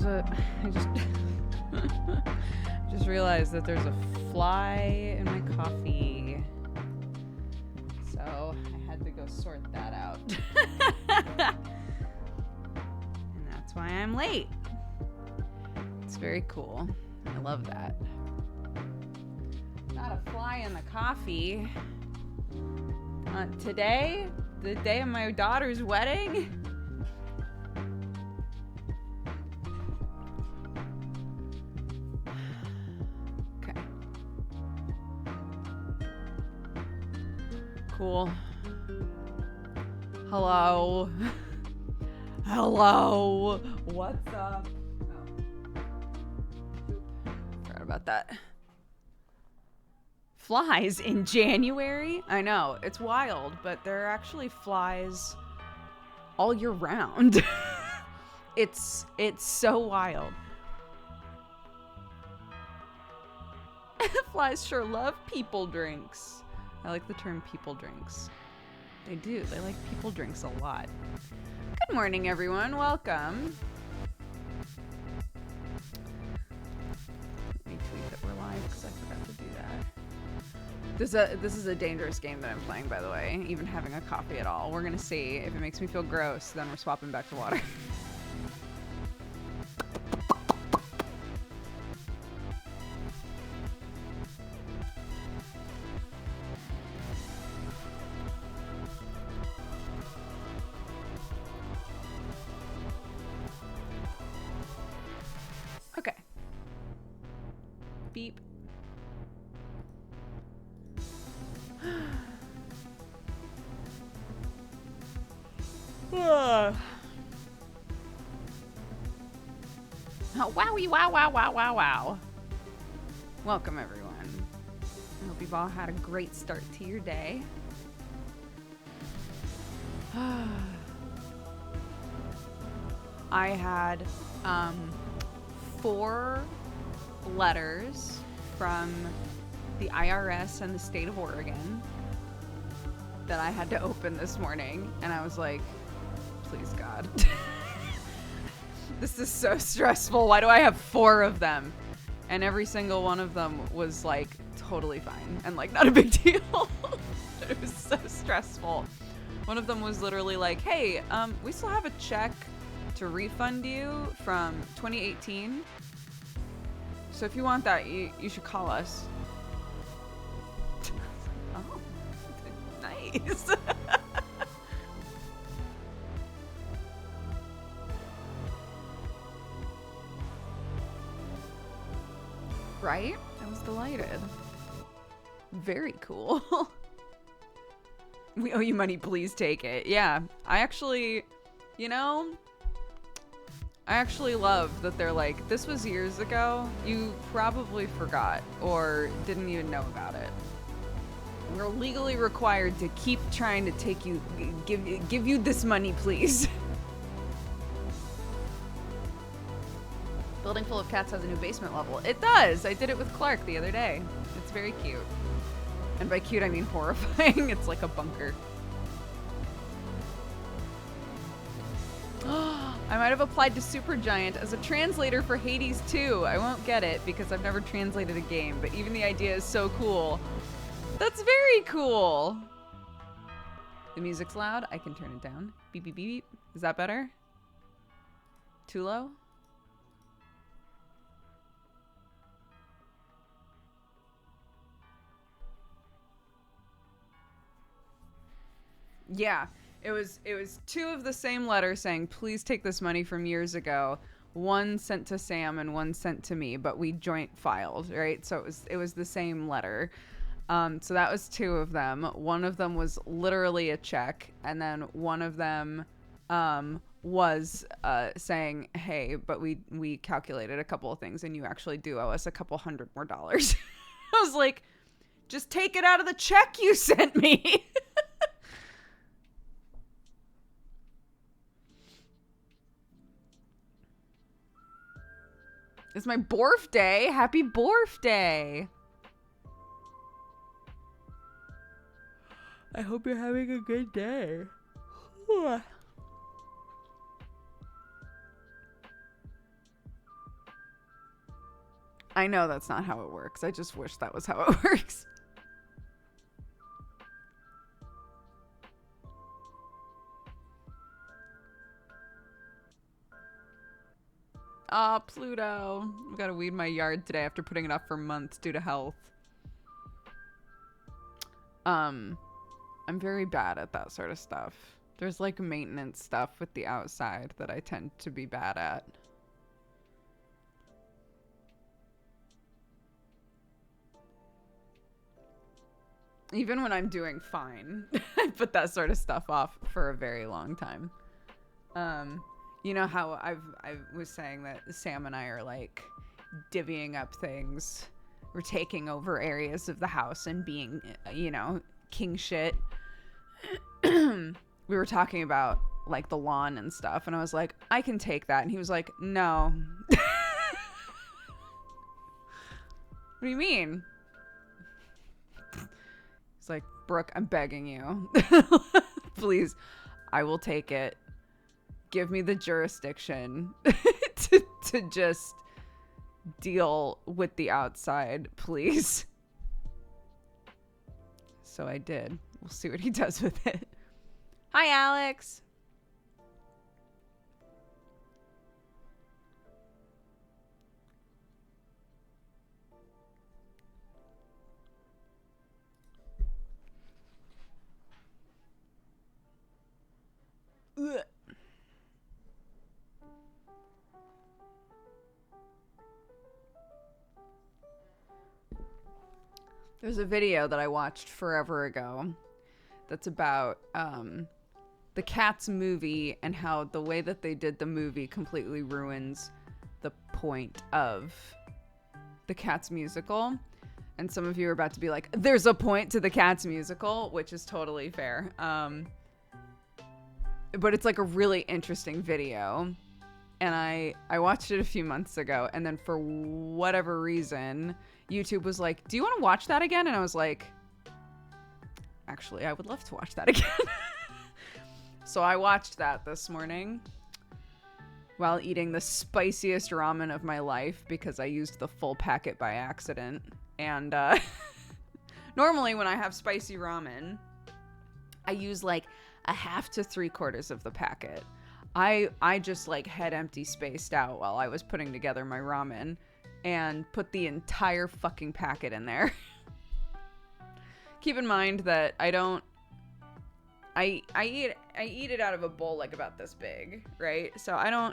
I just just realized that there's a fly in my coffee. So I had to go sort that out. And that's why I'm late. It's very cool. I love that. Not a fly in the coffee. Today, the day of my daughter's wedding. Okay. Cool. Hello. Hello. What's up? Oh. Forgot about that. Flies in January? I know, it's wild, but there are actually flies all year round. It's so wild. Flies sure love people drinks. I like the term people drinks. They do. They like people drinks a lot. Good morning, everyone. Welcome. Let me tweet that we're live because I forgot to do that. This is a dangerous game that I'm playing, by the way, even having a coffee at all. We're gonna see. If it makes me feel gross, then we're swapping back to water. Okay. Beep. Oh, wowie, wow, wow, wow, wow, wow. Welcome, everyone. I hope you've all had a great start to your day. I had 4 letters from the IRS and the state of Oregon that I had to open this morning, and I was like, please God. This is so stressful. Why do I have 4 of them? And every single one of them was like totally fine and like not a big deal. It was so stressful. One of them was literally like, hey, we still have a check to refund you from 2018. So if you want that, you should call us. Oh, nice. Right? I was delighted. Very cool. We owe you money, please take it. Yeah, I actually, I actually love that they're like, this was years ago. You probably forgot or didn't even know about it. We're legally required to keep trying to take you, give you this money, please. Building full of cats has a new basement level. It does. I did it with Clark the other day. It's very cute. And by cute, I mean horrifying. It's like a bunker. I might have applied to Supergiant as a translator for Hades 2. I won't get it because I've never translated a game, but even the idea is so cool. That's very cool. The music's loud. I can turn it down. Beep, beep, beep, beep. Is that better? Too low? Yeah, it was 2 of the same letter saying, please take this money from years ago. One sent to Sam and one sent to me, but we joint filed, right? So it was the same letter. So that was 2 of them. One of them was literally a check, and then one of them was saying, hey, but we calculated a couple of things and you actually do owe us a couple $100 more. I was like, just take it out of the check you sent me. It's my birthday. Happy birthday. I hope you're having a good day. I know that's not how it works. I just wish that was how it works. Ah, Pluto. I've got to weed my yard today after putting it off for months due to health. I'm very bad at that sort of stuff. There's like maintenance stuff with the outside that I tend to be bad at. Even when I'm doing fine, I put that sort of stuff off for a very long time. You know how I was saying that Sam and I are like divvying up things. We're taking over areas of the house and being, you know, king shit. We were talking about like the lawn and stuff, and I was like, I can take that. And he was like, no. What do you mean? He's like, Brooke, I'm begging you. Please, I will take it. Give me the jurisdiction to just deal with the outside, please. So I did. We'll see what he does with it. Hi, Alex. Ugh. There's a video that I watched forever ago that's about the Cats movie and how the way that they did the movie completely ruins the point of the Cats musical. And some of you are about to be like, there's a point to the Cats musical, which is totally fair. But it's like a really interesting video. And I watched it a few months ago, and then for whatever reason, YouTube was like, do you want to watch that again? And I was like, actually, I would love to watch that again. So I watched that this morning while eating the spiciest ramen of my life because I used the full packet by accident. And normally when I have spicy ramen, I use like a half to 3/4 of the packet. I just like head empty spaced out while I was putting together my ramen and put the entire fucking packet in there. Keep in mind that I eat it out of a bowl like about this big, right? So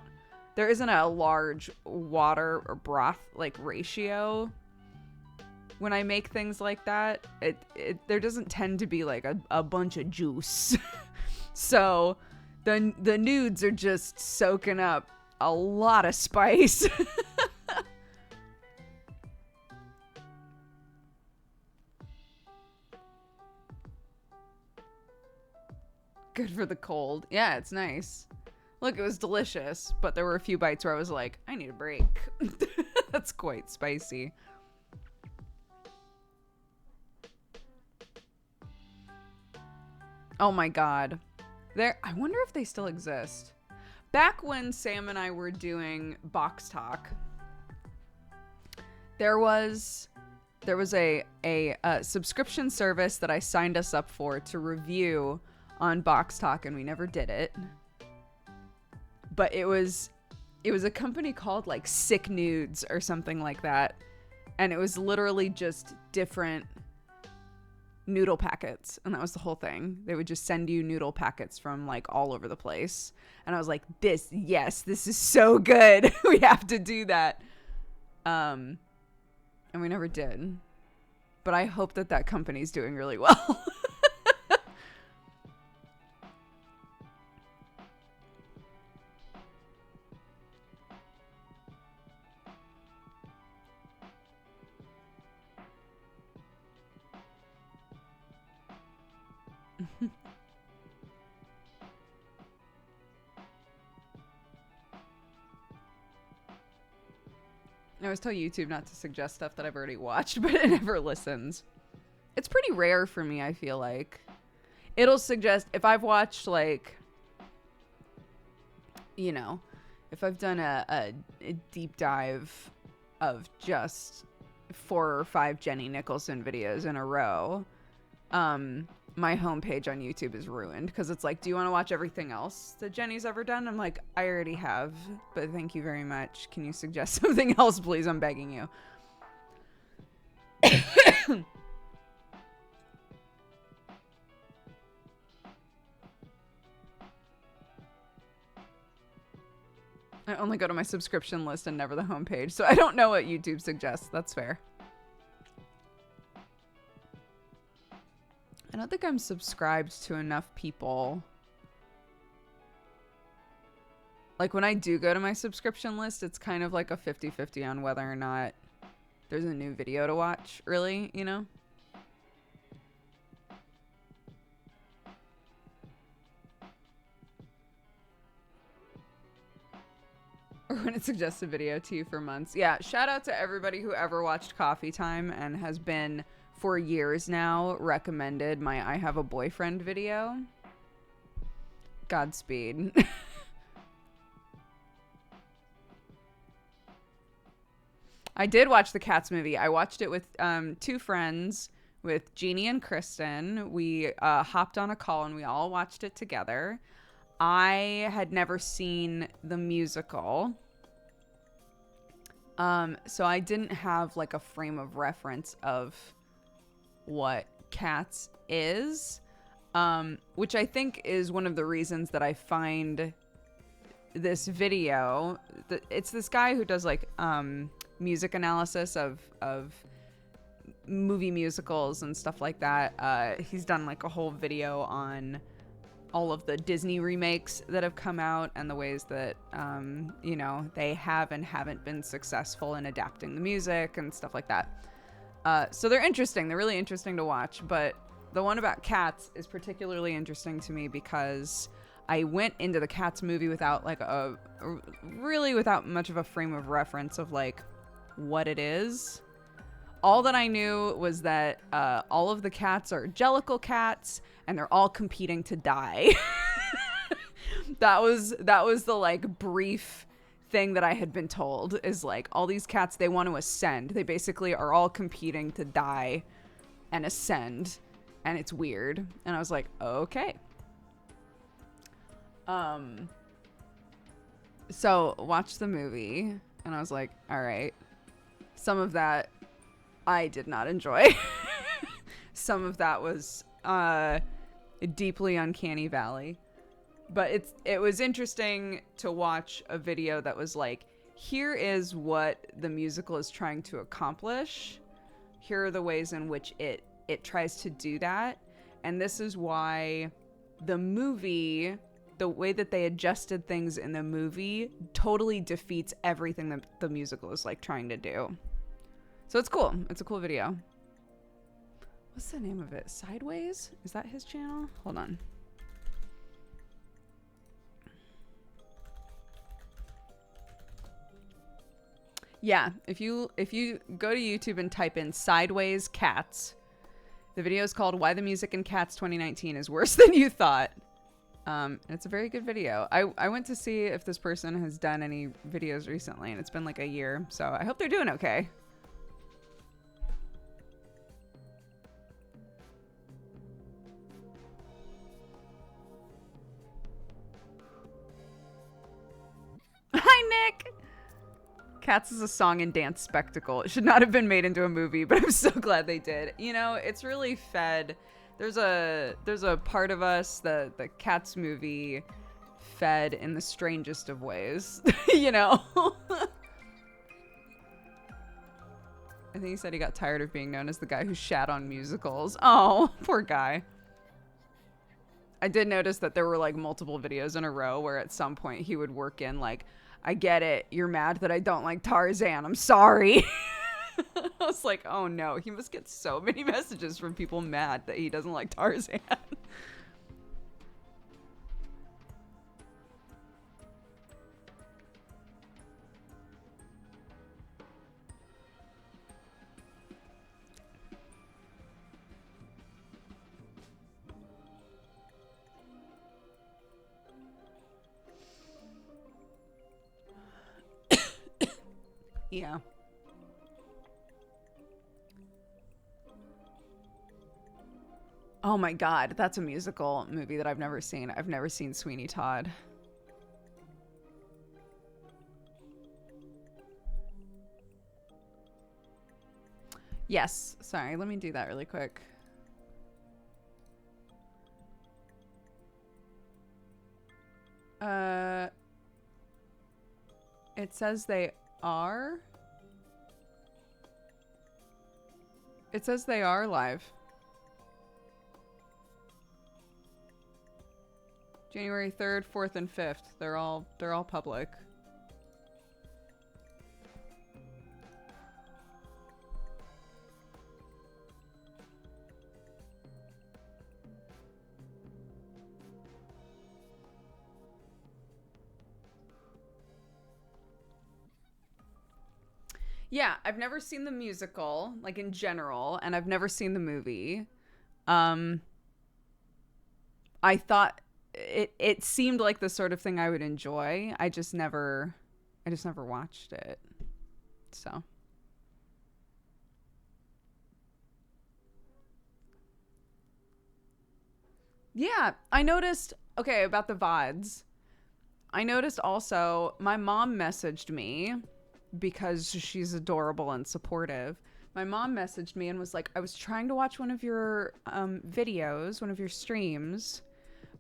there isn't a large water or broth like ratio when I make things like that. There doesn't tend to be like a bunch of juice. So the nudes are just soaking up a lot of spice. Good for the cold. Yeah, it's nice. Look, it was delicious, but there were a few bites where I was like, I need a break. That's quite spicy. Oh my god. I wonder if they still exist. Back when Sam and I were doing Box Talk, there was a subscription service that I signed us up for to review on Box Talk, and we never did it. But it was a company called like Sick Nudes or something like that, and it was literally just different noodle packets, and that was the whole thing. They would just send you noodle packets from like all over the place, and I was like, this is so good. We have to do that. And we never did, but I hope that company's doing really well. I always tell YouTube not to suggest stuff that I've already watched, but it never listens. It's pretty rare for me, I feel like. It'll suggest, if I've watched, like, you know, if I've done a deep dive of just 4 or 5 Jenny Nicholson videos in a row, my homepage on YouTube is ruined because it's like, do you want to watch everything else that Jenny's ever done? I'm like, I already have, but thank you very much. Can you suggest something else, please? I'm begging you. I only go to my subscription list and never the homepage, so I don't know what YouTube suggests. That's fair. I don't think I'm subscribed to enough people. Like, when I do go to my subscription list, it's kind of like a 50-50 on whether or not there's a new video to watch, really, you know? Or when it suggests a video to you for months. Yeah, shout out to everybody who ever watched Coffee Time and has been, for years now, recommended my I Have a Boyfriend video. Godspeed. I did watch the Cats movie. I watched it with 2 friends, with Jeannie and Kristen. We hopped on a call and we all watched it together. I had never seen the musical. So I didn't have like a frame of reference of what Cats is, which I think is one of the reasons that I find this video. It's this guy who does like music analysis of movie musicals and stuff like that. He's done like a whole video on all of the Disney remakes that have come out and the ways that, you know, they have and haven't been successful in adapting the music and stuff like that. So they're interesting. They're really interesting to watch. But the one about Cats is particularly interesting to me because I went into the Cats movie without like without much of a frame of reference of like what it is. All that I knew was that all of the cats are Jellicle cats and they're all competing to die. That was the like brief thing that I had been told, is like all these cats, they want to ascend. They basically are all competing to die and ascend, and it's weird. And I was like, okay. So watched the movie and I was like, all right. Some of that I did not enjoy. Some of that was deeply uncanny valley. But it was interesting to watch a video that was like, here is what the musical is trying to accomplish. Here are the ways in which it tries to do that. And this is why the movie, the way that they adjusted things in the movie, totally defeats everything that the musical is like trying to do. So it's cool. It's a cool video. What's the name of it? Sideways? Is that his channel? Hold on. Yeah, if you go to YouTube and type in Sideways Cats, the video is called Why the Music in Cats 2019 is Worse Than You Thought. And it's a very good video. I went to see if this person has done any videos recently, and it's been like a year, so I hope they're doing okay. Hi, Nick! Cats is a song and dance spectacle. It should not have been made into a movie, but I'm so glad they did. You know, it's really fed. There's a part of us that the Cats movie fed in the strangest of ways, you know? I think he said he got tired of being known as the guy who shat on musicals. Oh, poor guy. I did notice that there were like multiple videos in a row where at some point he would work in like, I get it. You're mad that I don't like Tarzan. I'm sorry. I was like, oh no, he must get so many messages from people mad that he doesn't like Tarzan. Yeah. Oh my God, that's a musical movie that I've never seen. I've never seen Sweeney Todd. Yes, sorry, let me do that really quick. It says they are. It says they are live. January 3rd, 4th, and 5th. They're all public. Yeah, I've never seen the musical, like in general, and I've never seen the movie. I thought it seemed like the sort of thing I would enjoy. I just never watched it. So. Yeah, I noticed, okay, about the VODs. I noticed also my mom messaged me because she's adorable and supportive. My mom messaged me and was like, I was trying to watch one of your videos, one of your streams,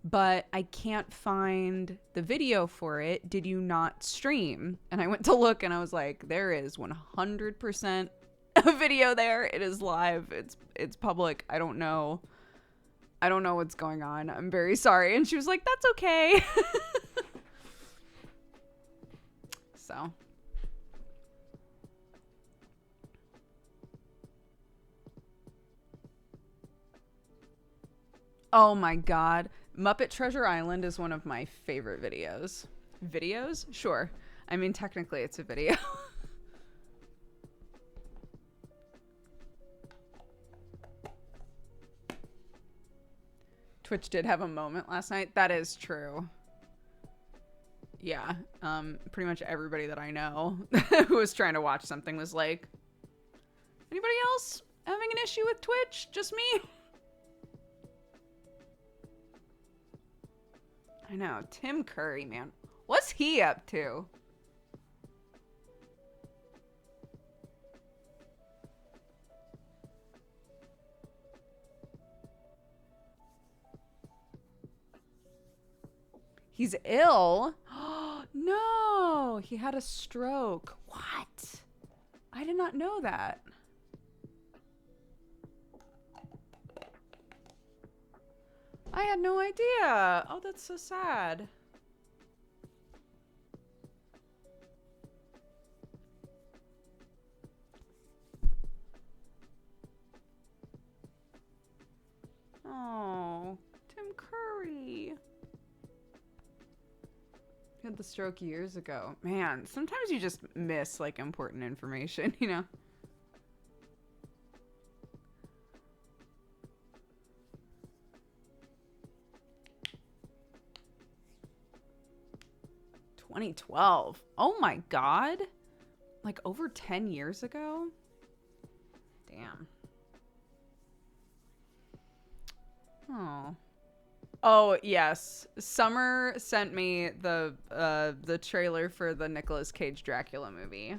but I can't find the video for it. Did you not stream? And I went to look and I was like, there is 100% a video there. It is live. It's public. I don't know what's going on. I'm very sorry. And she was like, that's okay. So. Oh my God. Muppet Treasure Island is one of my favorite videos. Videos? Sure. I mean, technically it's a video. Twitch did have a moment last night. That is true. Yeah. Pretty much everybody that I know who was trying to watch something was like, anybody else having an issue with Twitch? Just me? I know. Tim Curry, man. What's he up to? He's ill? No, he had a stroke. What? I did not know that. I had no idea. Oh, that's so sad. Oh, Tim Curry. He had the stroke years ago. Man, sometimes you just miss like important information, you know? (2012). Oh my God. Like over 10 years ago? Damn. Oh. Oh, yes. Summer sent me the trailer for the Nicolas Cage Dracula movie.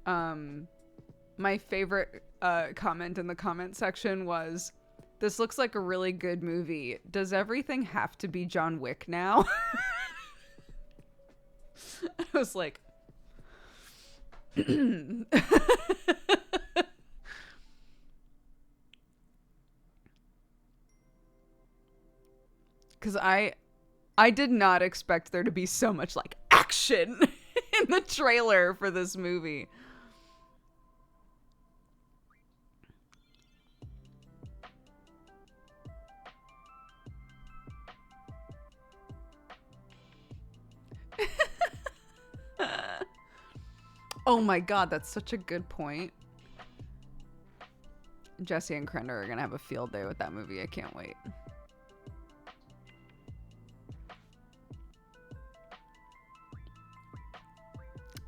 My favorite comment in the comment section was, "This looks like a really good movie. Does everything have to be John Wick now?" I was like, because I did not expect there to be so much like action in the trailer for this movie. Oh my God, that's such a good point. Jesse and Krender are gonna have a field day with that movie. I can't wait.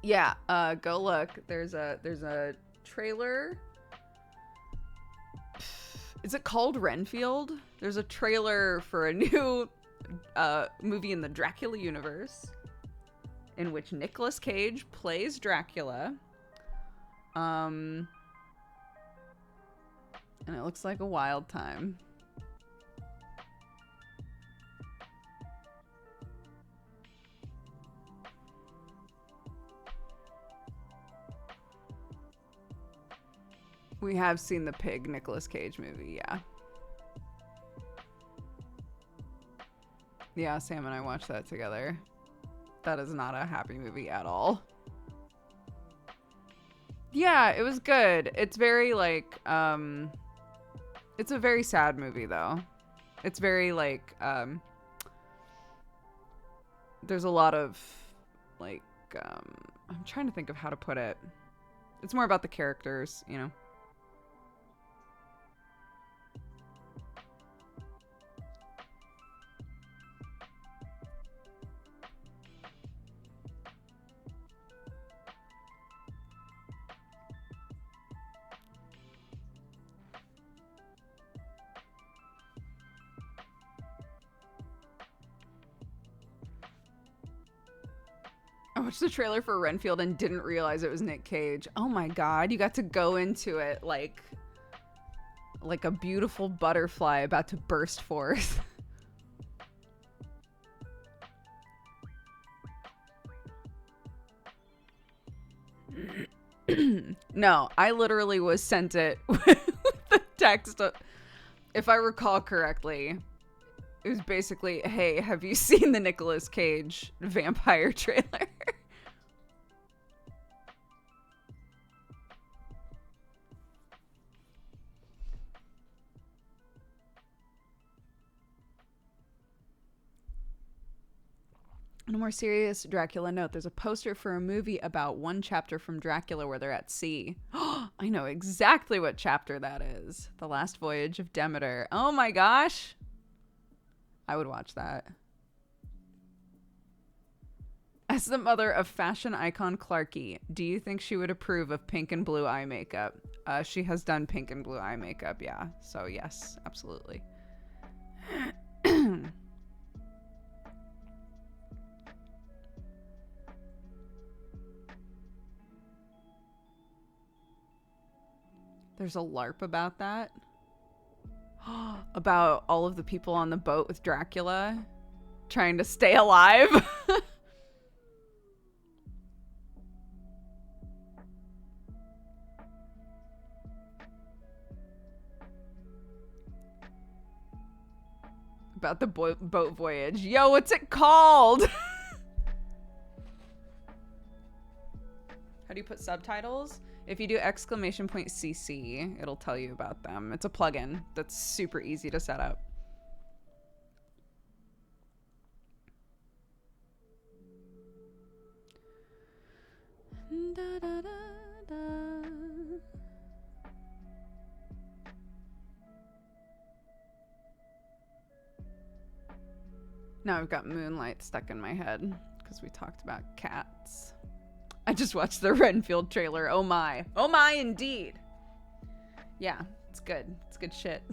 Yeah, go look. There's a trailer. Is it called Renfield? There's a trailer for a new movie in the Dracula universe in which Nicolas Cage plays Dracula. And it looks like a wild time. We have seen the Pig Nicolas Cage movie, yeah. Yeah, Sam and I watched that together. That is not a happy movie at all. Yeah, it was good. It's very like, it's a very sad movie though. It's very like, there's a lot of like, I'm trying to think of how to put it. It's more about the characters, you know? I watched the trailer for Renfield and didn't realize it was Nick Cage. Oh my god, you got to go into it like a beautiful butterfly about to burst forth. No, I literally was sent it with the text. If I recall correctly, it was basically, hey, have you seen the Nicolas Cage vampire trailer? On a more serious Dracula note, there's a poster for a movie about one chapter from Dracula where they're at sea. I know exactly what chapter that is. The Last Voyage of Demeter. Oh my gosh. I would watch that. As the mother of fashion icon Clarky, do you think she would approve of pink and blue eye makeup? She has done pink and blue eye makeup, yeah. So yes, absolutely. There's a LARP about that. About all of the people on the boat with Dracula trying to stay alive. About the boat voyage. Yo, what's it called? How do you put subtitles? If you do !CC, it'll tell you about them. It's a plugin that's super easy to set up. Da, da, da, da. Now I've got Moonlight stuck in my head because we talked about cats. I just watched the Renfield trailer. Oh my. Oh my, indeed. Yeah, it's good. It's good shit.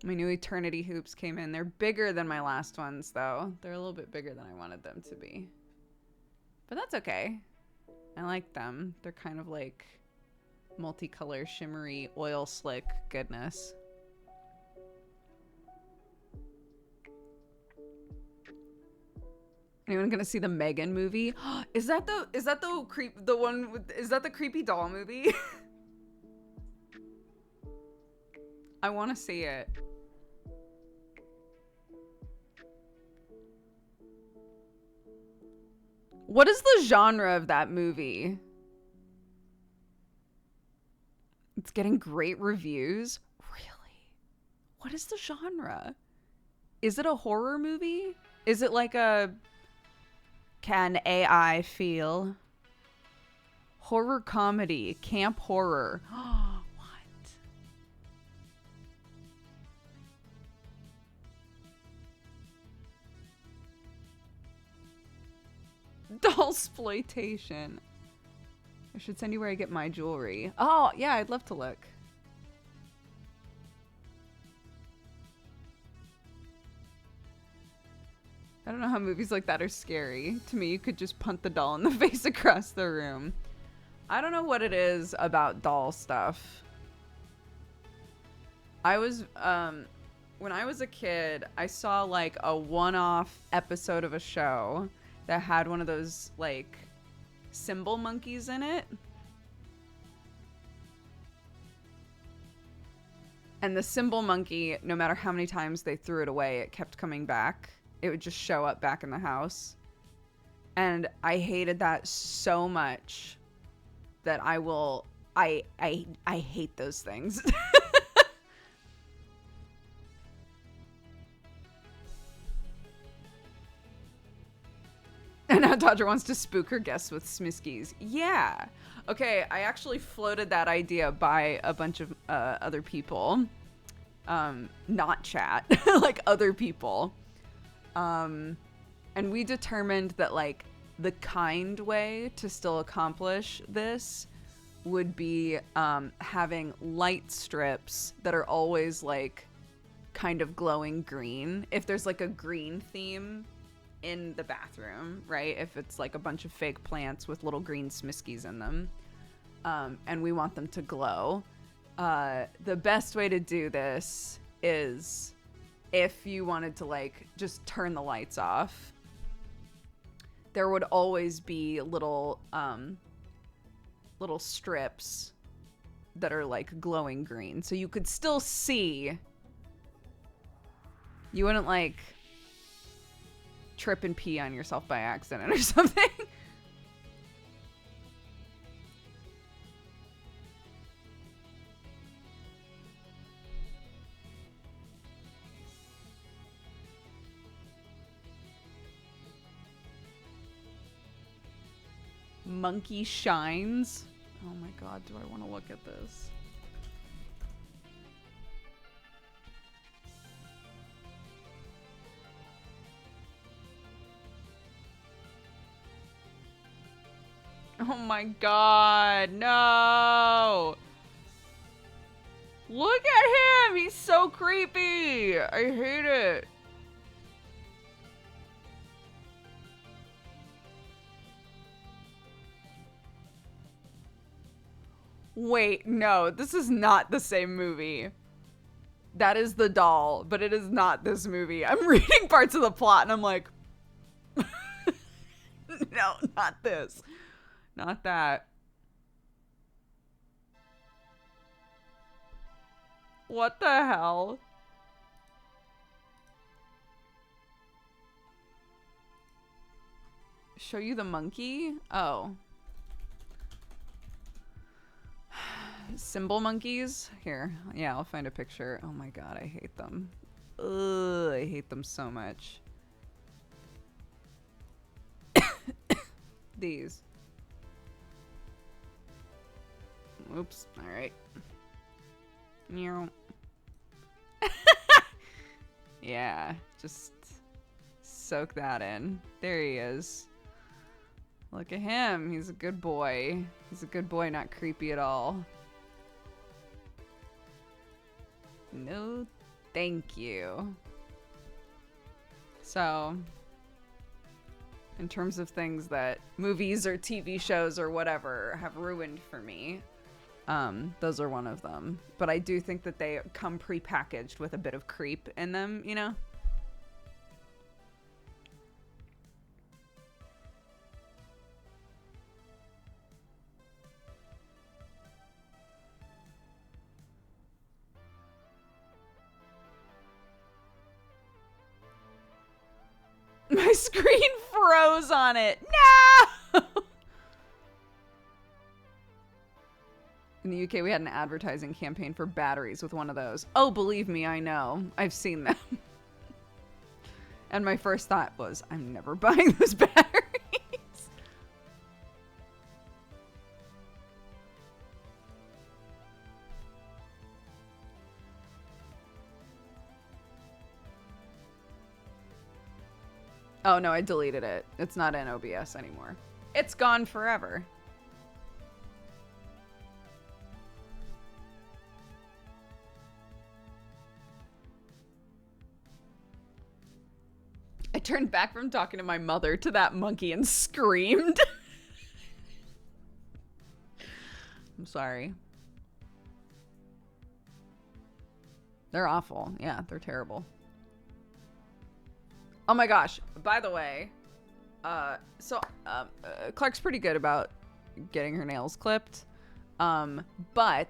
My new Eternity hoops came in. They're bigger than my last ones, though. They're a little bit bigger than I wanted them to be. But that's okay. I like them. They're kind of like multicolor, shimmery, oil slick goodness. Anyone gonna see the Megan movie? Is that the creepy doll movie? I want to see it. What is the genre of that movie? It's getting great reviews. Really? What is the genre? Is it a horror movie? Is it like a Can AI Feel? Horror comedy, camp horror. What? Exploitation. I should send you where I get my jewelry. Oh, yeah, I'd love to look. I don't know how movies like that are scary. To me, you could just punt the doll in the face across the room. I don't know what it is about doll stuff. I was, when I was a kid, I saw like a one-off episode of a show that had one of those like symbol monkeys in it. And the symbol monkey, no matter how many times they threw it away, it kept coming back. It would just show up back in the house. And I hated that so much that I hate those things. And now Dodger wants to spook her guests with smiskies. Yeah. Okay, I actually floated that idea by a bunch of other people. Not chat. Like other people. And we determined that like the kind way to still accomplish this would be having light strips that are always like kind of glowing green. If there's like a green theme in the bathroom, right? If it's like a bunch of fake plants with little green smiskies in them, and we want them to glow. The best way to do this is if you wanted to like just turn the lights off, there would always be little strips that are like glowing green. So you could still see. You wouldn't like trip and pee on yourself by accident or something. Monkey shines. Oh my god, do I want to look at this? Oh my god, no! Look at him! He's so creepy! I hate it. Wait, no, this is not the same movie. That is the doll, but it is not this movie. I'm reading parts of the plot and I'm like, no, not this. Not that. What the hell? Show you the monkey? Oh. Symbol monkeys? Here. Yeah, I'll find a picture. Oh my god, I hate them. Ugh, I hate them so much. These. Oops. Alright. Yeah, just soak that in. There he is. Look at him. He's a good boy. He's a good boy, not creepy at all. No, thank you. So, in terms of things that movies or TV shows or whatever have ruined for me, those are one of them. But I do think that they come pre-packaged with a bit of creep in them, you know? My screen froze on it. No! In the UK, we had an advertising campaign for batteries with one of those. Oh, believe me, I know. I've seen them. And my first thought was, I'm never buying those batteries. Oh, no, I deleted it. It's not in OBS anymore. It's gone forever. I turned back from talking to my mother to that monkey and screamed. I'm sorry. They're awful. Yeah, they're terrible. Oh my gosh. By the way, Clark's pretty good about getting her nails clipped. But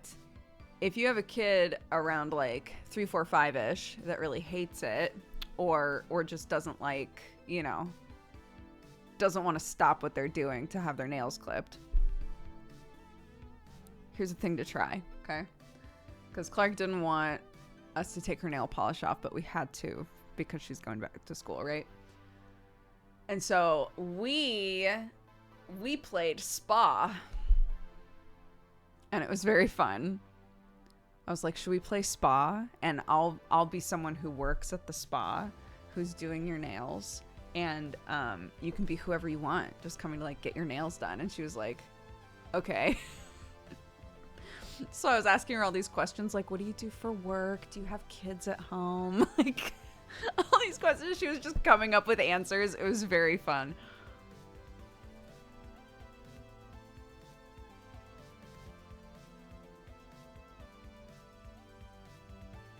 if you have a kid around like 3, 4, 5-ish that really hates it, or just doesn't like, you know, doesn't want to stop what they're doing to have their nails clipped, here's a thing to try, okay? Because Clark didn't want us to take her nail polish off, but we had to because she's going back to school, right? And so we played spa, and it was very fun. I was like, should we play spa? And I'll be someone who works at the spa, who's doing your nails, and you can be whoever you want, just coming to like get your nails done. And she was like, okay. So I was asking her all these questions, like, what do you do for work? Do you have kids at home? Like, all these questions. She was just coming up with answers. It was very fun.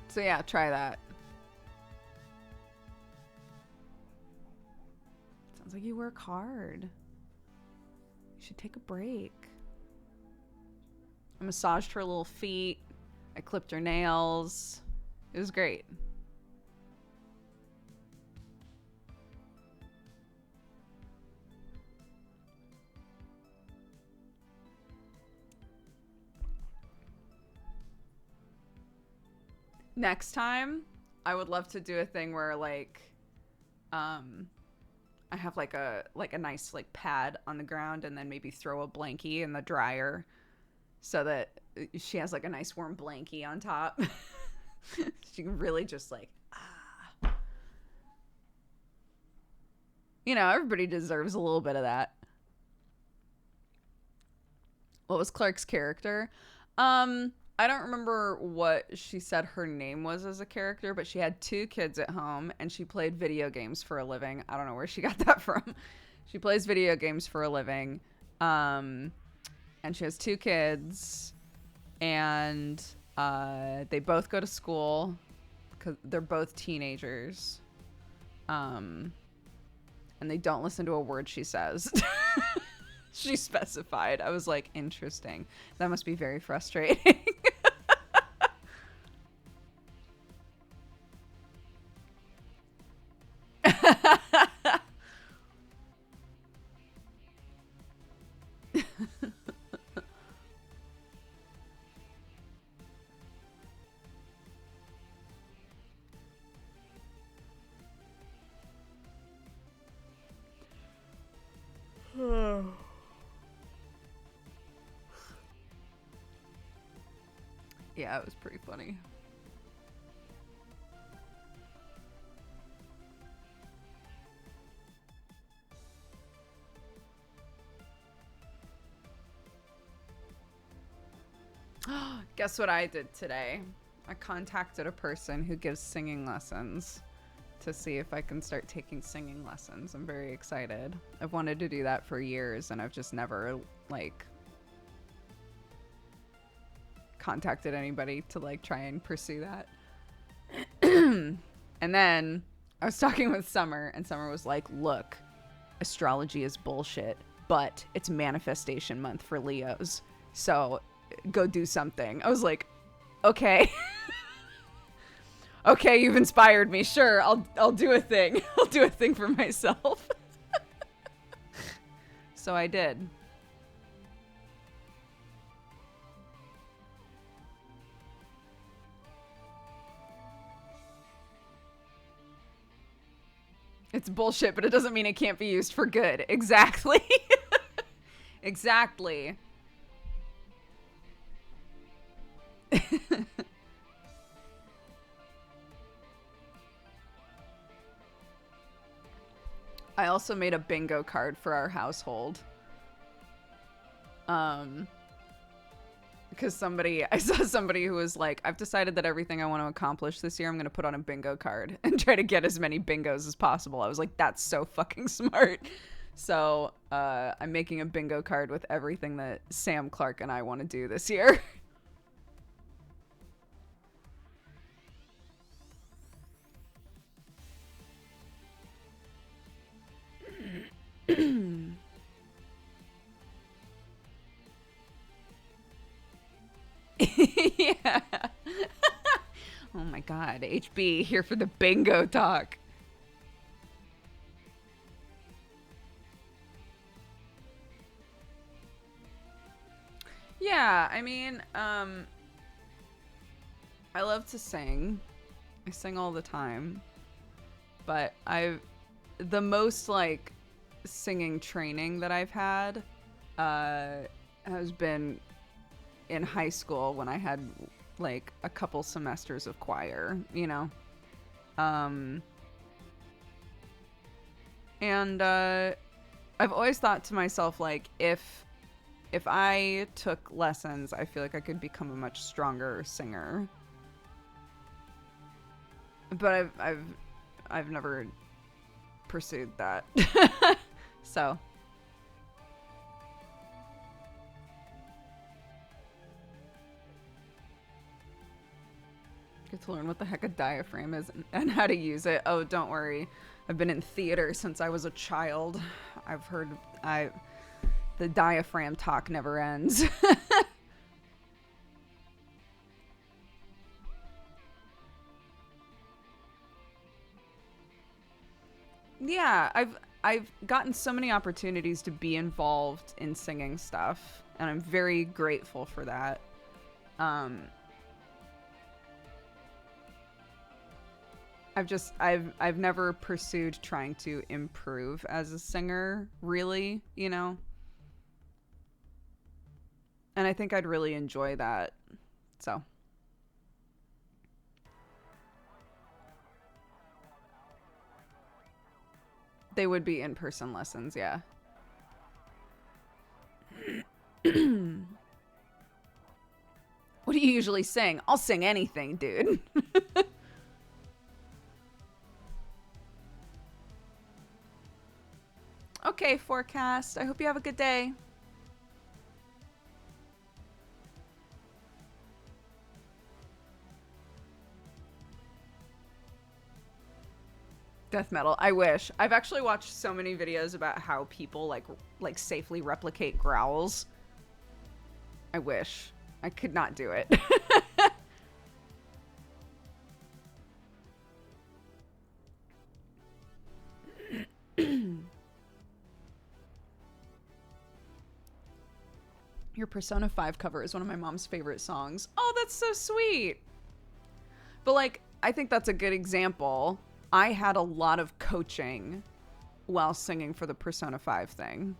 So yeah, try that. Sounds like you work hard. You should take a break. I massaged her little feet. I clipped her nails. It was great. Next time, I would love to do a thing where like, I have like a nice like pad on the ground, and then maybe throw a blankie in the dryer so that she has like a nice warm blankie on top. She can really just like, you know, everybody deserves a little bit of that. What was Clark's character? I don't remember what she said her name was as a character, but she had 2 kids at home, and she played video games for a living. I don't know where she got that from. She plays video games for a living. And she has 2 kids, and they both go to school because they're both teenagers. And they don't listen to a word she says. She specified. I was like, interesting. That must be very frustrating. Yeah, it was pretty funny. Guess what I did today? I contacted a person who gives singing lessons to see if I can start taking singing lessons. I'm very excited. I've wanted to do that for years, and I've just never, like, contacted anybody to, like, try and pursue that. And then I was talking with Summer, and Summer was like, look, astrology is bullshit, but it's manifestation month for Leos, so go do something. I was like, okay. Okay, you've inspired me. Sure, I'll do a thing. I'll do a thing for myself. So I did. It's bullshit, but it doesn't mean it can't be used for good. Exactly. Exactly. I also made a bingo card for our household. Because I saw somebody who was like, I've decided that everything I want to accomplish this year, I'm going to put on a bingo card and try to get as many bingos as possible. I was like, that's so fucking smart. So I'm making a bingo card with everything that Sam, Clark, and I want to do this year. Yeah. Oh my god, HB here for the bingo talk. Yeah, I mean, I love to sing. I sing all the time. But the most like singing training that I've had has been in high school when I had like a couple semesters of choir, you know? And I've always thought to myself, like, if I took lessons, I feel like I could become a much stronger singer. But I've never pursued that. So get to learn what the heck a diaphragm is and how to use it. Oh, don't worry. I've been in theater since I was a child. I've heard the diaphragm talk never ends. Yeah, I've gotten so many opportunities to be involved in singing stuff, and I'm very grateful for that. I've never pursued trying to improve as a singer, really, you know? And I think I'd really enjoy that. So, they would be in-person lessons, yeah. What do you usually sing? I'll sing anything, dude. Okay, forecast. I hope you have a good day. Death metal. I wish. I've actually watched so many videos about how people like safely replicate growls. I wish. I could not do it. Your Persona 5 cover is one of my mom's favorite songs. Oh, that's so sweet. But like, I think that's a good example. I had a lot of coaching while singing for the Persona 5 thing,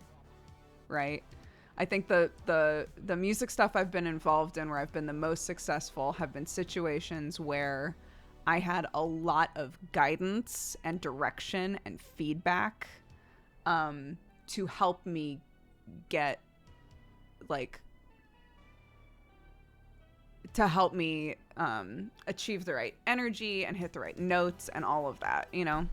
right? I think the music stuff I've been involved in where I've been the most successful have been situations where I had a lot of guidance and direction and feedback to help me get like to help me achieve the right energy and hit the right notes and all of that, you know?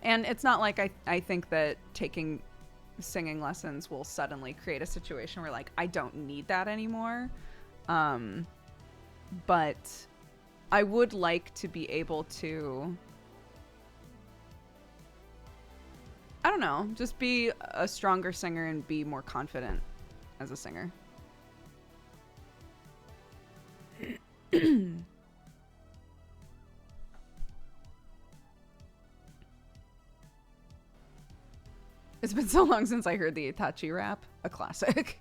And it's not like I think that taking singing lessons will suddenly create a situation where like I don't need that anymore. But I would like to be able to, I don't know, just be a stronger singer and be more confident as a singer. It's been so long since I heard the Itachi rap, a classic.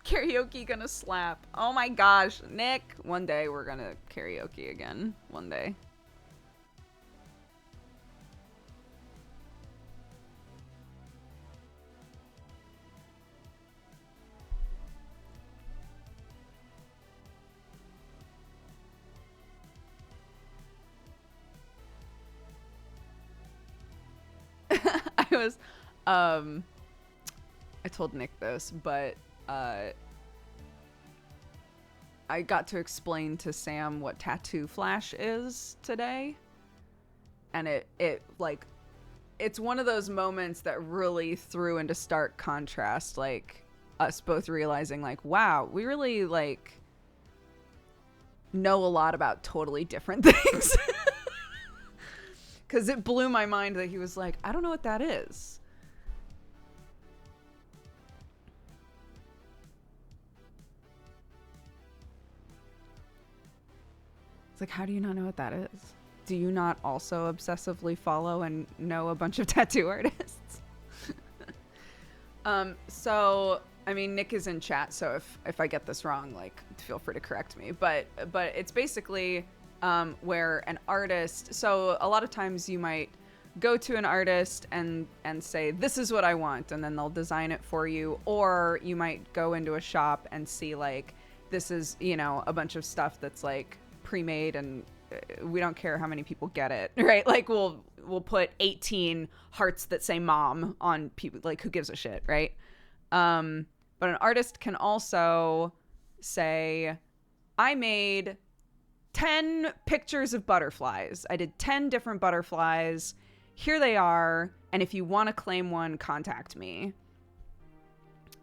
Karaoke gonna slap. Oh my gosh, Nick. One day we're gonna karaoke again. One day. was, I told Nick this, but I got to explain to Sam what tattoo flash is today. And it like, it's one of those moments that really threw into stark contrast, like us both realizing like, wow, we really like know a lot about totally different things. Because it blew my mind that he was like, I don't know what that is. It's like, how do you not know what that is? Do you not also obsessively follow and know a bunch of tattoo artists? So, I mean, Nick is in chat, so if I get this wrong, like, feel free to correct me. But it's basically where an artist, so a lot of times you might go to an artist and say, this is what I want, and then they'll design it for you. Or you might go into a shop and see, like, this is, you know, a bunch of stuff that's, like, pre-made, and we don't care how many people get it, right? Like, we'll put 18 hearts that say mom on people, like, who gives a shit, right? But an artist can also say, I made 10 pictures of butterflies. I did 10 different butterflies. Here they are. And if you want to claim one, contact me.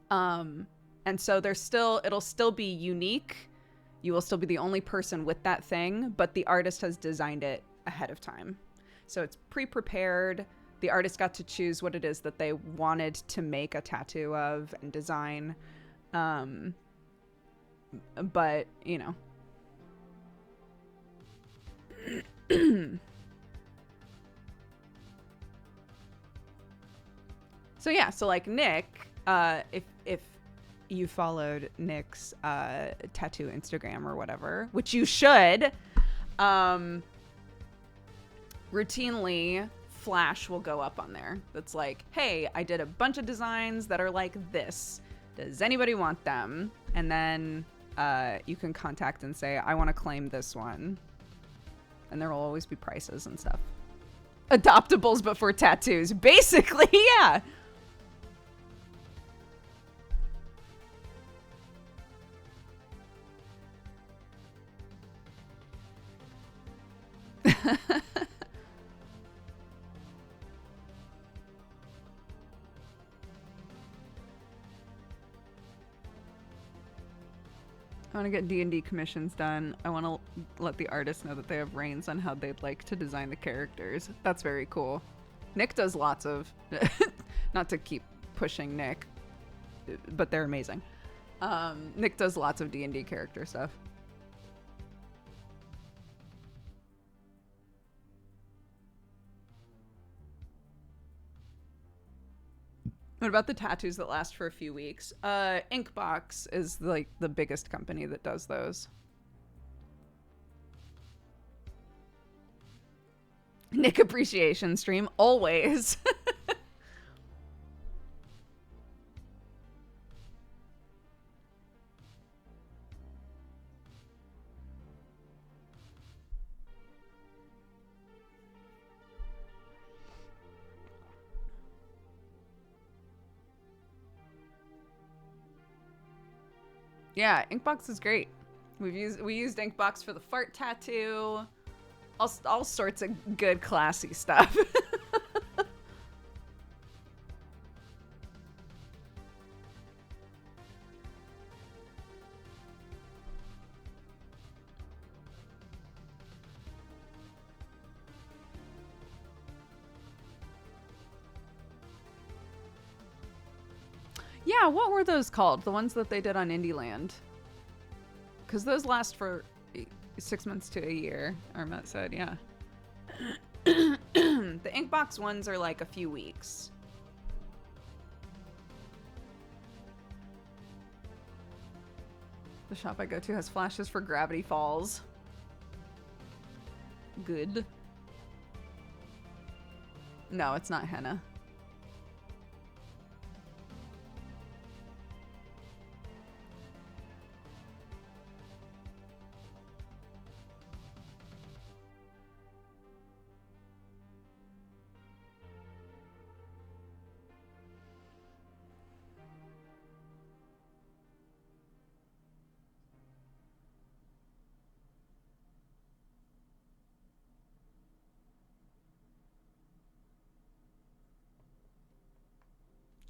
And so it'll still be unique. You will still be the only person with that thing, but the artist has designed it ahead of time. So it's pre-prepared. The artist got to choose what it is that they wanted to make a tattoo of and design. But, you know. So yeah, so like Nick, if you followed Nick's tattoo Instagram or whatever, which you should, routinely flash will go up on there that's like, hey, I did a bunch of designs that are like this. Does anybody want them? And then you can contact and say, I want to claim this one. And there will always be prices and stuff. Adoptables but for tattoos. Basically, yeah. I want to get D&D commissions done. I want to let the artists know that they have reins on how they'd like to design the characters. That's very cool. Nick does lots of... not to keep pushing Nick, but they're amazing. Nick does lots of D&D character stuff. What about the tattoos that last for a few weeks? Inkbox is like the biggest company that does those. Nick appreciation stream, always. Yeah, Inkbox is great. We used Inkbox for the fart tattoo. All sorts of good, classy stuff. Yeah, what were those called? The ones that they did on Indieland? Because those last for 6 months to a year, Armat said, yeah. The Inkbox ones are like a few weeks. The shop I go to has flashes for Gravity Falls. Good. No, it's not henna.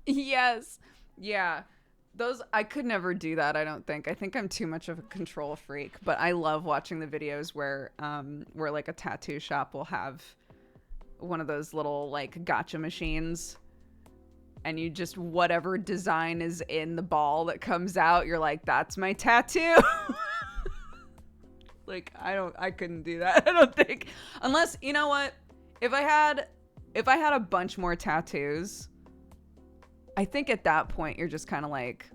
Yes. Yeah. Those I could never do that, I don't think. I think I'm too much of a control freak, but I love watching the videos where like a tattoo shop will have one of those little like gotcha machines, and you just whatever design is in the ball that comes out, you're like, that's my tattoo. Like I couldn't do that. I don't think, unless, you know what? If I had a bunch more tattoos, I think at that point you're just kind of like,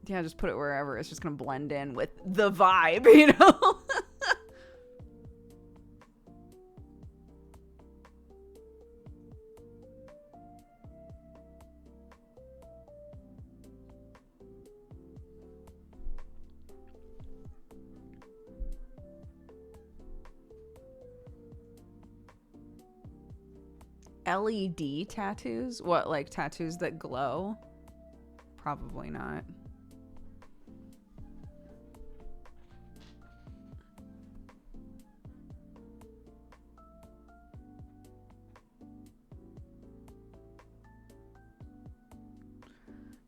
yeah, just put it wherever. It's just going to blend in with the vibe, you know? LED tattoos? What, like tattoos that glow? Probably not.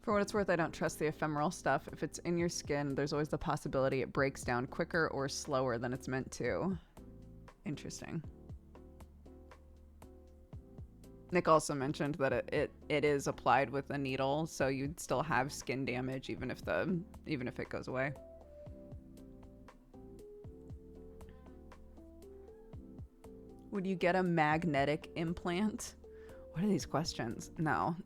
For what it's worth, I don't trust the ephemeral stuff. If it's in your skin, there's always the possibility it breaks down quicker or slower than it's meant to. Interesting. Nick also mentioned that it is applied with a needle, so you'd still have skin damage even if it goes away. Would you get a magnetic implant? What are these questions? No.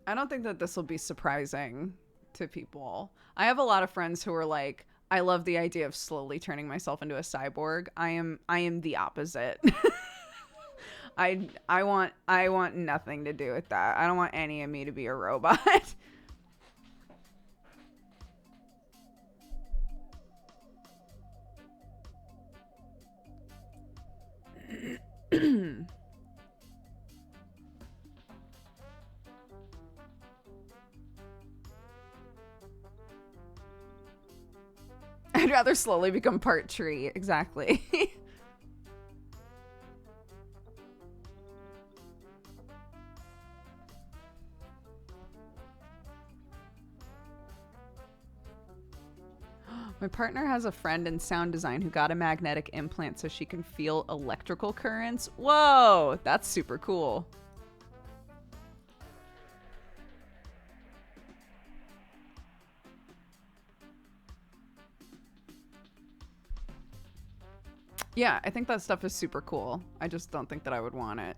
I don't think that this will be surprising to people. I have a lot of friends who are like, I love the idea of slowly turning myself into a cyborg. I am the opposite. I want nothing to do with that. I don't want any of me to be a robot. I'd rather slowly become part tree. Exactly. My partner has a friend in sound design who got a magnetic implant so she can feel electrical currents. Whoa, that's super cool. Yeah, I think that stuff is super cool. I just don't think that I would want it.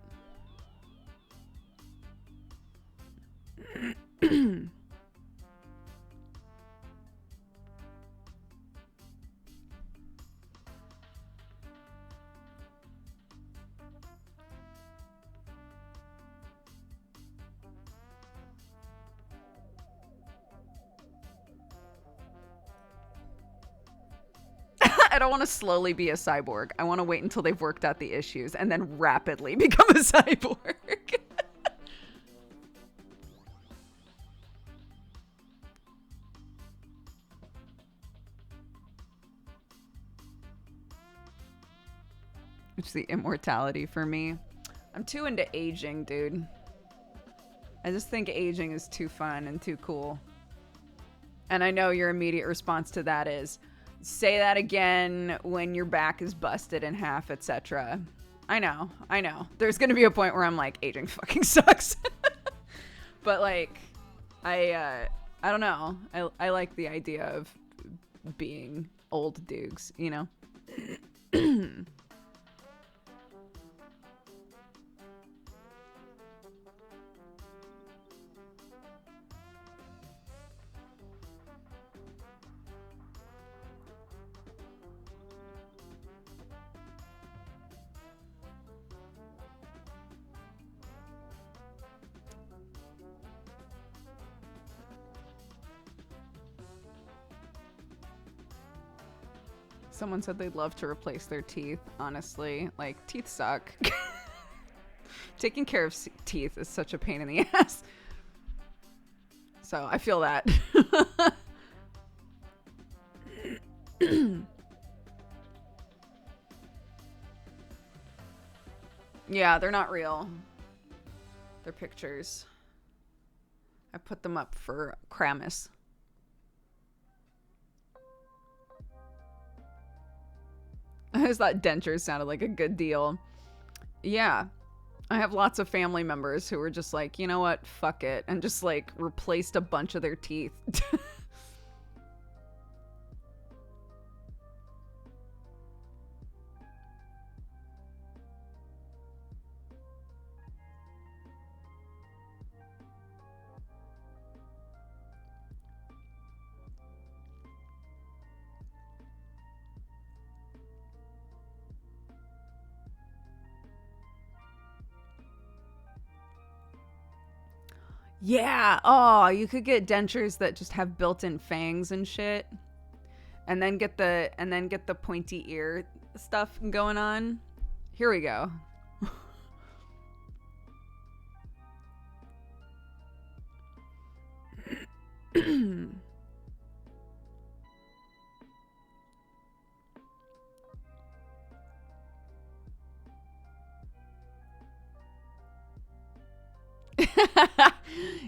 I don't want to slowly be a cyborg. I want to wait until they've worked out the issues and then rapidly become a cyborg. It's the immortality for me. I'm too into aging, dude. I just think aging is too fun and too cool. And I know your immediate response to that is, say that again when your back is busted in half, etc. I know. There's gonna be a point where I'm like, aging fucking sucks. But like, I don't know. I like the idea of being old dudes, you know? Someone said they'd love to replace their teeth. Honestly, like, teeth suck. Taking care of teeth is such a pain in the ass. So I feel that. Yeah, they're not real. They're pictures. I put them up for Kramis. I just thought dentures sounded like a good deal. Yeah. I have lots of family members who were just like, you know what, fuck it, and just like replaced a bunch of their teeth. Yeah. Oh, you could get dentures that just have built-in fangs and shit. And then get the pointy ear stuff going on. Here we go.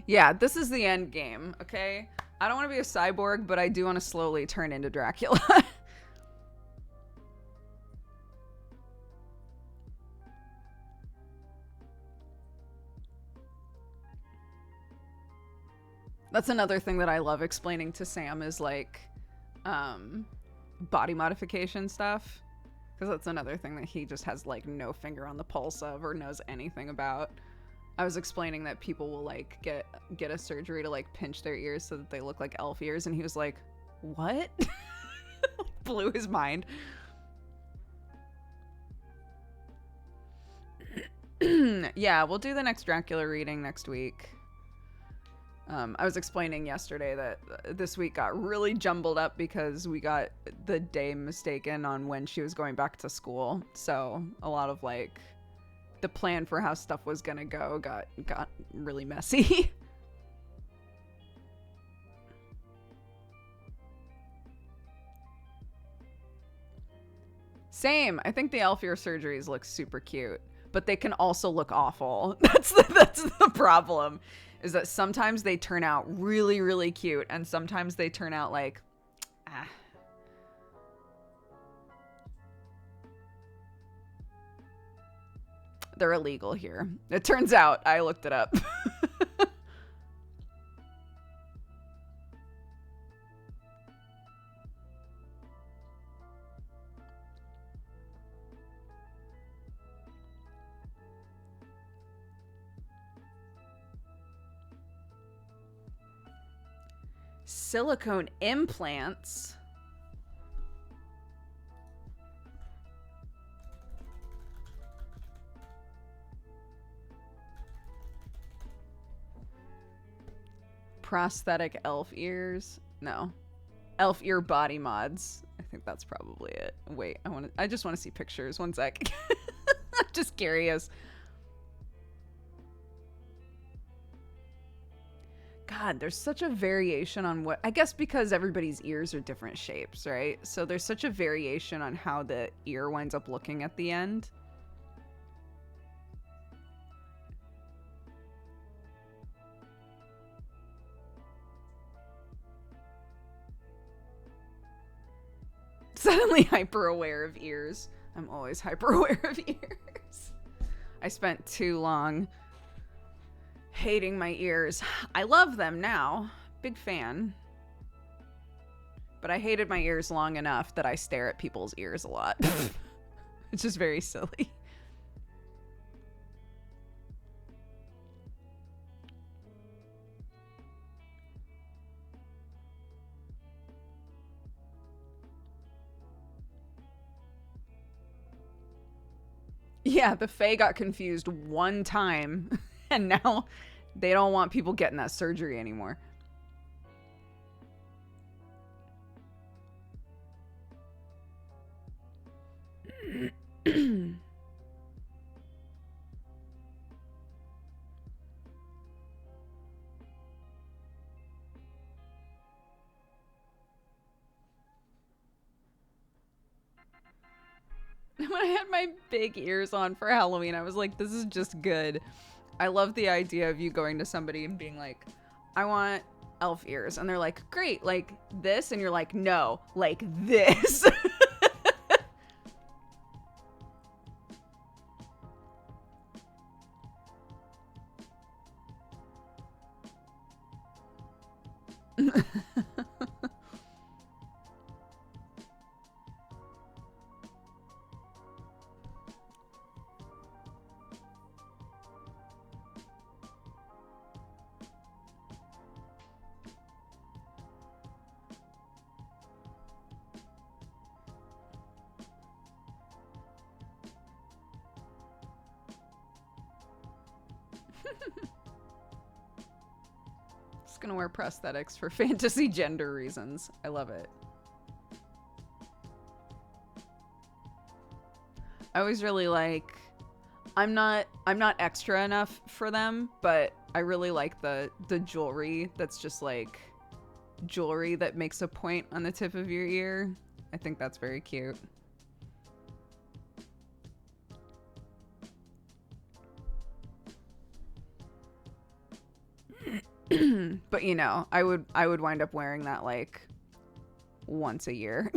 Yeah, this is the end game, okay? I don't want to be a cyborg, but I do want to slowly turn into Dracula. That's another thing that I love explaining to Sam is like body modification stuff. Because that's another thing that he just has like no finger on the pulse of or knows anything about. I was explaining that people will like get a surgery to like pinch their ears so that they look like elf ears, and he was like, "What?" Blew his mind. Yeah, we'll do the next Dracula reading next week. I was explaining yesterday that this week got really jumbled up because we got the day mistaken on when she was going back to school. So a lot of like the plan for how stuff was gonna go got really messy. Same. I think the elf ear surgeries look super cute, but they can also look awful. That's the problem. Is that sometimes they turn out really, really cute, and sometimes they turn out like, ah. They're illegal here. It turns out. I looked it up. Silicone implants. Prosthetic elf ears. No. Elf ear body mods. I think that's probably it. Wait, I just want to see pictures. One sec. I'm just curious. God, there's such a variation on what, I guess because everybody's ears are different shapes, right? So there's such a variation on how the ear winds up looking at the end. Suddenly hyper aware of ears. I'm always hyper aware of ears. I spent too long hating my ears. I love them now. Big fan. But I hated my ears long enough that I stare at people's ears a lot. It's just very silly. Yeah, the Fae got confused one time, and now they don't want people getting that surgery anymore. When I had my big ears on for Halloween, I was like, this is just good. I love the idea of you going to somebody and being like, I want elf ears. And they're like, great, like this? And you're like, no, like this. Just gonna wear prosthetics for fantasy gender reasons. I love it. I always really like, I'm not extra enough for them, but I really like the jewelry that's just like jewelry that makes a point on the tip of your ear. I think that's very cute. But you know, I would wind up wearing that like once a year.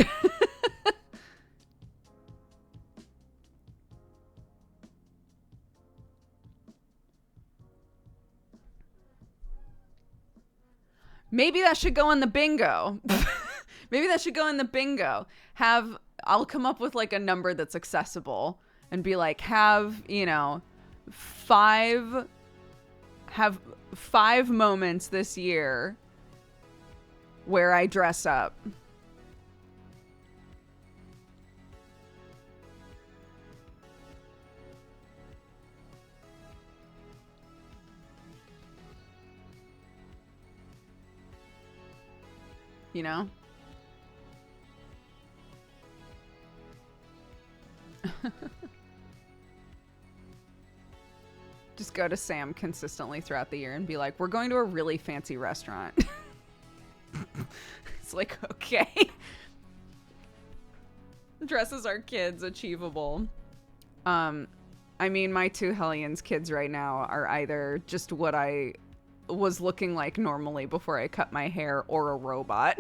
Maybe that should go in the bingo. Maybe that should go in the bingo. I'll come up with like a number that's accessible and be like, have five moments this year where I dress up. You know? Just go to Sam consistently throughout the year and be like, we're going to a really fancy restaurant. It's like, okay. Dresses our kids achievable. I mean, my two Hellions kids right now are either just what I was looking like normally before I cut my hair or a robot.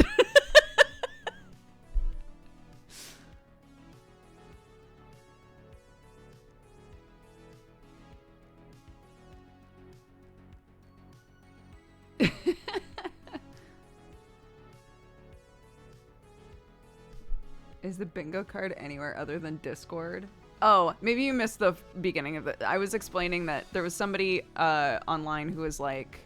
Is the bingo card anywhere other than Discord? Oh, maybe you missed the beginning of it. I was explaining that there was somebody online who was like,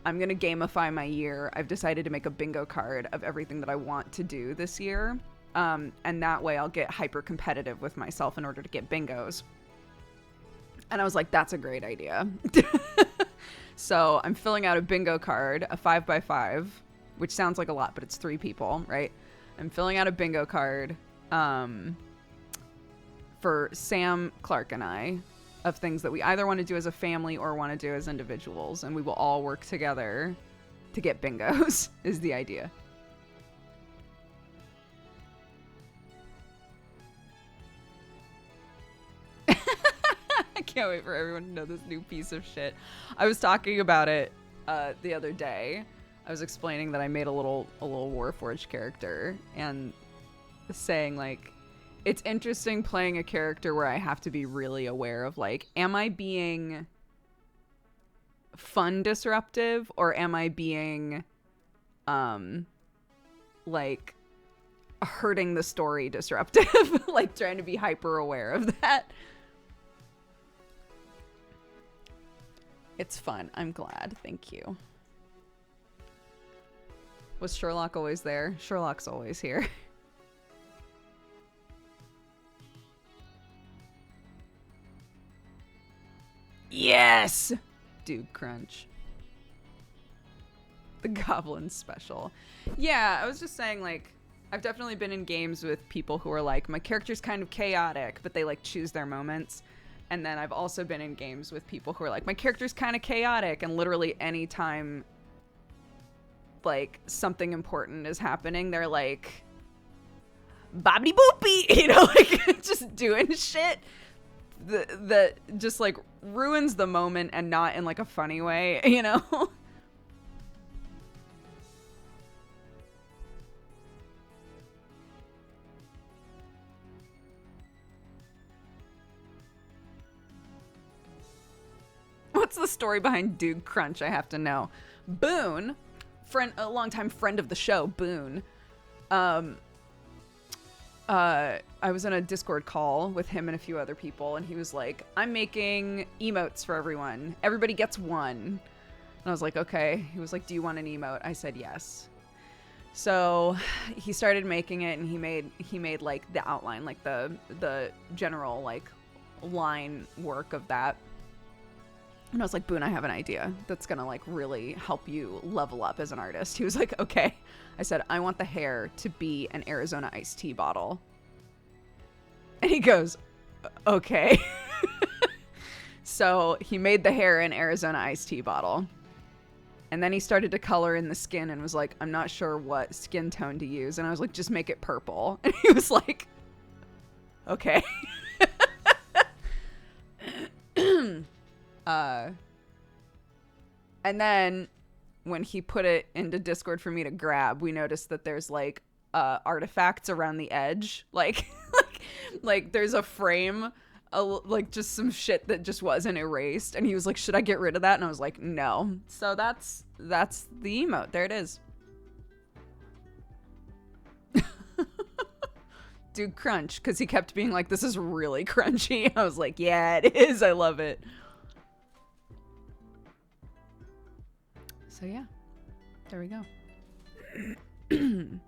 I'm going to gamify my year. I've decided to make a bingo card of everything that I want to do this year. And that way I'll get hyper competitive with myself in order to get bingos. And I was like, that's a great idea. So I'm filling out a bingo card, a 5x5, which sounds like a lot, but it's 3 people, right? I'm filling out a bingo card for Sam, Clark, and I of things that we either want to do as a family or want to do as individuals, and we will all work together to get bingos, is the idea. I can't wait for everyone to know this new piece of shit. I was talking about it the other day. I was explaining that I made a little Warforged character and saying like, it's interesting playing a character where I have to be really aware of like, am I being fun disruptive or am I being like hurting the story disruptive? Like trying to be hyper aware of that. It's fun. I'm glad. Thank you. Was Sherlock always there? Sherlock's always here. Yes! Dude Crunch. The Goblin special. Yeah, I was just saying, like, I've definitely been in games with people who are like, my character's kind of chaotic, but they, like, choose their moments. And then I've also been in games with people who are like, my character's kind of chaotic, and literally any time like something important is happening, they're like, bobbity boopy, you know, like just doing shit that just like ruins the moment and not in like a funny way, you know? What's the story behind Dude Crunch? I have to know. Boone, a longtime friend of the show, Boone. I was in a Discord call with him and a few other people, and he was like, I'm making emotes for everyone. Everybody gets one. And I was like, okay. He was like, do you want an emote? I said yes. So he started making it, and he made like the outline, like the general like line work of that. And I was like, Boone, I have an idea that's going to like really help you level up as an artist. He was like, okay. I said, I want the hair to be an Arizona iced tea bottle. And he goes, okay. So he made the hair an Arizona iced tea bottle. And then he started to color in the skin and was like, I'm not sure what skin tone to use. And I was like, just make it purple. And he was like, okay. And then when he put it into Discord for me to grab, we noticed that there's like artifacts around the edge, like like there's a frame, like just some shit that just wasn't erased. And he was like, should I get rid of that? And I was like, no. So that's the emote. There it is. Dude Crunch, because he kept being like, this is really crunchy. I was like, yeah, it is. I love it. So yeah, there we go. To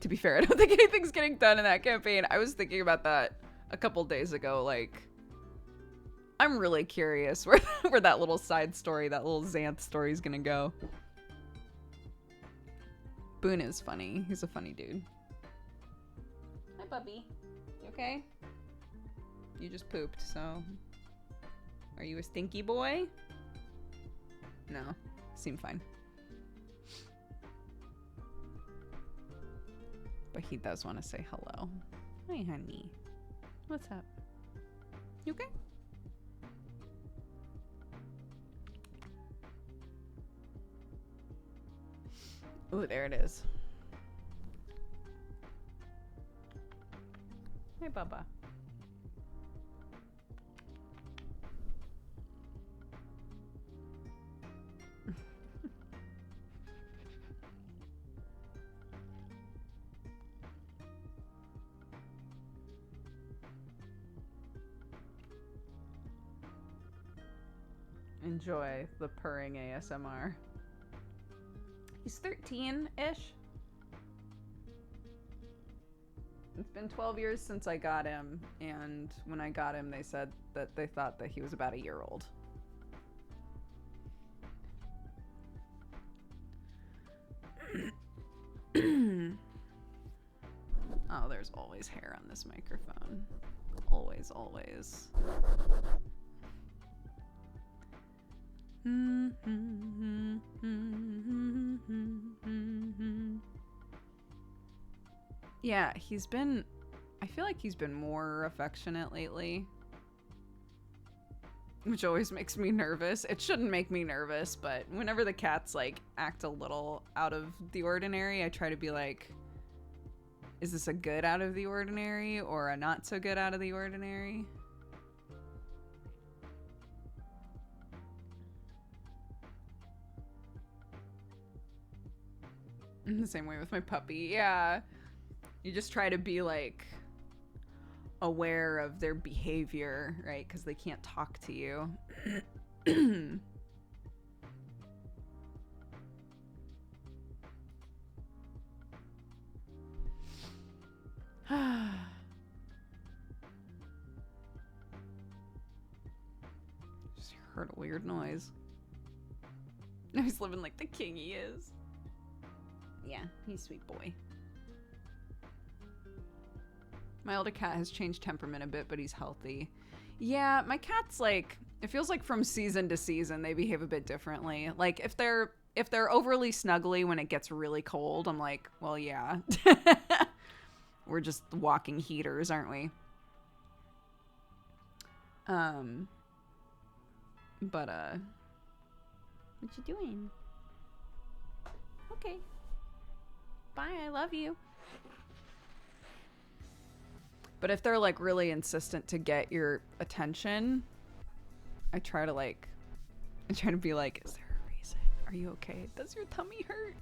be fair, I don't think anything's getting done in that campaign. I was thinking about that a couple days ago. Like, I'm really curious where that little side story, that little Xanth story is gonna go. Boone is funny. He's a funny dude. Hi, puppy. You okay? You just pooped, so... Are you a stinky boy? No, seem fine. But he does want to say hello. Hi, honey. What's up? You okay? Ooh, there it is. Hi, Bubba. Enjoy the purring ASMR. He's 13-ish. It's been 12 years since I got him, and when I got him, they said that they thought that he was about a year old. Oh, there's always hair on this microphone. Always, always. Yeah, I feel like he's been more affectionate lately, which always makes me nervous. It shouldn't make me nervous, but whenever the cats like act a little out of the ordinary, I try to be like, is this a good out of the ordinary or a not so good out of the ordinary? In the same way with my puppy. Yeah. You just try to be like aware of their behavior, right? Because they can't talk to you. Just heard a weird noise. Now he's living like the king he is. Yeah, he's a sweet boy. My older cat has changed temperament a bit, but he's healthy. Yeah, my cat's like, it feels like from season to season they behave a bit differently. Like if they're overly snuggly when it gets really cold, I'm like, well, yeah. We're just walking heaters, aren't we? But what you doing? Okay. Bye, I love you. But if they're like really insistent to get your attention, I try to be like, is there a reason? Are you okay? Does your tummy hurt?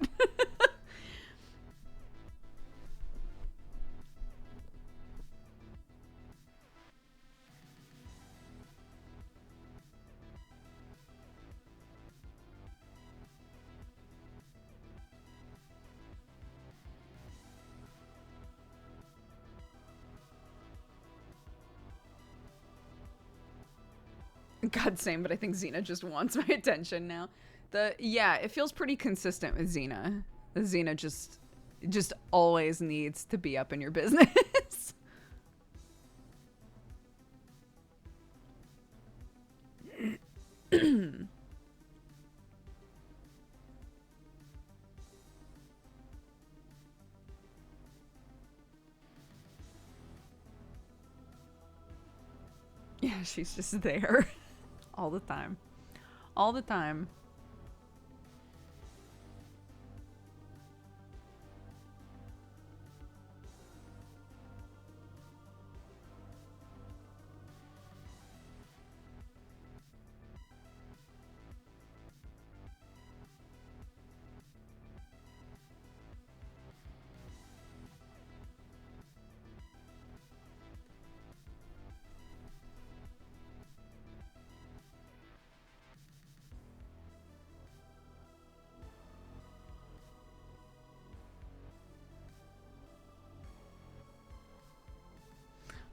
God, same, but I think Xena just wants my attention now. Yeah, it feels pretty consistent with Xena. Xena just always needs to be up in your business. Yeah, she's just there all the time. All the time.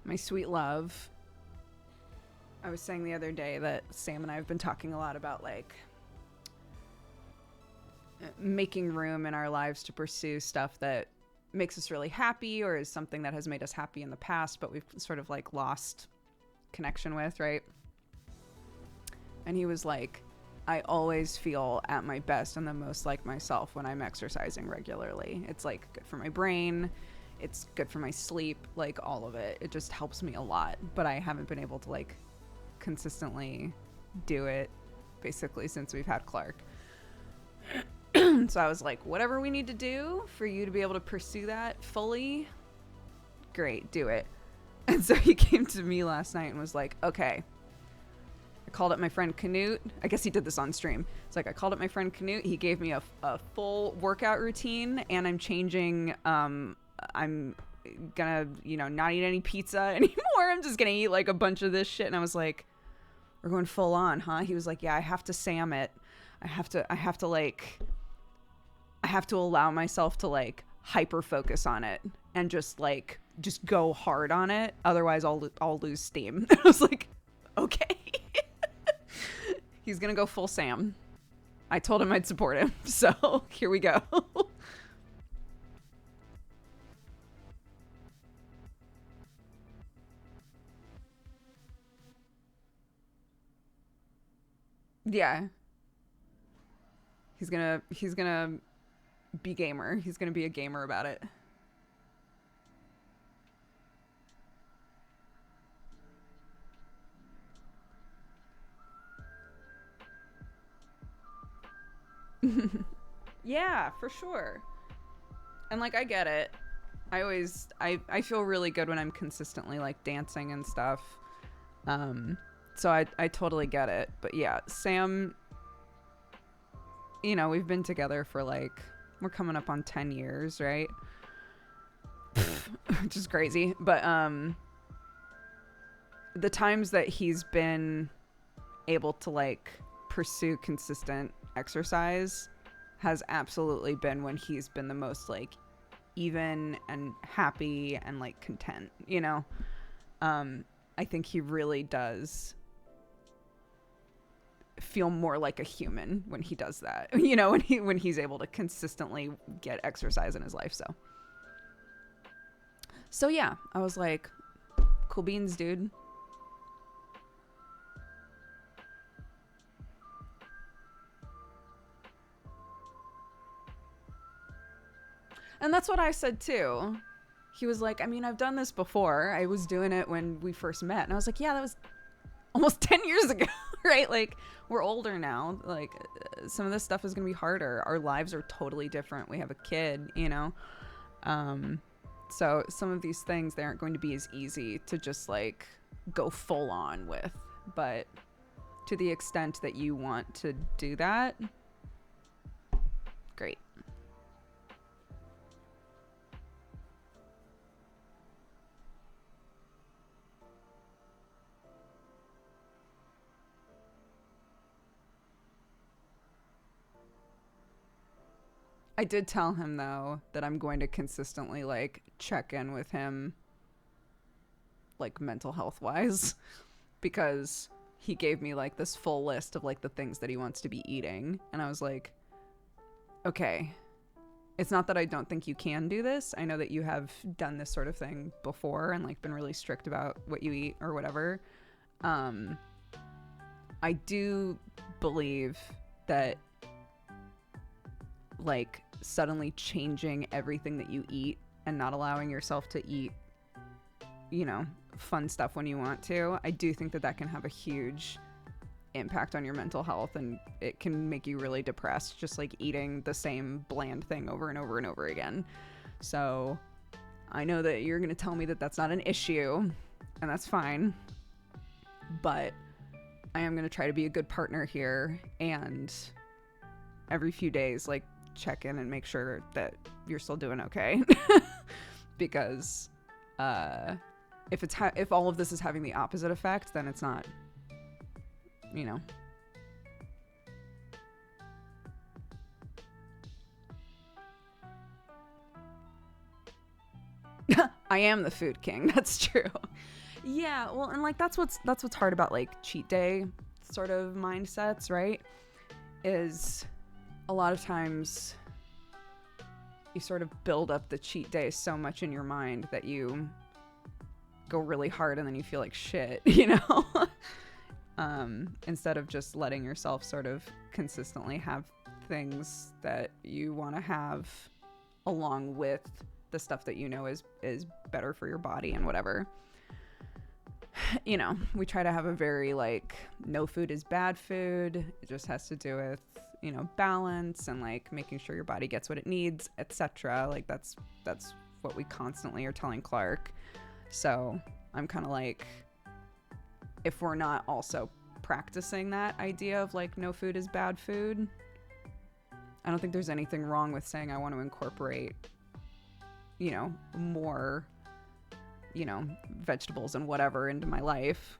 My sweet love. I was saying the other day that Sam and I have been talking a lot about like making room in our lives to pursue stuff that makes us really happy or is something that has made us happy in the past, but we've sort of like lost connection with, right? And he was like, I always feel at my best and the most like myself when I'm exercising regularly. It's like good for my brain. It's good for my sleep, like all of it. It just helps me a lot, but I haven't been able to like consistently do it basically since we've had Clark. So I was like, whatever we need to do for you to be able to pursue that fully, great, do it. And so he came to me last night and was like, okay. I called up my friend Canute. I guess he did this on stream. It's like, I called up my friend Canute. He gave me a full workout routine, and I'm changing, I'm gonna, not eat any pizza anymore. I'm just gonna eat like a bunch of this shit. And I was like, we're going full on, huh? He was like, yeah, I have to Sam it. I have to allow myself to like hyper focus on it and just go hard on it. Otherwise I'll lose steam. I was like, okay. He's gonna go full Sam. I told him I'd support him. So here we go. Yeah. He's gonna be gamer. He's gonna be a gamer about it. Yeah, for sure. And like, I get it. I feel really good when I'm consistently like dancing and stuff. So I totally get it. But yeah, Sam, we've been together for like, we're coming up on 10 years, right? Which is crazy. But the times that he's been able to like pursue consistent exercise has absolutely been when he's been the most like even and happy and like content, I think he really does feel more like a human when he does that, when he's able to consistently get exercise in his life. So yeah, I was like, cool beans, dude. And that's what I said too. he was like, I mean, I've done this before. I was doing it when we first met. And I was like, yeah, that was almost 10 years ago, right? Like, we're older now. Like, some of this stuff is going to be harder. Our lives are totally different. We have a kid, you know? So some of these things, they aren't going to be as easy to just, like, go full on with. But to the extent that you want to do that, great. I did tell him, though, that I'm going to consistently, like, check in with him, like, mental health wise, because he gave me, like, this full list of, like, the things that he wants to be eating. And I was like, okay, it's not that I don't think you can do this. I know that you have done this sort of thing before and, like, been really strict about what you eat or whatever. I do believe that, like, suddenly changing everything that you eat and not allowing yourself to eat, you know, fun stuff when you want to, I do think that that can have a huge impact on your mental health, and it can make you really depressed, just like eating the same bland thing over and over and over again. So I know that you're going to tell me that that's not an issue, and that's fine, but I am going to try to be a good partner here, and every few days, like, check in and make sure that you're still doing okay. Because if all of this is having the opposite effect, then it's not, you know. I am the food king. That's true. Yeah, well, and like that's what's hard about, like, cheat day sort of mindsets, right? Is a lot of times you sort of build up the cheat day so much in your mind that you go really hard and then you feel like shit, you know? Instead of just letting yourself sort of consistently have things that you want to have along with the stuff that you know is better for your body and whatever. You know, we try to have a very, like, no food is bad food. It just has to do with, you know, balance and, like, making sure your body gets what it needs, etc. Like, that's what we constantly are telling Clark. So I'm kind of like, if we're not also practicing that idea of, like, no food is bad food, I don't think there's anything wrong with saying I want to incorporate, you know, more, you know, vegetables and whatever into my life.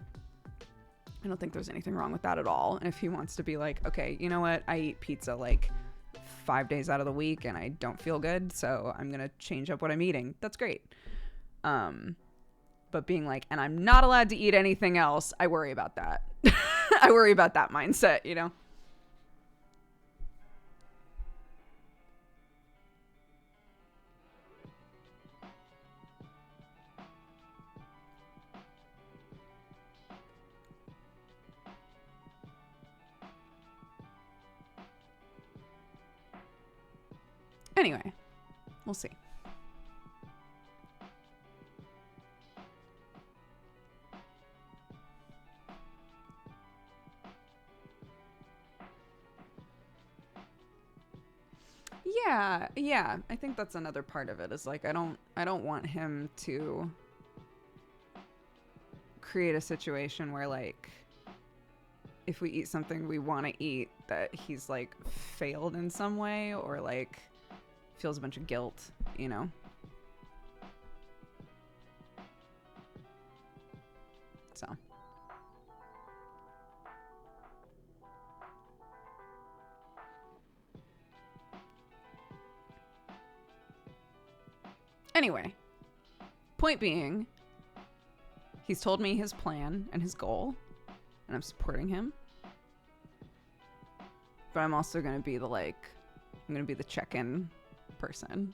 I don't think there's anything wrong with that at all. And if he wants to be like, okay, you know what, I eat pizza like 5 days out of the week and I don't feel good, so I'm gonna change up what I'm eating, that's great. But being like, and I'm not allowed to eat anything else, I worry about that. I worry about that mindset, you know? Anyway, we'll see. Yeah, I think that's another part of it, is like, I don't want him to create a situation where, like, if we eat something we want to eat, that he's, like, failed in some way or, like, feels a bunch of guilt, you know? So. Anyway, point being, he's told me his plan and his goal, and I'm supporting him. But I'm also going to be the, like, I'm going to be the check-in person.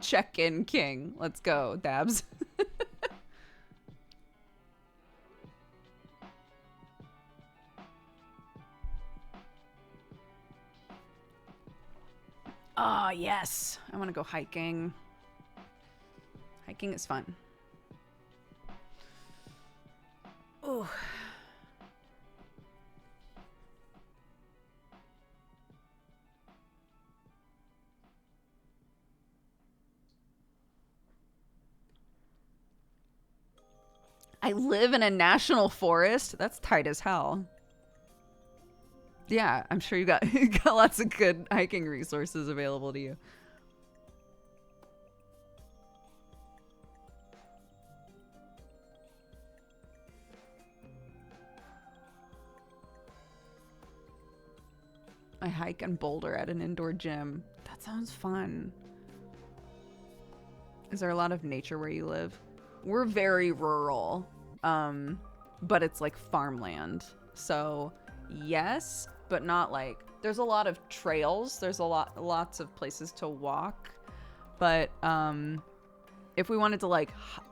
Check-in king. Let's go, Dabs. Oh, yes. I want to go hiking. Hiking is fun. Ooh. I live in a national forest. That's tight as hell. Yeah, I'm sure you got you got lots of good hiking resources available to you. I hike and boulder at an indoor gym. That sounds fun. Is there a lot of nature where you live? We're very rural, but it's like farmland. So yes, but not like, there's a lot of trails. There's lots of places to walk. But if we wanted to like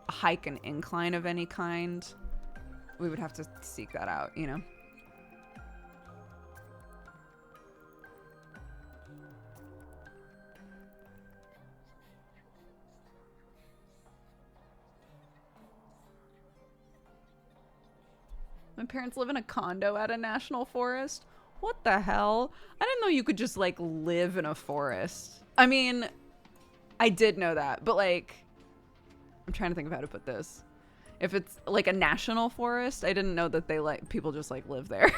hike an incline of any kind, we would have to seek that out, you know? My parents live in a condo at a national forest. What the hell? I didn't know you could just like live in a forest. I mean, I did know that, but like, I'm trying to think of how to put this. If it's like a national forest, I didn't know that they like people just like live there.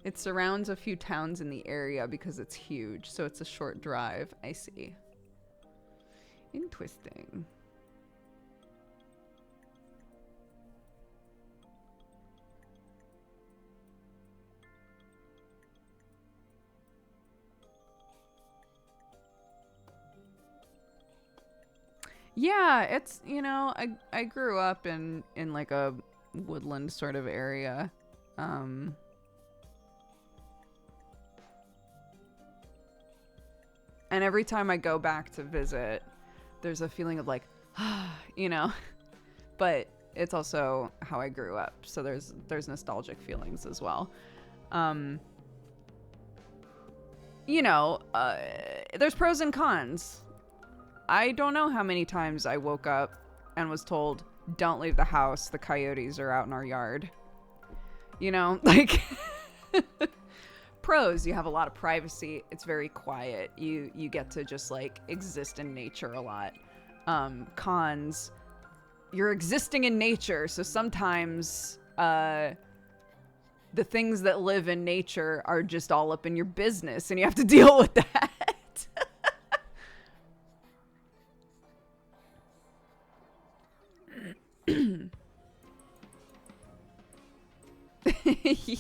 It surrounds a few towns in the area because it's huge, so it's a short drive. I see. Interesting. Yeah, it's, you know, I grew up in like a woodland sort of area. And every time I go back to visit, there's a feeling of like, you know, but it's also how I grew up. So there's nostalgic feelings as well. You know, there's pros and cons. I don't know how many times I woke up and was told, don't leave the house. The coyotes are out in our yard. You know, like pros, you have a lot of privacy. It's very quiet. You get to just like exist in nature a lot. Cons, you're existing in nature. So sometimes the things that live in nature are just all up in your business and you have to deal with that.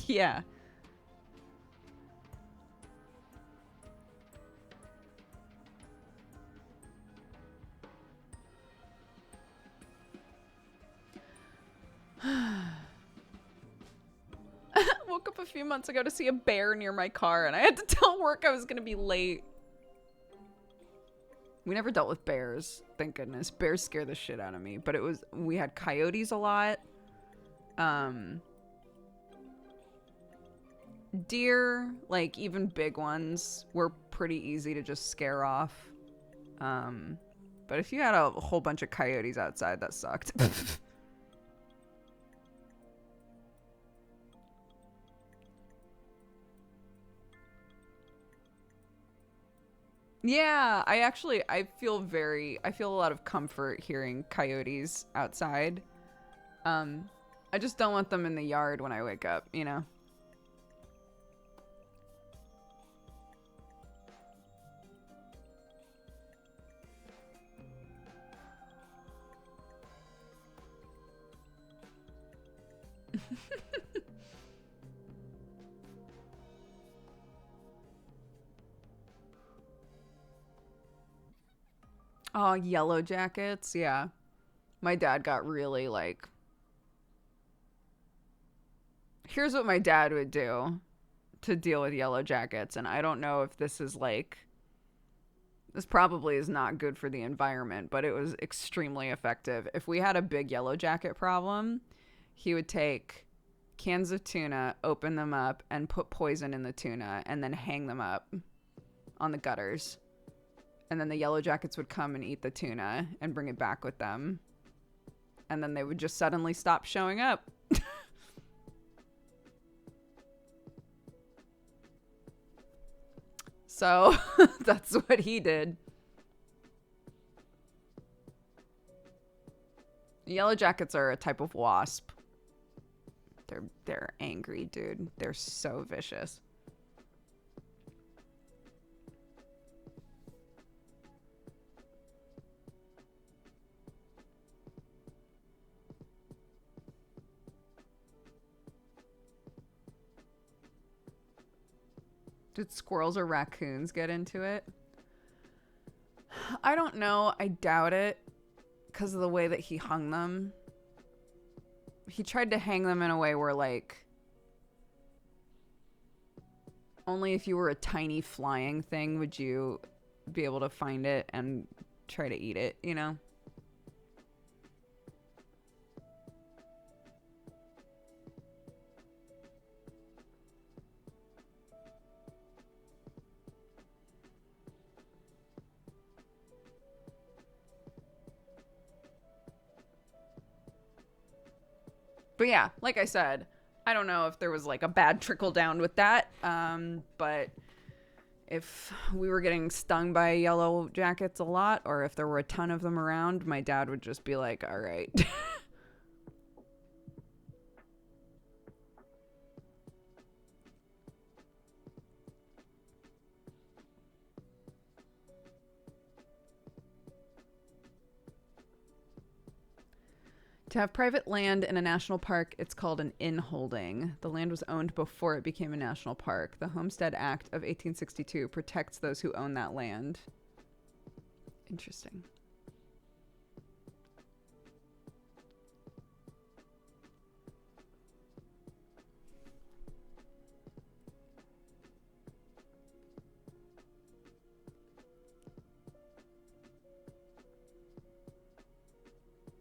Yeah. Woke up a few months ago to see a bear near my car and I had to tell work I was gonna be late. We never dealt with bears, thank goodness. Bears scare the shit out of me, but we had coyotes a lot. Deer, like even big ones, were pretty easy to just scare off. But if you had a whole bunch of coyotes outside, that sucked. Yeah, I feel a lot of comfort hearing coyotes outside. I just don't want them in the yard when I wake up, you know? Oh, yellow jackets. Yeah. My dad got really like. Here's what my dad would do to deal with yellow jackets. And I don't know if this is like. This probably is not good for the environment, but it was extremely effective. If we had a big yellow jacket problem, he would take cans of tuna, open them up, and put poison in the tuna, and then hang them up on the gutters. And then the yellow jackets would come and eat the tuna and bring it back with them. And then they would just suddenly stop showing up. So that's what he did. Yellow jackets are a type of wasp. They're angry, dude. They're so vicious. Did squirrels or raccoons get into it? I don't know. I doubt it because of the way that he hung them. He tried to hang them in a way where, like, only if you were a tiny flying thing would you be able to find it and try to eat it, you know? But yeah, like I said, I don't know if there was like a bad trickle down with that. But if we were getting stung by yellow jackets a lot, or if there were a ton of them around, my dad would just be like, all right. To have private land in a national park, it's called an inholding. The land was owned before it became a national park. The Homestead Act of 1862 protects those who own that land. Interesting.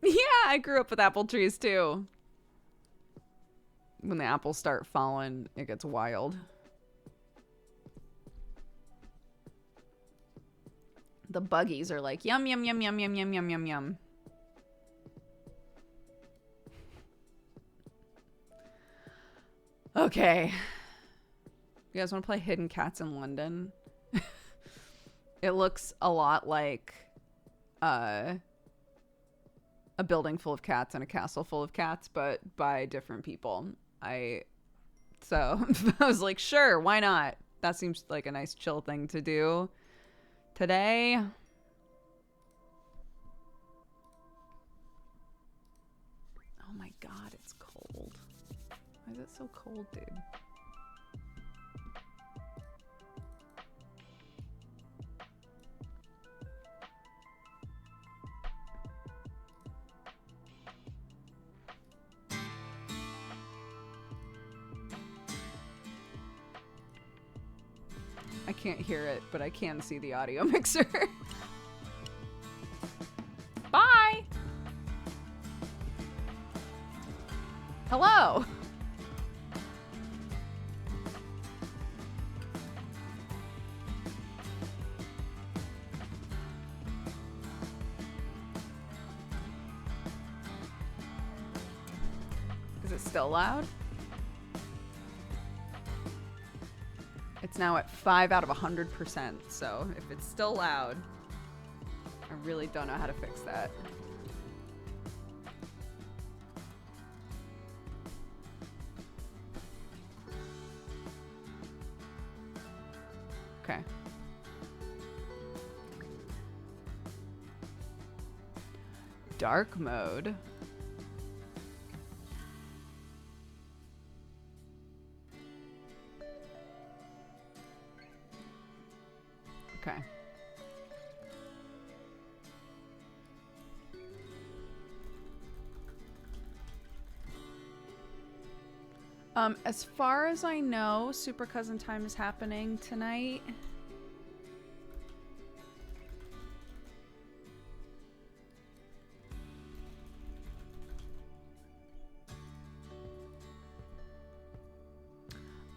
Yeah, I grew up with apple trees too. When the apples start falling, it gets wild. The buggies are like, yum, yum, yum, yum, yum, yum, yum, yum, yum. Okay. You guys want to play Hidden Cats in London? It looks a lot like a building full of cats and a castle full of cats, but by different people. So I was like, sure, why not? That seems like a nice chill thing to do today. Oh my god, it's cold. Why is it so cold, dude? I can't hear it, but I can see the audio mixer. Bye! Hello! Is it still loud? It's now at 5 out of 100%, so if it's still loud, I really don't know how to fix that. Okay. Dark mode. As far as I know, Super Cousin Time is happening tonight.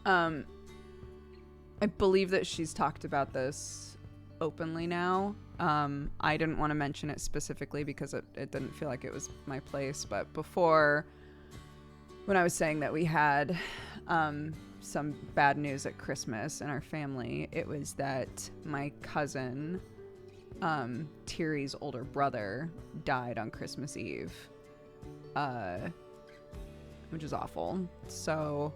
I believe that she's talked about this openly now. I didn't want to mention it specifically because it didn't feel like it was my place, but before, when I was saying that we had some bad news at Christmas in our family, it was that my cousin, Tiri's older brother, died on Christmas Eve, which is awful. So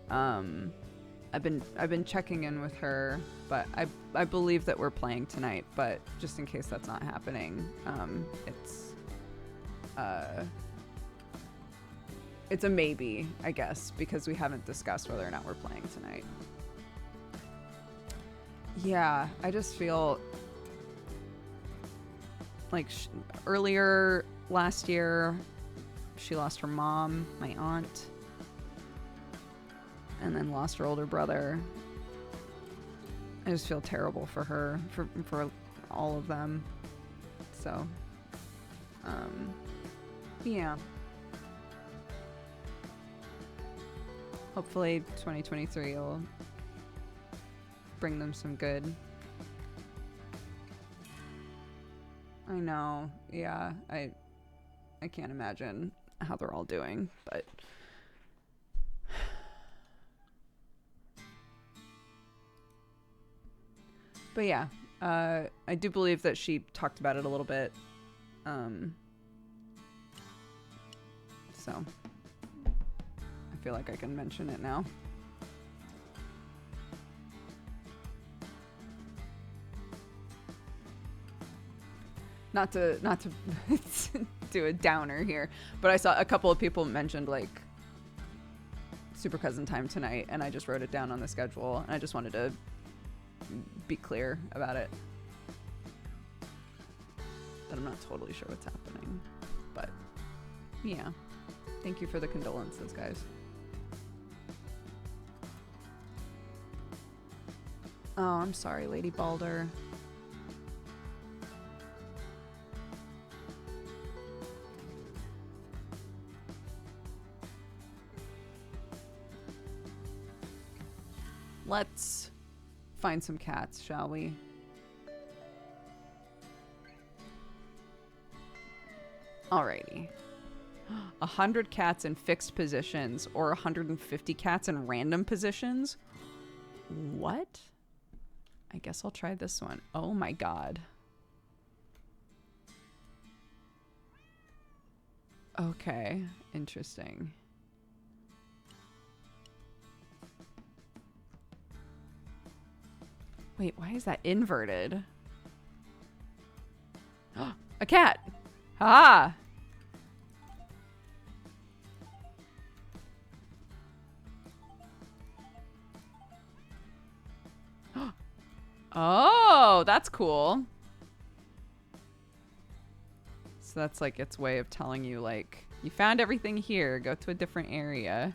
I've been checking in with her, but I believe that we're playing tonight, but just in case that's not happening, it's a maybe, I guess, because we haven't discussed whether or not we're playing tonight. Yeah, I just feel like earlier last year, she lost her mom, my aunt, and then lost her older brother. I just feel terrible for her, for all of them. So, yeah. Hopefully 2023 will bring them some good. I know, yeah. I can't imagine how they're all doing, but yeah, I do believe that she talked about it a little bit. So I feel like I can mention it now. Not to do a downer here, but I saw a couple of people mentioned like Super Cousin Time tonight, and I just wrote it down on the schedule, and I just wanted to be clear about it. But I'm not totally sure what's happening. But yeah. Thank you for the condolences, guys. Oh, I'm sorry, Lady Balder. Let's find some cats, shall we? Alrighty. 100 cats in fixed positions or 150 cats in random positions? What? I guess I'll try this one. Oh my god. Okay, interesting. Wait, why is that inverted? A cat! Ah! Oh, that's cool. So that's like its way of telling you, like, you found everything here, go to a different area.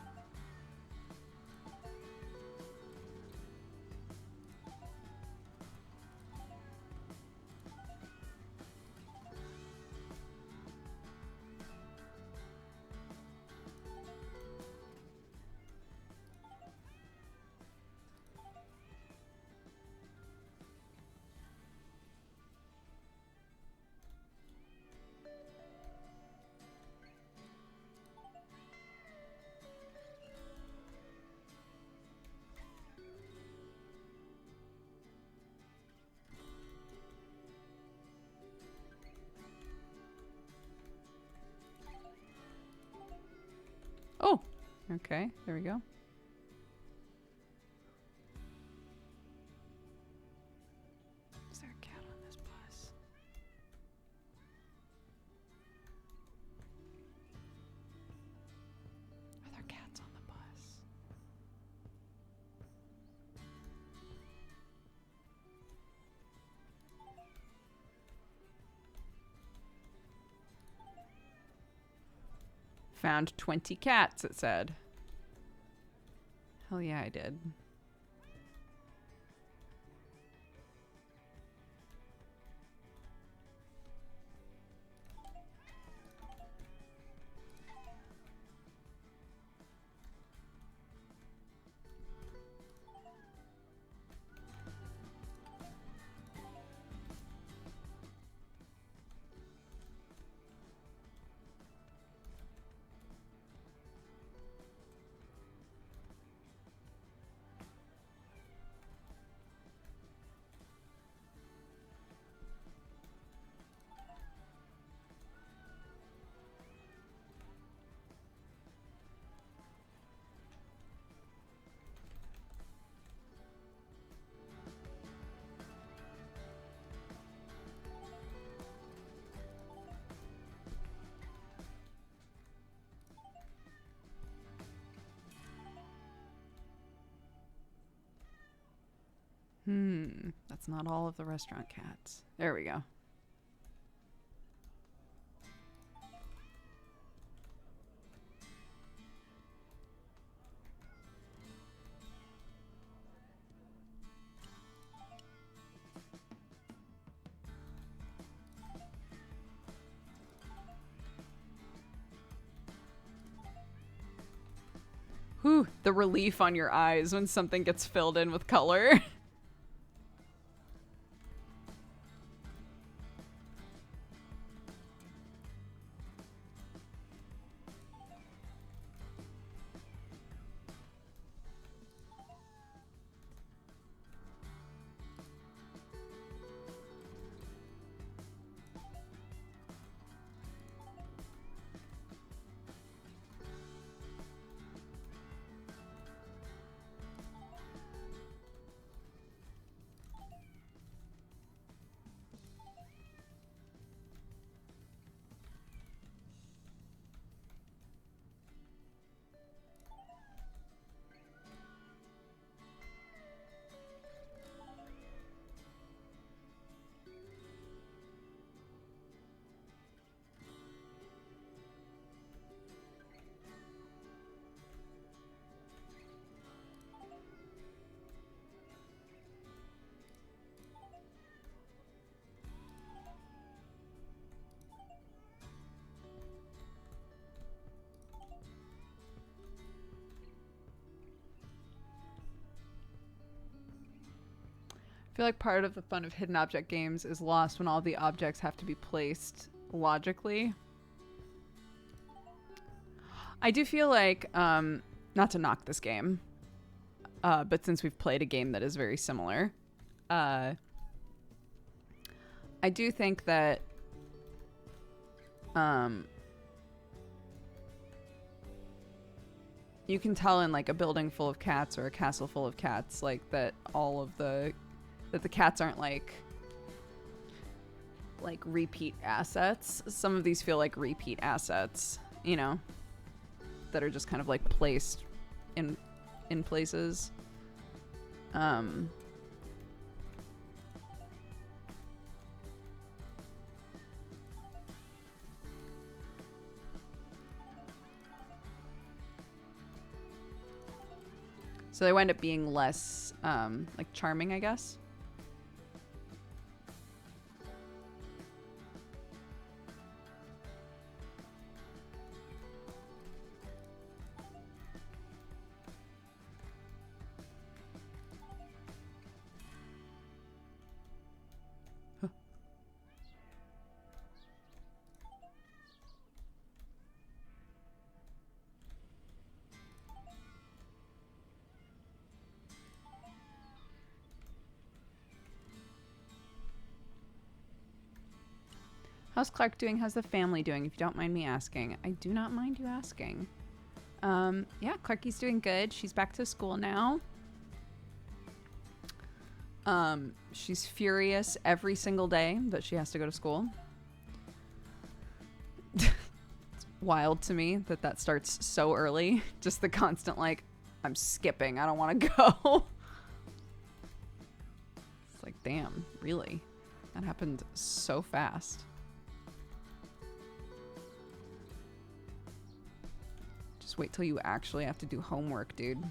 Oh, okay, there we go. Is there a cat on this bus? Are there cats on the bus? Found 20 cats, it said. Hell yeah, I did. That's not all of the restaurant cats. There we go. Whew, the relief on your eyes when something gets filled in with color. I feel like part of the fun of hidden object games is lost when all the objects have to be placed logically. I do feel like, not to knock this game, but since we've played a game that is very similar, I do think that you can tell in like a building full of cats or a castle full of cats, like that all of the that the cats aren't like repeat assets. Some of these feel like repeat assets, you know, that are just kind of like placed in places. So they wind up being less like charming, I guess. How's Clark doing? How's the family doing? If you don't mind me asking. I do not mind you asking. Yeah, Clarky's doing good. She's back to school now. She's furious every single day that she has to go to school. It's wild to me that starts so early. Just the constant like, I'm skipping. I don't want to go. It's like, damn, really? That happened so fast. Just wait till you actually have to do homework, dude.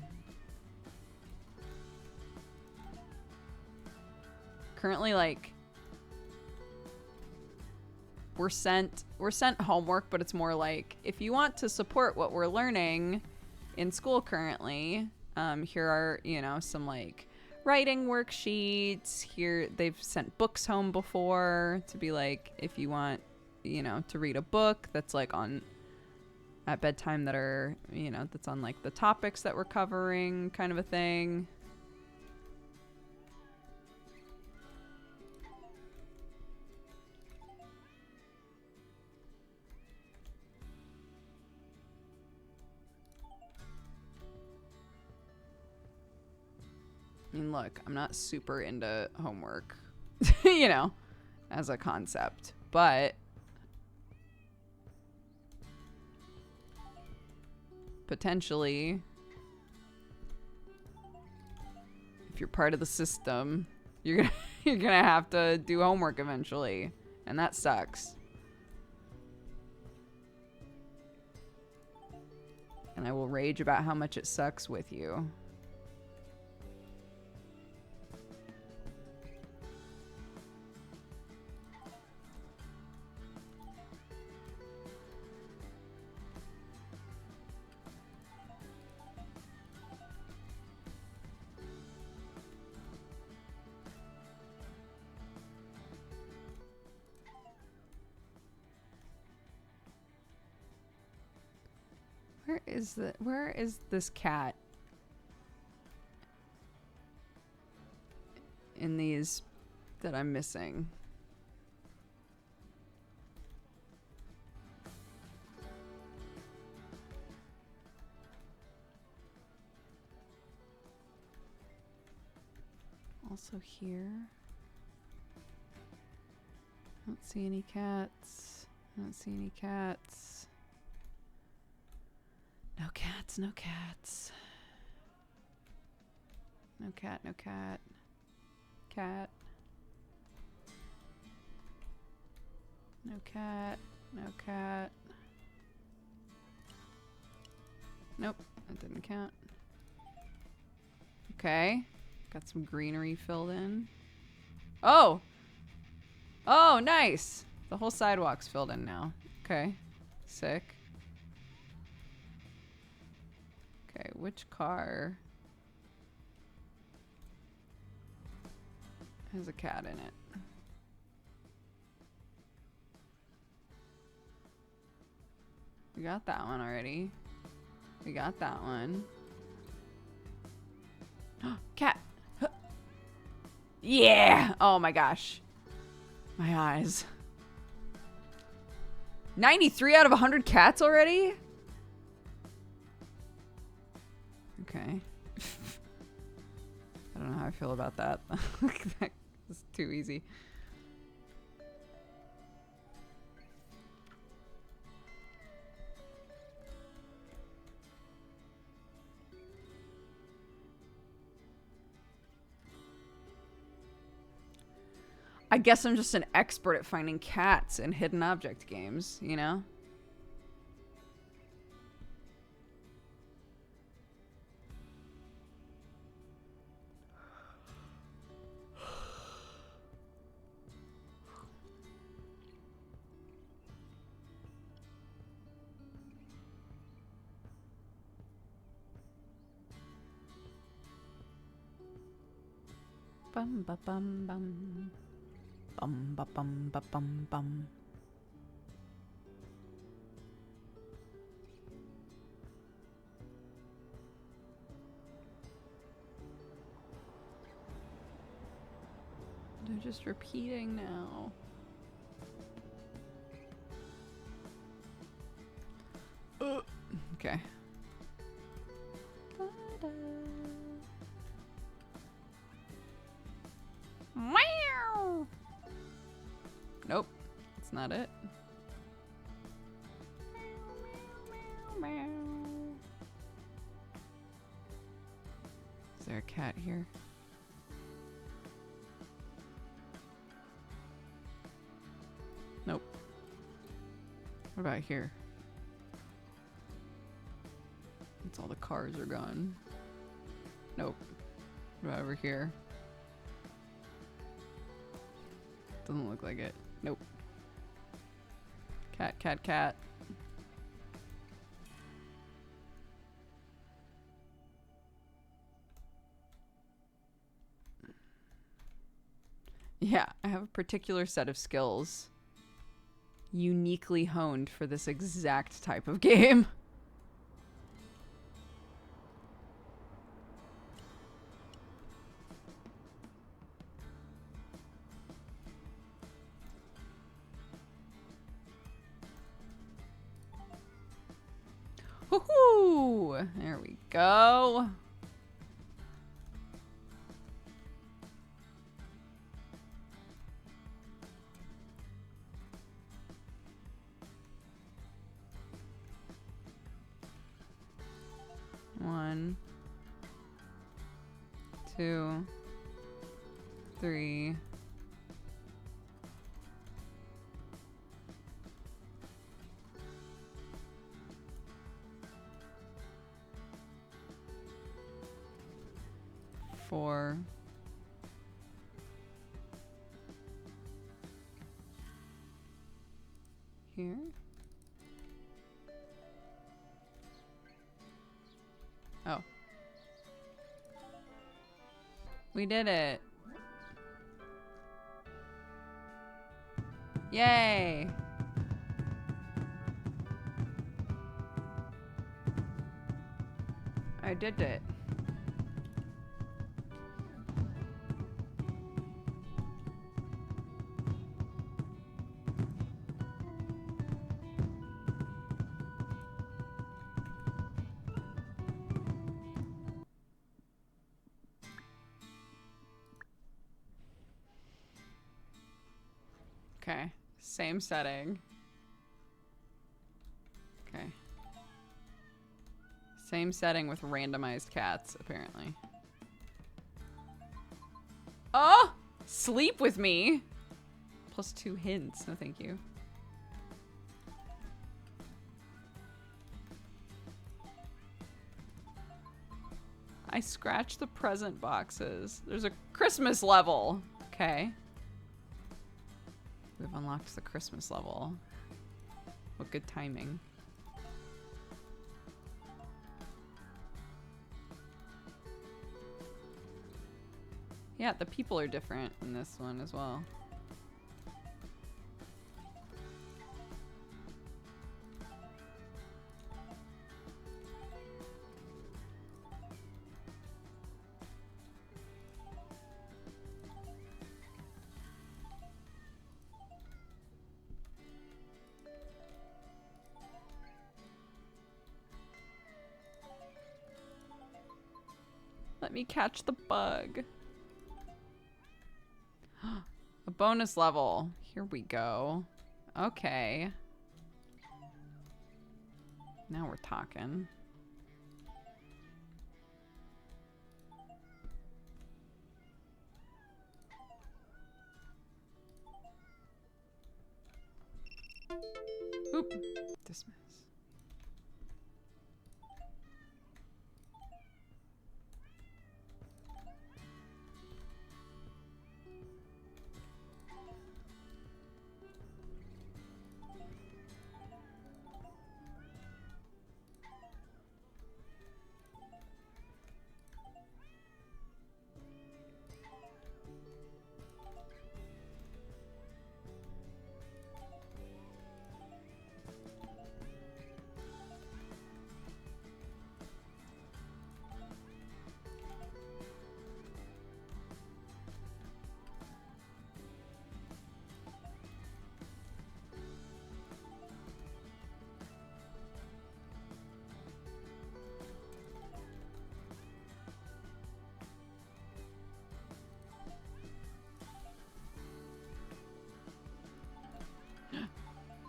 currently like we're sent homework, but it's more like if you want to support what we're learning in school currently, here are, you know, some like writing worksheets. Here they've sent books home before to be like, if you want, you know, to read a book that's like on at bedtime that are, you know, that's on like the topics that we're covering, kind of a thing. I mean, look, I'm not super into homework, you know, as a concept, but potentially, if you're part of the system, you're gonna have to do homework eventually, and that sucks. And I will rage about how much it sucks with you. Where is this cat in these that I'm missing? Also here. I don't see any cats. I don't see any cats. No cats, no cats. No cat, no cat. Cat. No cat, no cat. Nope, that didn't count. Okay. Got some greenery filled in. Oh! Oh, nice! The whole sidewalk's filled in now. Okay. Sick. Okay, which car has a cat in it? We got that one already. We got that one. Cat! Yeah! Oh my gosh. My eyes. 93 out of 100 cats already? Okay. I don't know how I feel about that. That's too easy. I guess I'm just an expert at finding cats in hidden object games, you know? Bum ba bum bum. Bum ba bum ba bum bum. They're just repeating now. Okay. Meow. Nope, that's not it. Meow, meow, meow. Is there a cat here? Nope. What about here? It's all the cars are gone. Nope. What about over here? Doesn't look like it. Nope. Cat, cat, cat. Yeah, I have a particular set of skills uniquely honed for this exact type of game. Woohoo! There we go. One, two, three. Four. Here. Oh. We did it. Yay. I did it. Okay, same setting. Okay. Same setting with randomized cats, apparently. Oh! Sleep with me! +2 hints, no thank you. I scratched the present boxes. There's a Christmas level. Okay. We've unlocked the Christmas level. What good timing. Yeah, the people are different in this one as well. Let me catch the bug. A bonus level. Here we go. Okay. Now we're talking. Oop. Dismiss.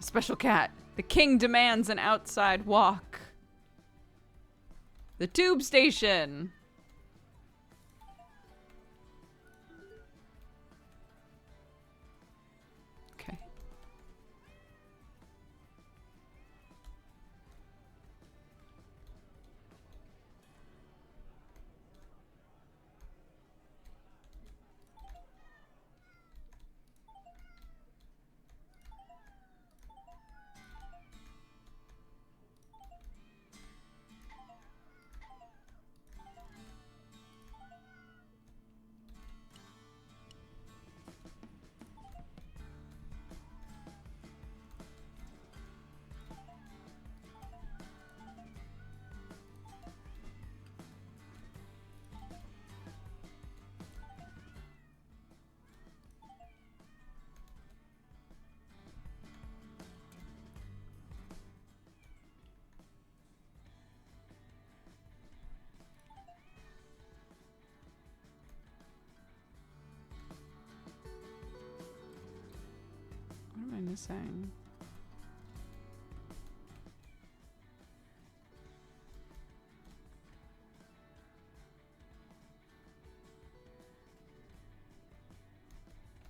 Special cat. The king demands an outside walk. The tube station. Okay. missing?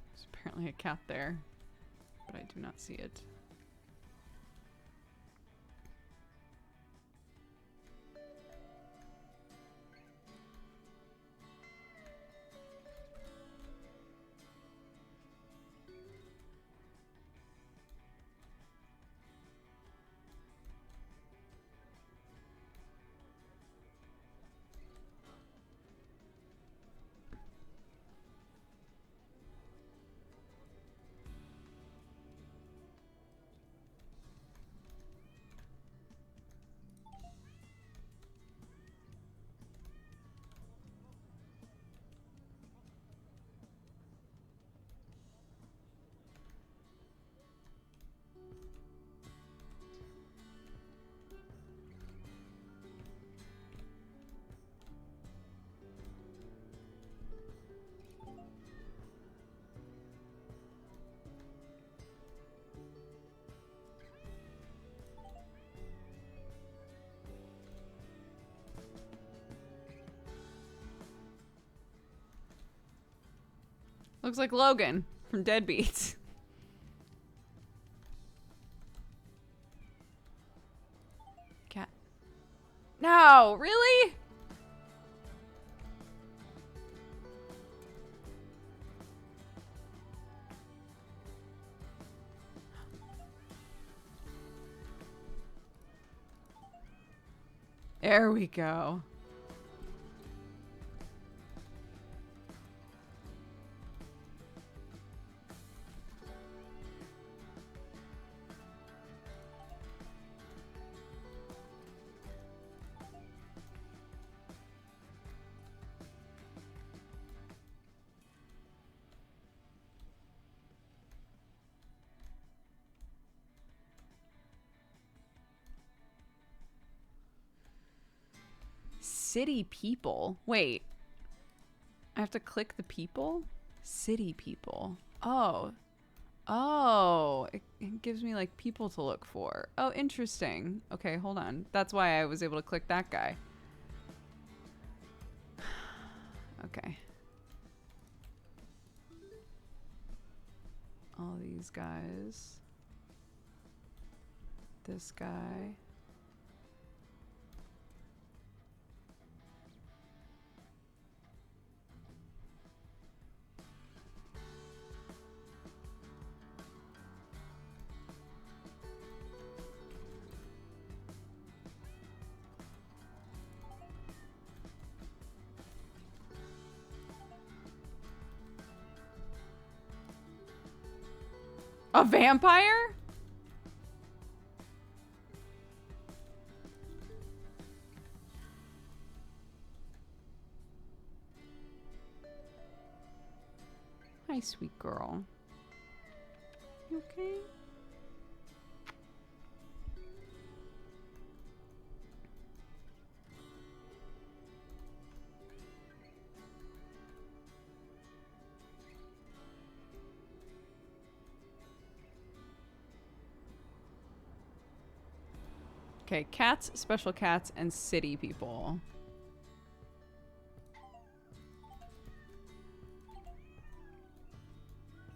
There's apparently a cat there, but I do not see it. Looks like Logan from Deadbeats. Cat. No, really? There we go. City people. Wait. I have to click the people? City people. Oh. Oh. It gives me like people to look for. Oh, interesting. Okay, hold on. That's why I was able to click that guy. Okay. All these guys. This guy. A vampire? Hi, sweet girl. You okay? Okay, cats, special cats, and city people.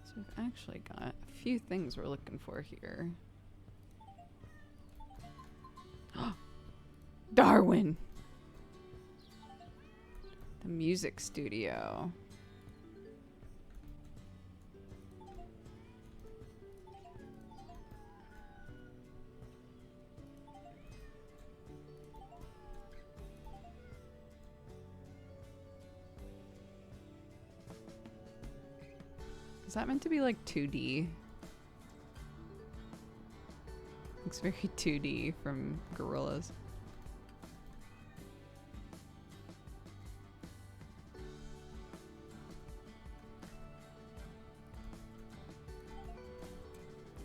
So we've actually got a few things we're looking for here. Darwin! The music studio. Is that meant to be like 2D? Looks very 2D from Gorillas.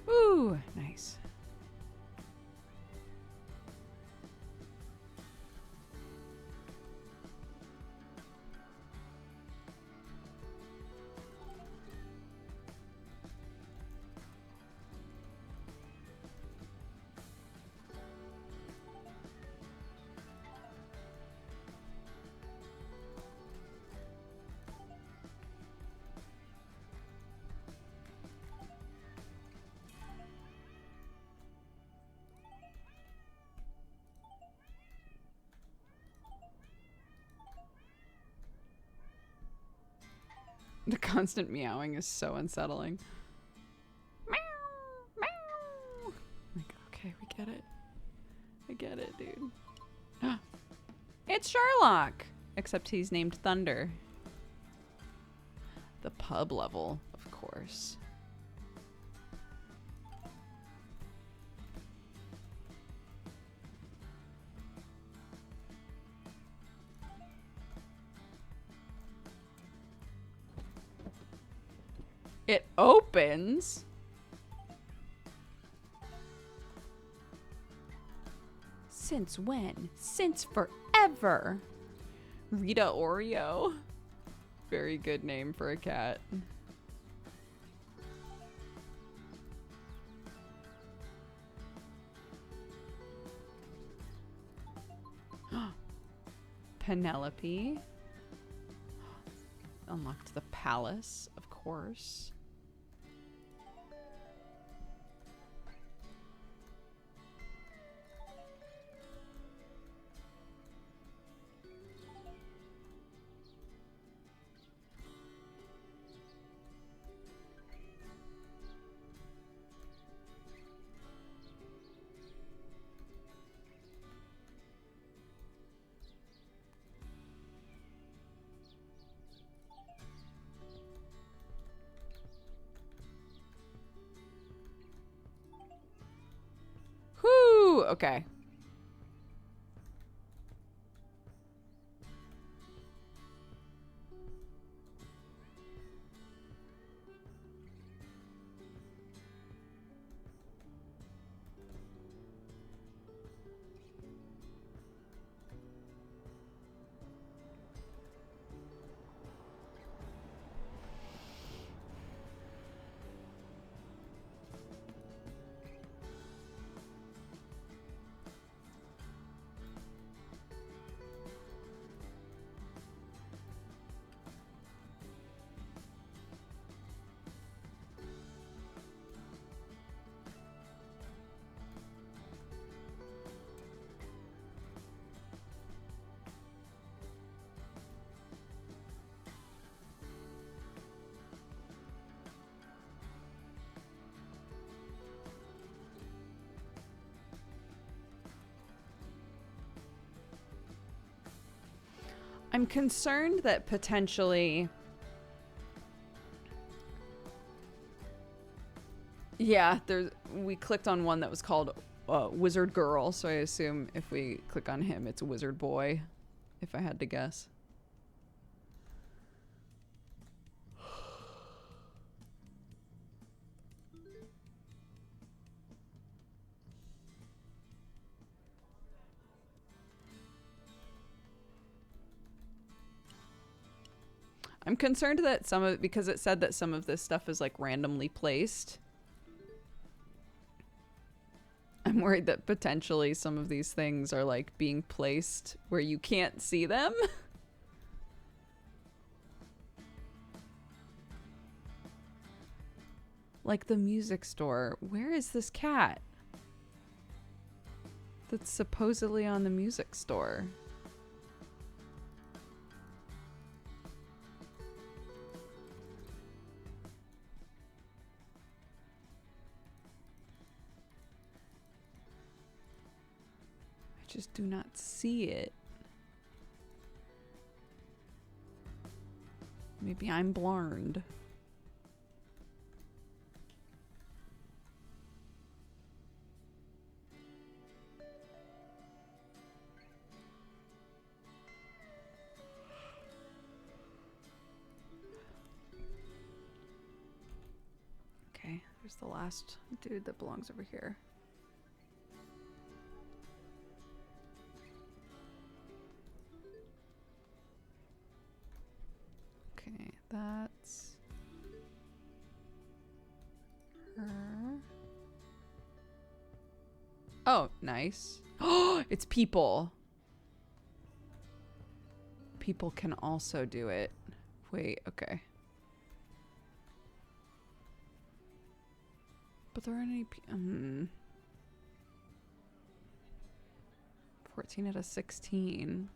Ooh, nice. The constant meowing is so unsettling. Meow, meow. Like, okay, we get it. I get it, dude. It's Sherlock! Except he's named Thunder. The pub level, of course. It opens. Since when? Since forever. Rita Oreo. Very good name for a cat. Penelope. Unlocked the palace, of course. Whoo! Okay. I'm concerned that potentially... Yeah, we clicked on one that was called Wizard Girl, so I assume if we click on him, it's a Wizard Boy, if I had to guess. I'm concerned that because it said that some of this stuff is like randomly placed. I'm worried that potentially some of these things are like being placed where you can't see them. Like the music store. Where is this cat? That's supposedly on the music store. Just do not see it. Maybe I'm blind. Okay, there's the last dude that belongs over here. Okay, that's her. Oh, nice. Oh, it's people. People can also do it. Wait, okay. But there aren't any 14 out of 16.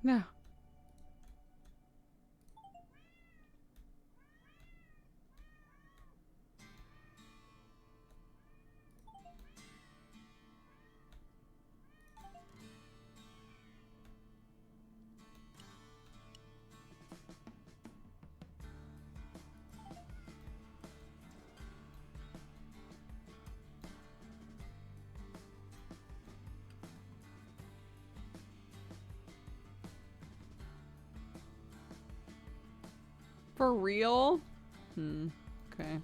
No. For real? Okay.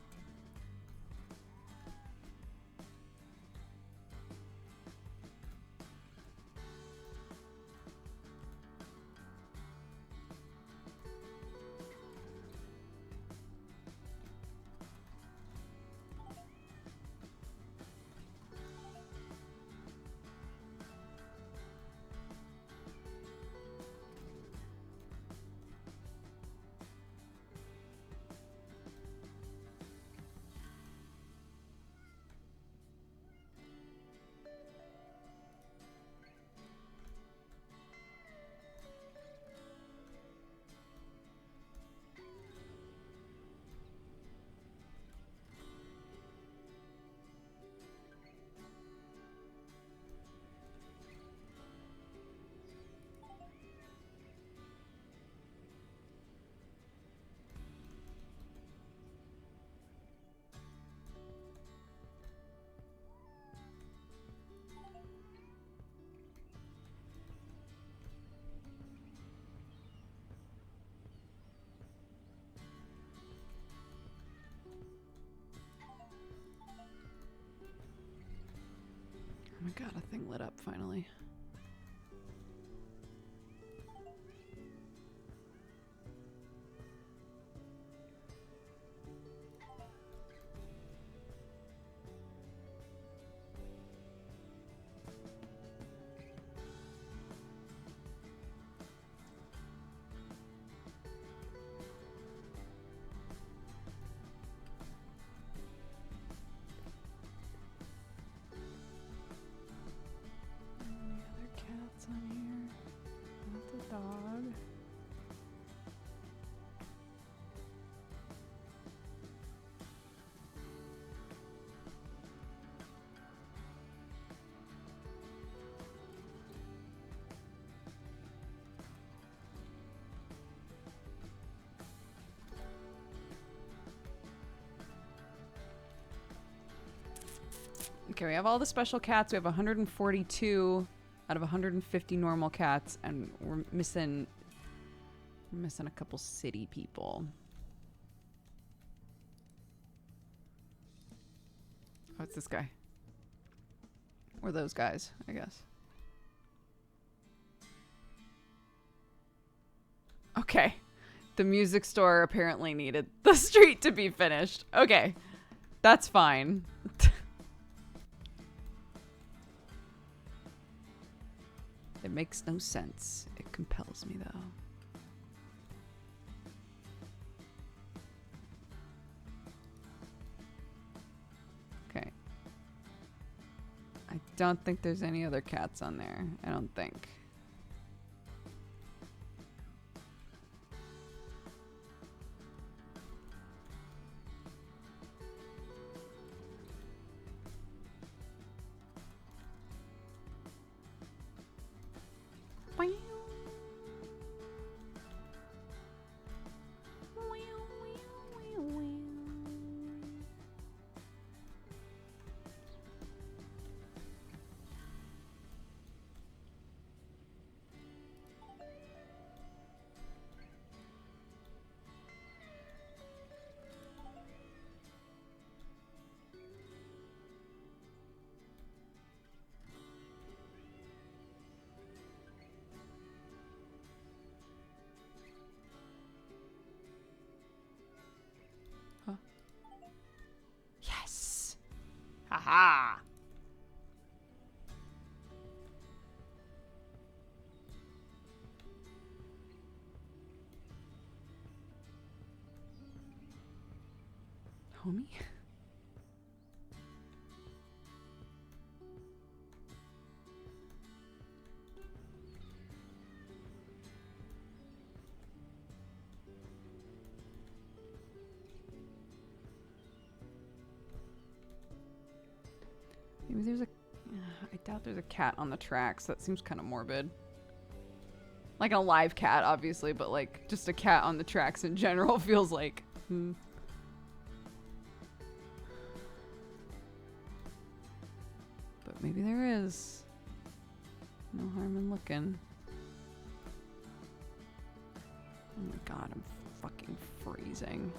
Oh my god, a thing lit up finally. Any other cats on here? Not the dog. Okay, we have all the special cats. We have 142 out of 150 normal cats, and we're missing a couple city people. Oh, it's this guy. Or those guys, I guess. Okay. The music store apparently needed the street to be finished. Okay. That's fine. It makes no sense. It compels me, though. Okay. I don't think there's any other cats on there. I don't think. Yes! Haha! Homie? Maybe there's a... I doubt there's a cat on the tracks. That seems kind of morbid. Like a live cat, obviously, but like just a cat on the tracks in general feels like... But maybe there is. No harm in looking. Oh my god, I'm fucking freezing.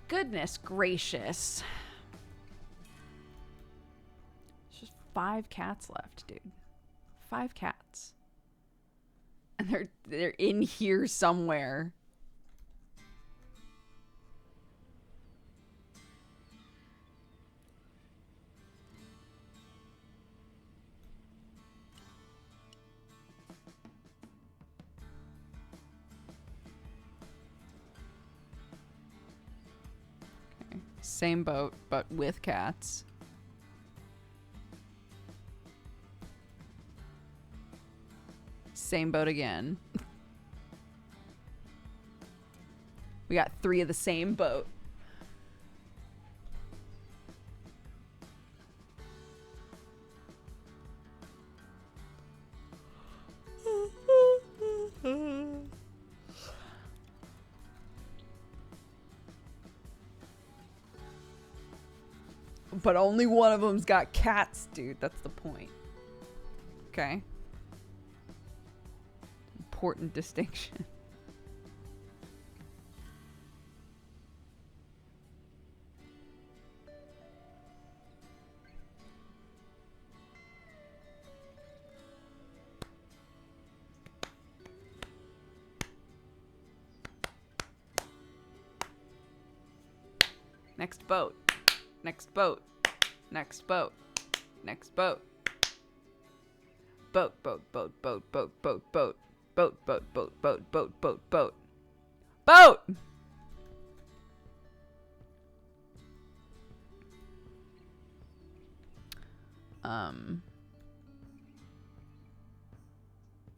Goodness gracious. There's just 5 cats left, dude. 5 cats. And they're in here somewhere. Same boat, but with cats. Same boat again. We got 3 of the same boat. But only one of them's got cats, dude. That's the point. Okay. Important distinction. Next boat. Next boat. Next boat. Next boat. Boat, boat, boat, boat, boat, boat, boat. Boat, boat, boat, boat, boat, boat, boat. Boat! I'm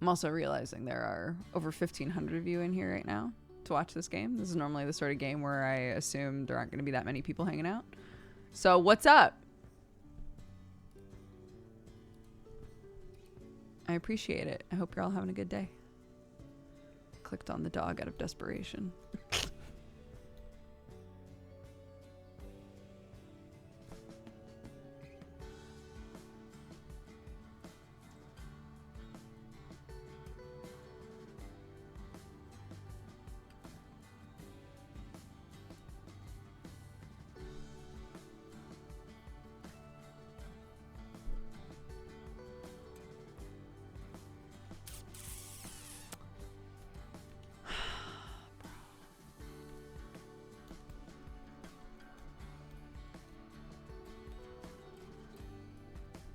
also realizing there are over 1,500 of you in here right now to watch this game. This is normally the sort of game where I assume there aren't going to be that many people hanging out. So what's up? I appreciate it. I hope you're all having a good day. Clicked on the dog out of desperation.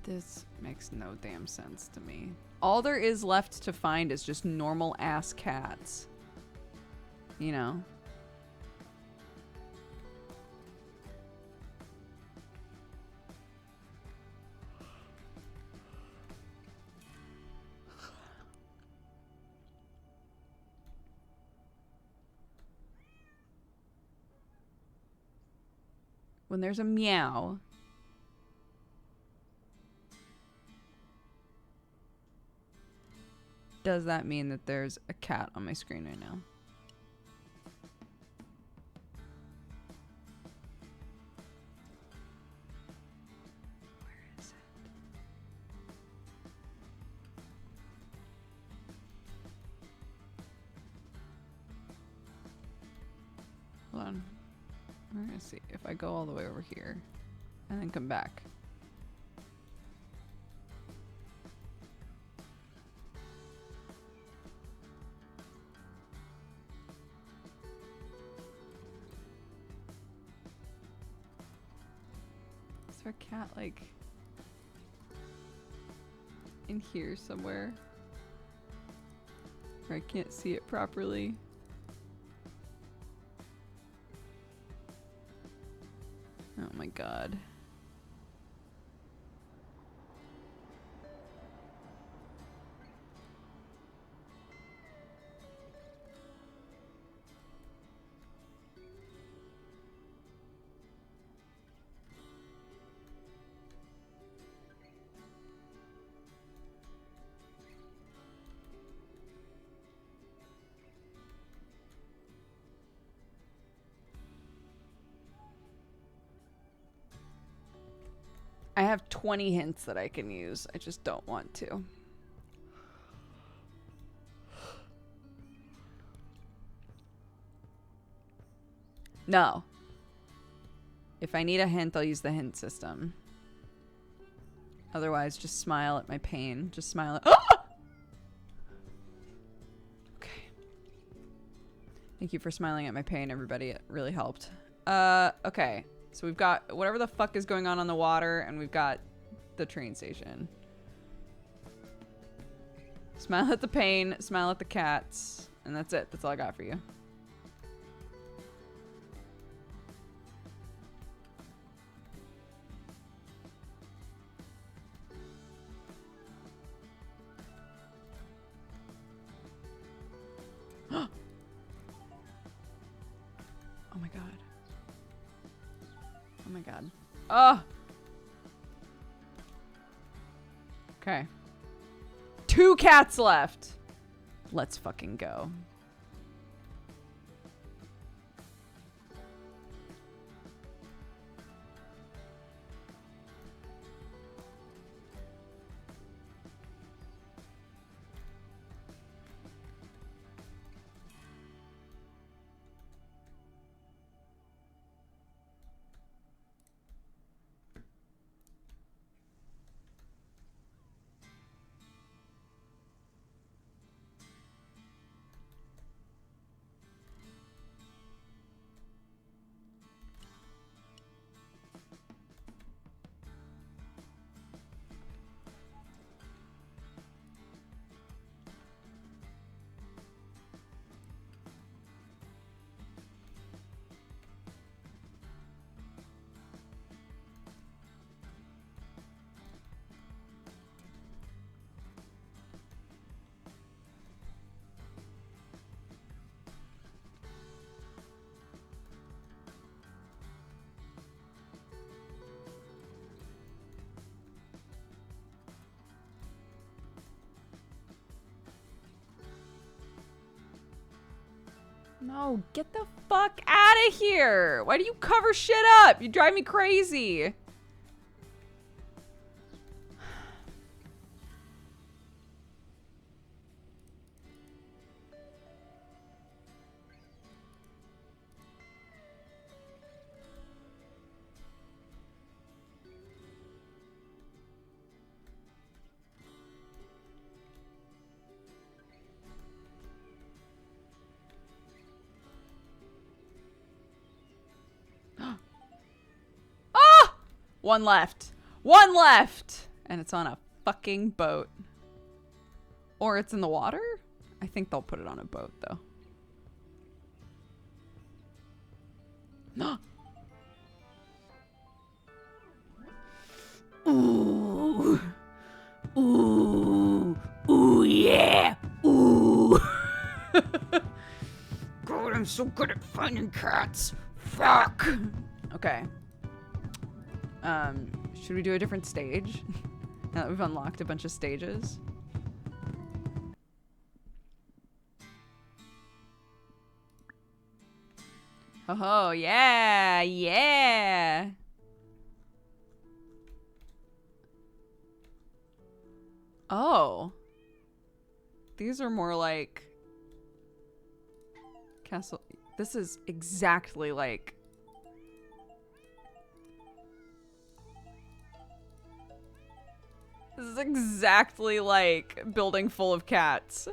This makes no damn sense to me. All there is left to find is just normal ass cats. You know? When there's a meow, does that mean that there's a cat on my screen right now? Where is it? Hold on. We're gonna see if I go all the way over here and then come back. Is there a cat like... in here somewhere. Or I can't see it properly. Oh my god. I have 20 hints that I can use. I just don't want to. No. If I need a hint, I'll use the hint system. Otherwise, just smile at my pain. Just smile at... Ah! Okay. Thank you for smiling at my pain, everybody. It really helped. Okay. So we've got whatever the fuck is going on the water, and we've got the train station. Smile at the pain, smile at the cats, and that's it. That's all I got for you. Oh my god. Oh my god. Oh! Okay. 2 cats left. Let's fucking go. No, get the fuck out of here! Why do you cover shit up? You drive me crazy. One left. One left! And it's on a fucking boat. Or it's in the water? I think they'll put it on a boat, though. Ooh. Ooh. Ooh, yeah. Ooh. God, I'm so good at finding cats. Fuck. Okay. Should we do a different stage? Now that we've unlocked a bunch of stages. Oh, yeah, yeah. Oh. These are more like castle. This is exactly like this is exactly like building full of cats.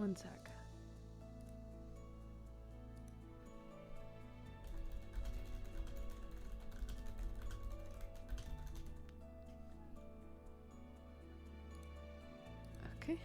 One sec. Okay.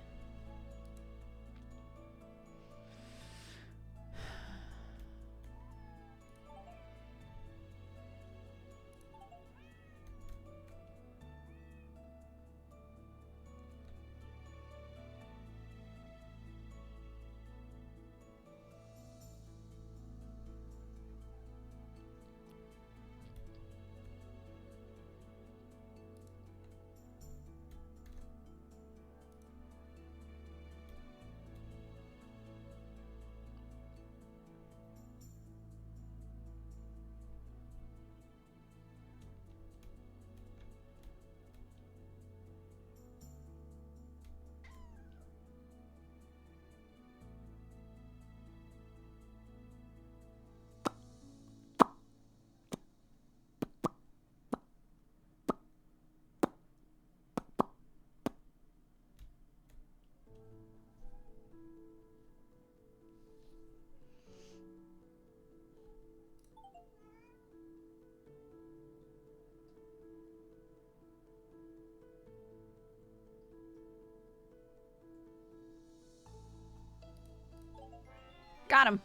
Got him.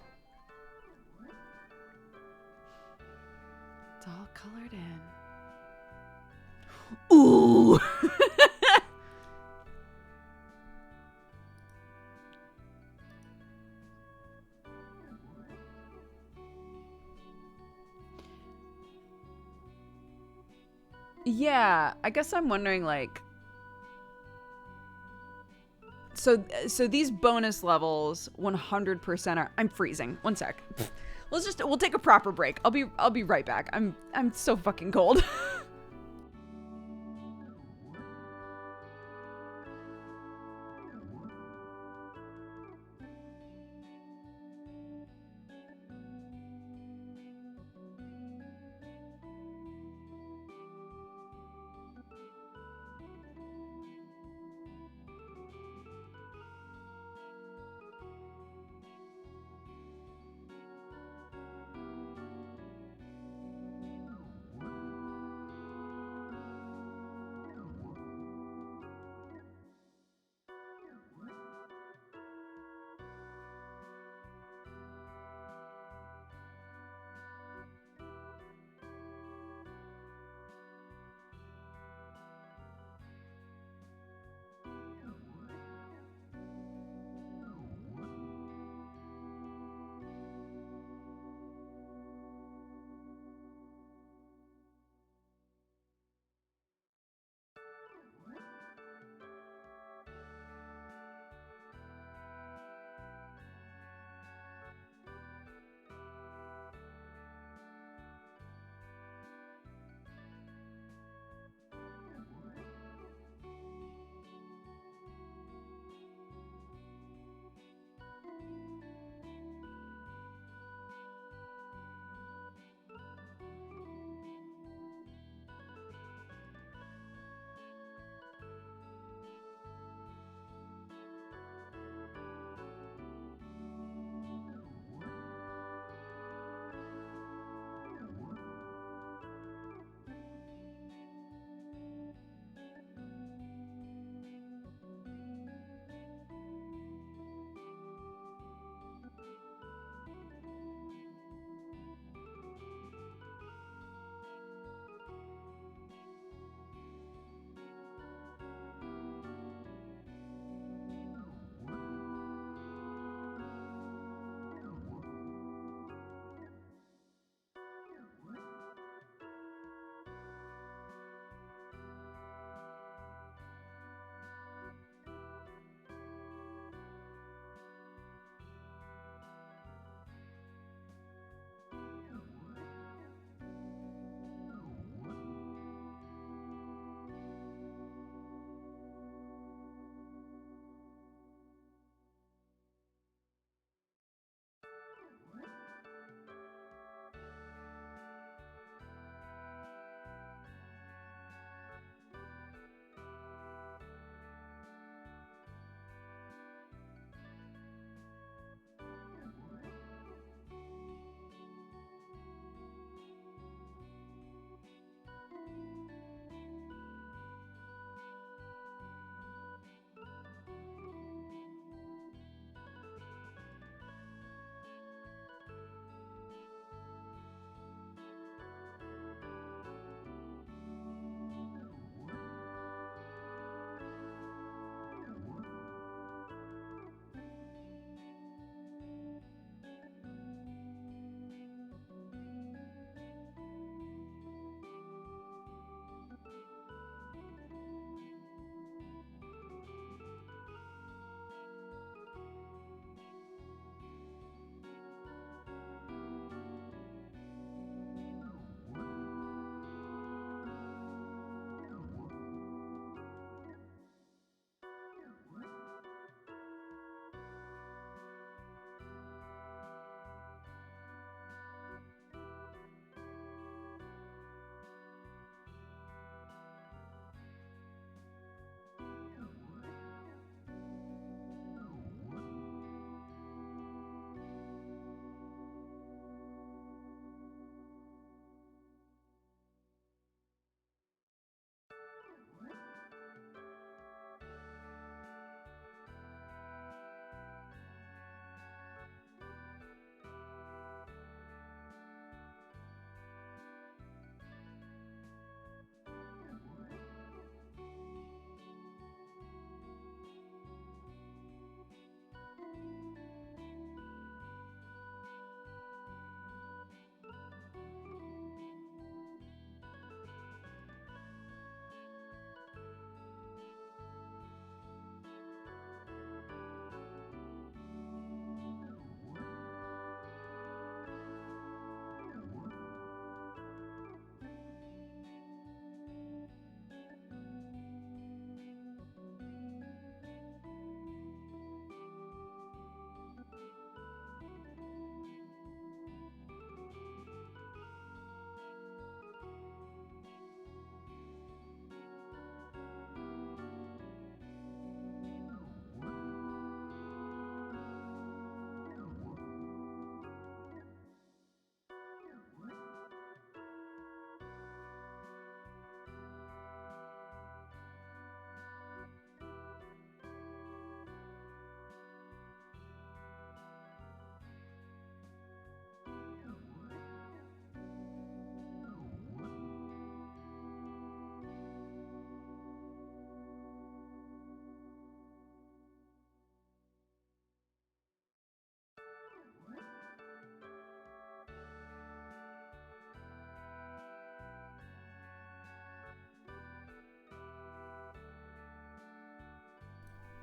It's all colored in. Ooh. Yeah, I guess I'm wondering, like, so these bonus levels 100% are. I'm freezing. One sec. We'll take a proper break. I'll be right back. I'm so fucking cold.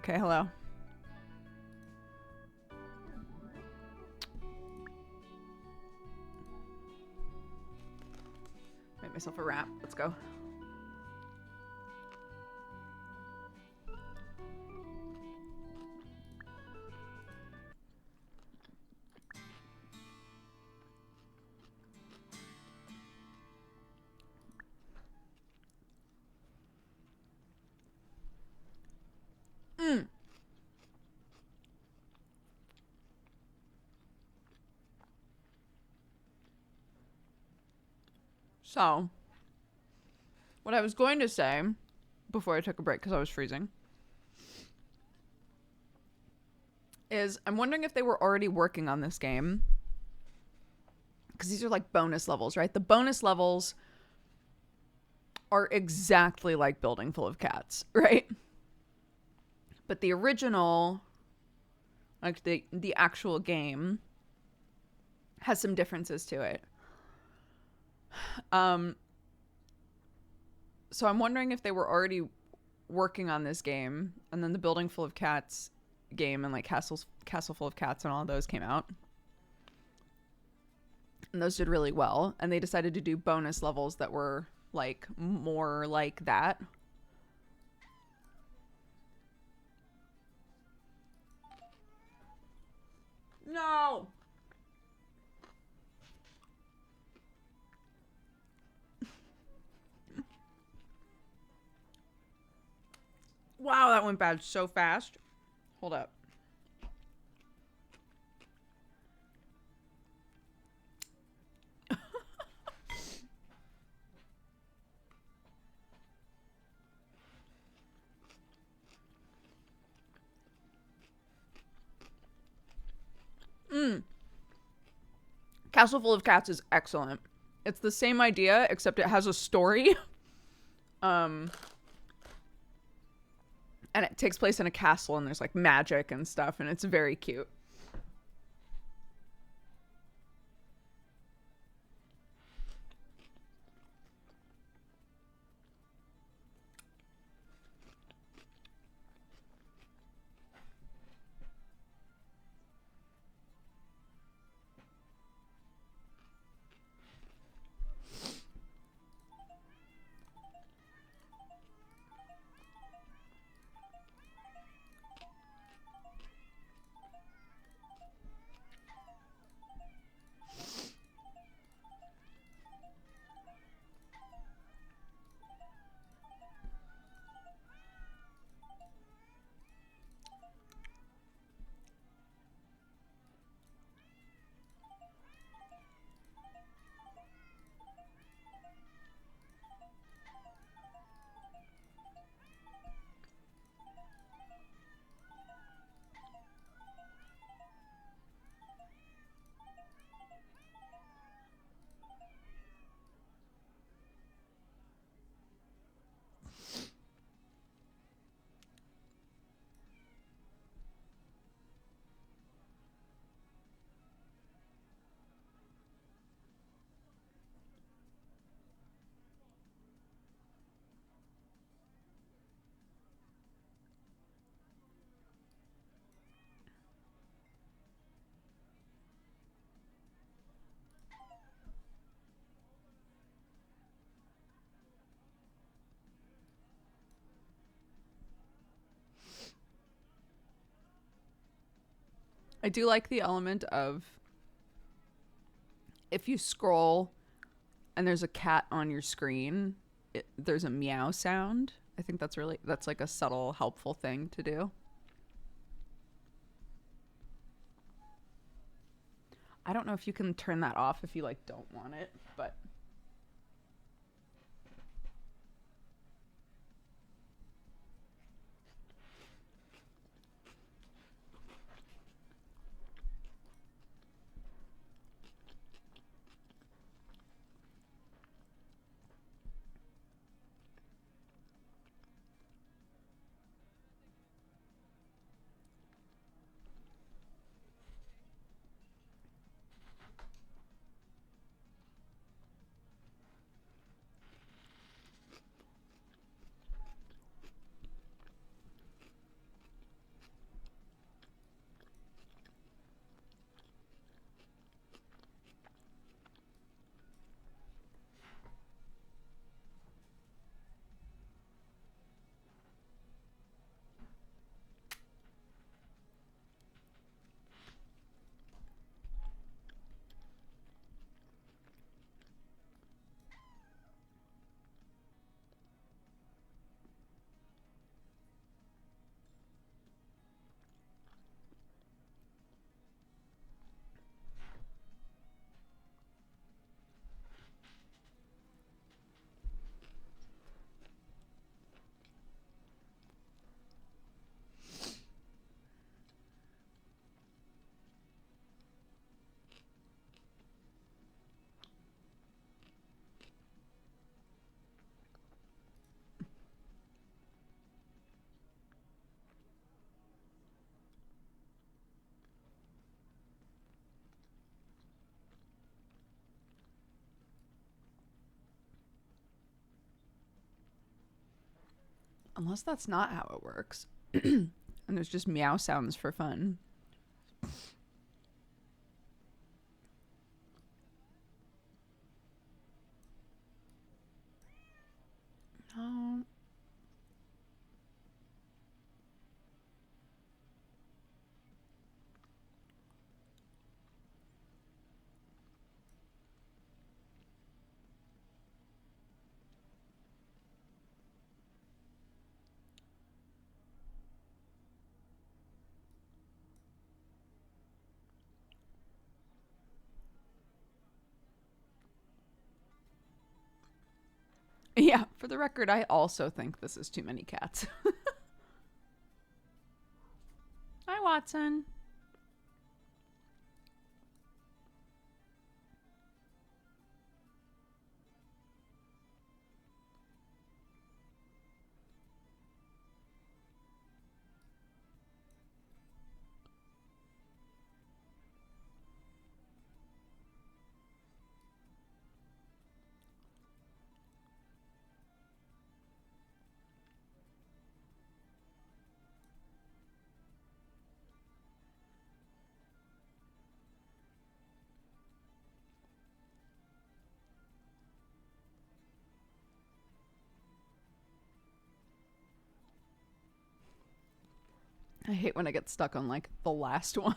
Okay, hello. Make myself a wrap. Let's go. So, what I was going to say before I took a break because I was freezing is I'm wondering if they were already working on this game. Because these are like bonus levels, right? The bonus levels are exactly like Building Full of Cats, right? But the original, like the actual game, has some differences to it. So I'm wondering if they were already working on this game, and then the Building Full of Cats game and like Castle Full of Cats and all of those came out. And those did really well, and they decided to do bonus levels that were like more like that. No. Wow, that went bad so fast. Hold up. Castle Full of Cats is excellent. It's the same idea, except it has a story. And it takes place in a castle, and there's like magic and stuff, and it's very cute. I do like the element of if you scroll and there's a cat on your screen, there's a meow sound. I think that's like a subtle, helpful thing to do. I don't know if you can turn that off if you like don't want it, but Unless that's not how it works. And there's just meow sounds for fun. No. Yeah, for the record, I also think this is too many cats. Hi, Watson. I hate when I get stuck on like the last one.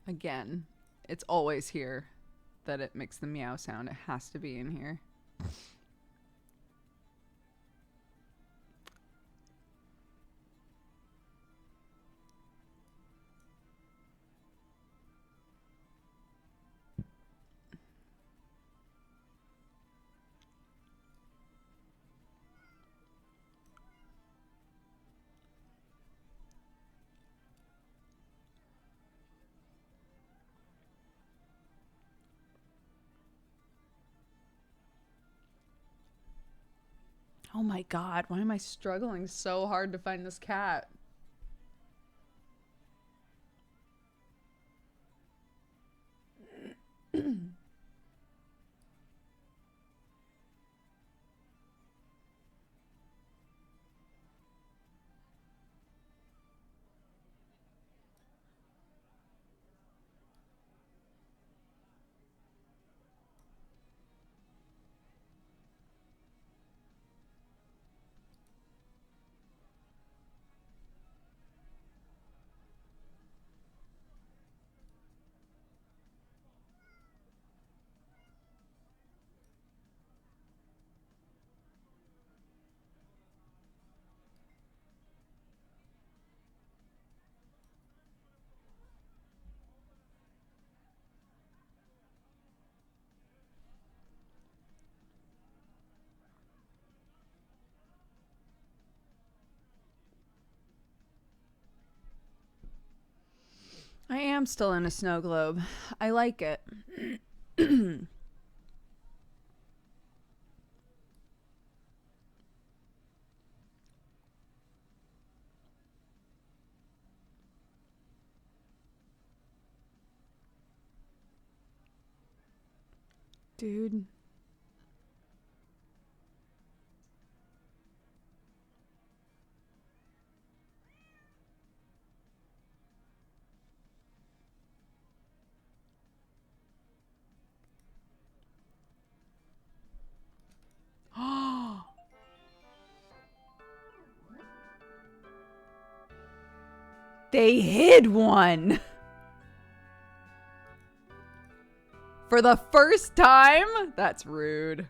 Again, it's always here that it makes the meow sound. It has to be in here. Oh my god, why am I struggling so hard to find this cat? I am still in a snow globe. I like it. Dude. They hid one. For the first time? That's rude.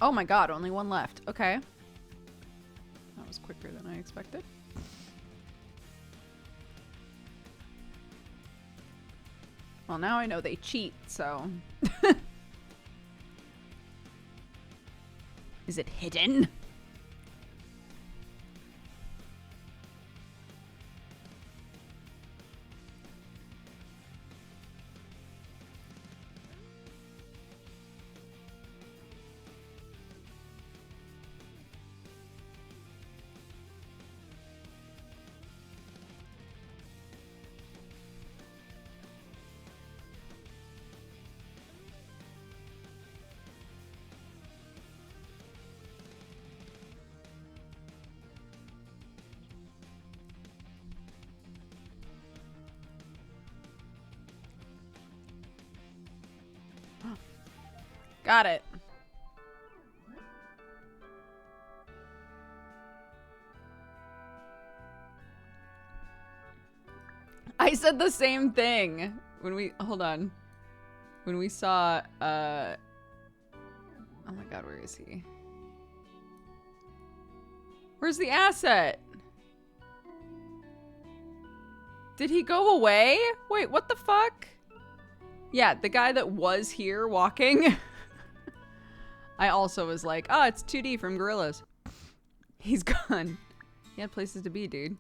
Oh my god, only one left. Okay. That was quicker than I expected. Well, now I know they cheat, so... Is it hidden? Got it. I said the same thing when we, hold on. When we saw, oh my god, where is he? Where's the asset? Did he go away? Wait, what the fuck? Yeah, the guy that was here walking. I also was like, oh, it's 2D from Gorillas. He's gone. He had places to be, dude.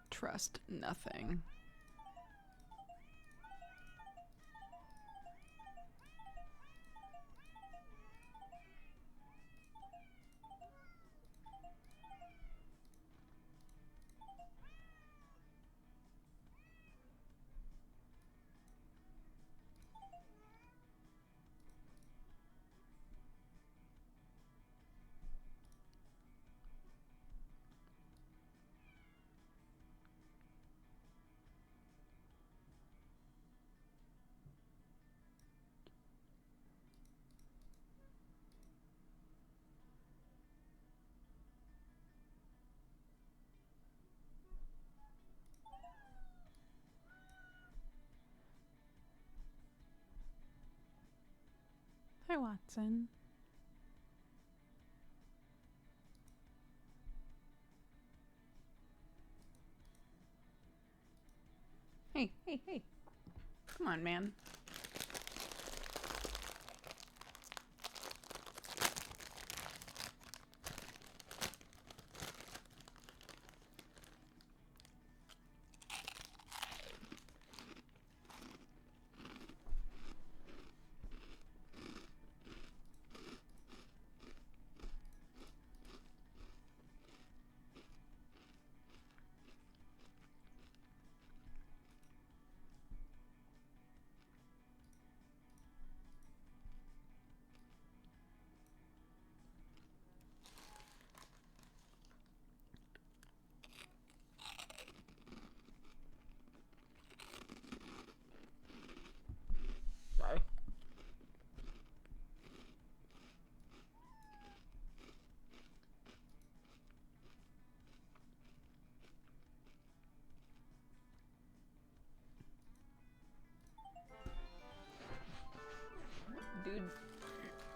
Trust nothing. Hi, Watson. Hey, hey, hey. Come on, man.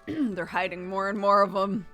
Dude, they're hiding more and more of them.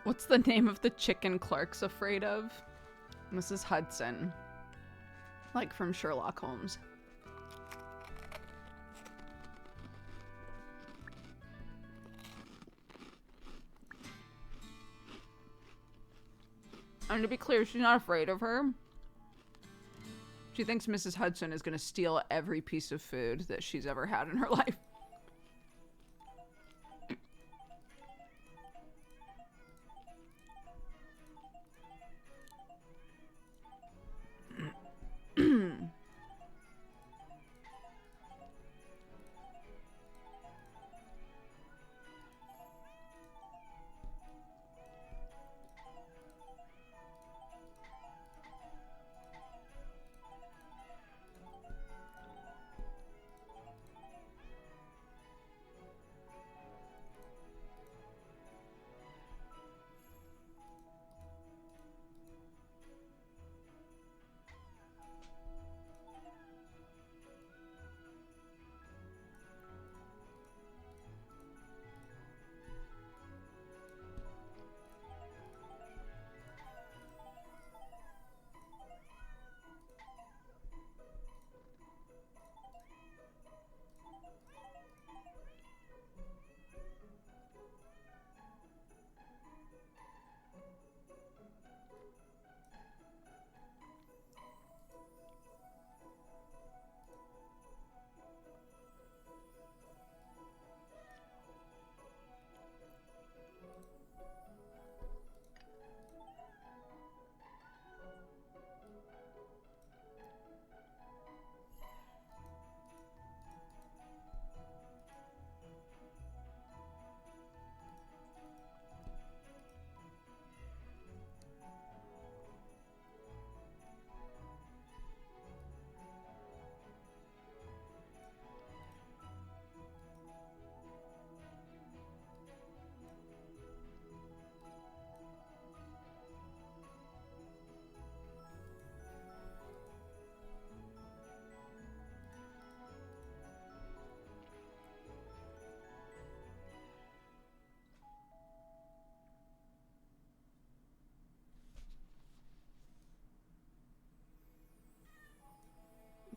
What's the name of the chicken Clark's afraid of? Mrs. Hudson. Like from Sherlock Holmes. And to be clear, she's not afraid of her. She thinks Mrs. Hudson is going to steal every piece of food that she's ever had in her life.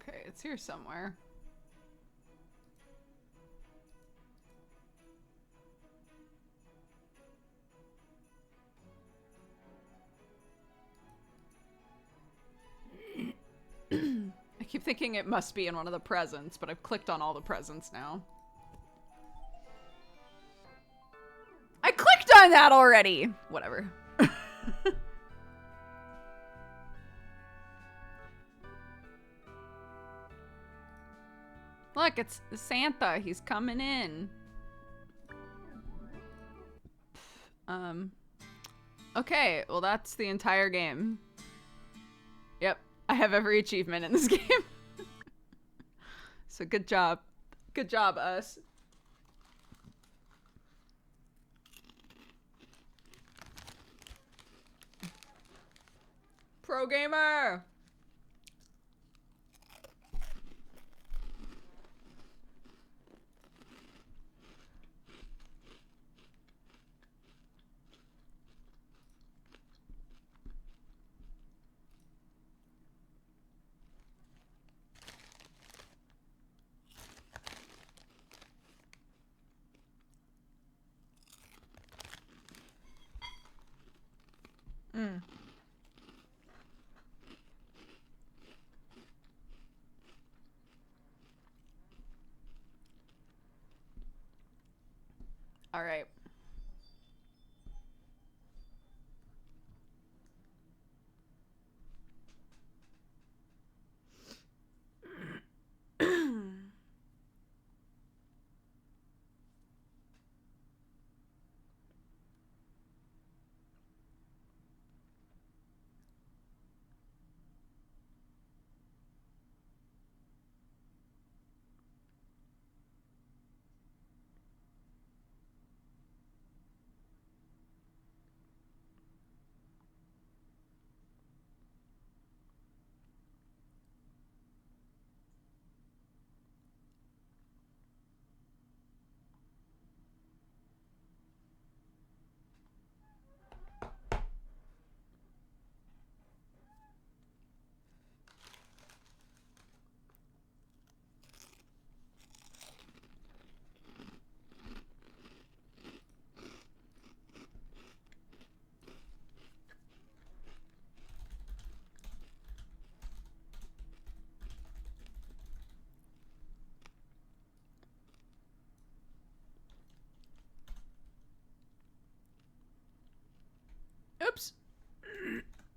Okay, it's here somewhere. I keep thinking it must be in one of the presents, but I've clicked on all the presents now. I clicked on that already! Whatever. Look, it's Santa. He's coming in. Okay, well that's the entire game. Yep, I have every achievement in this game. So good job. Good job, us. Pro gamer! All right.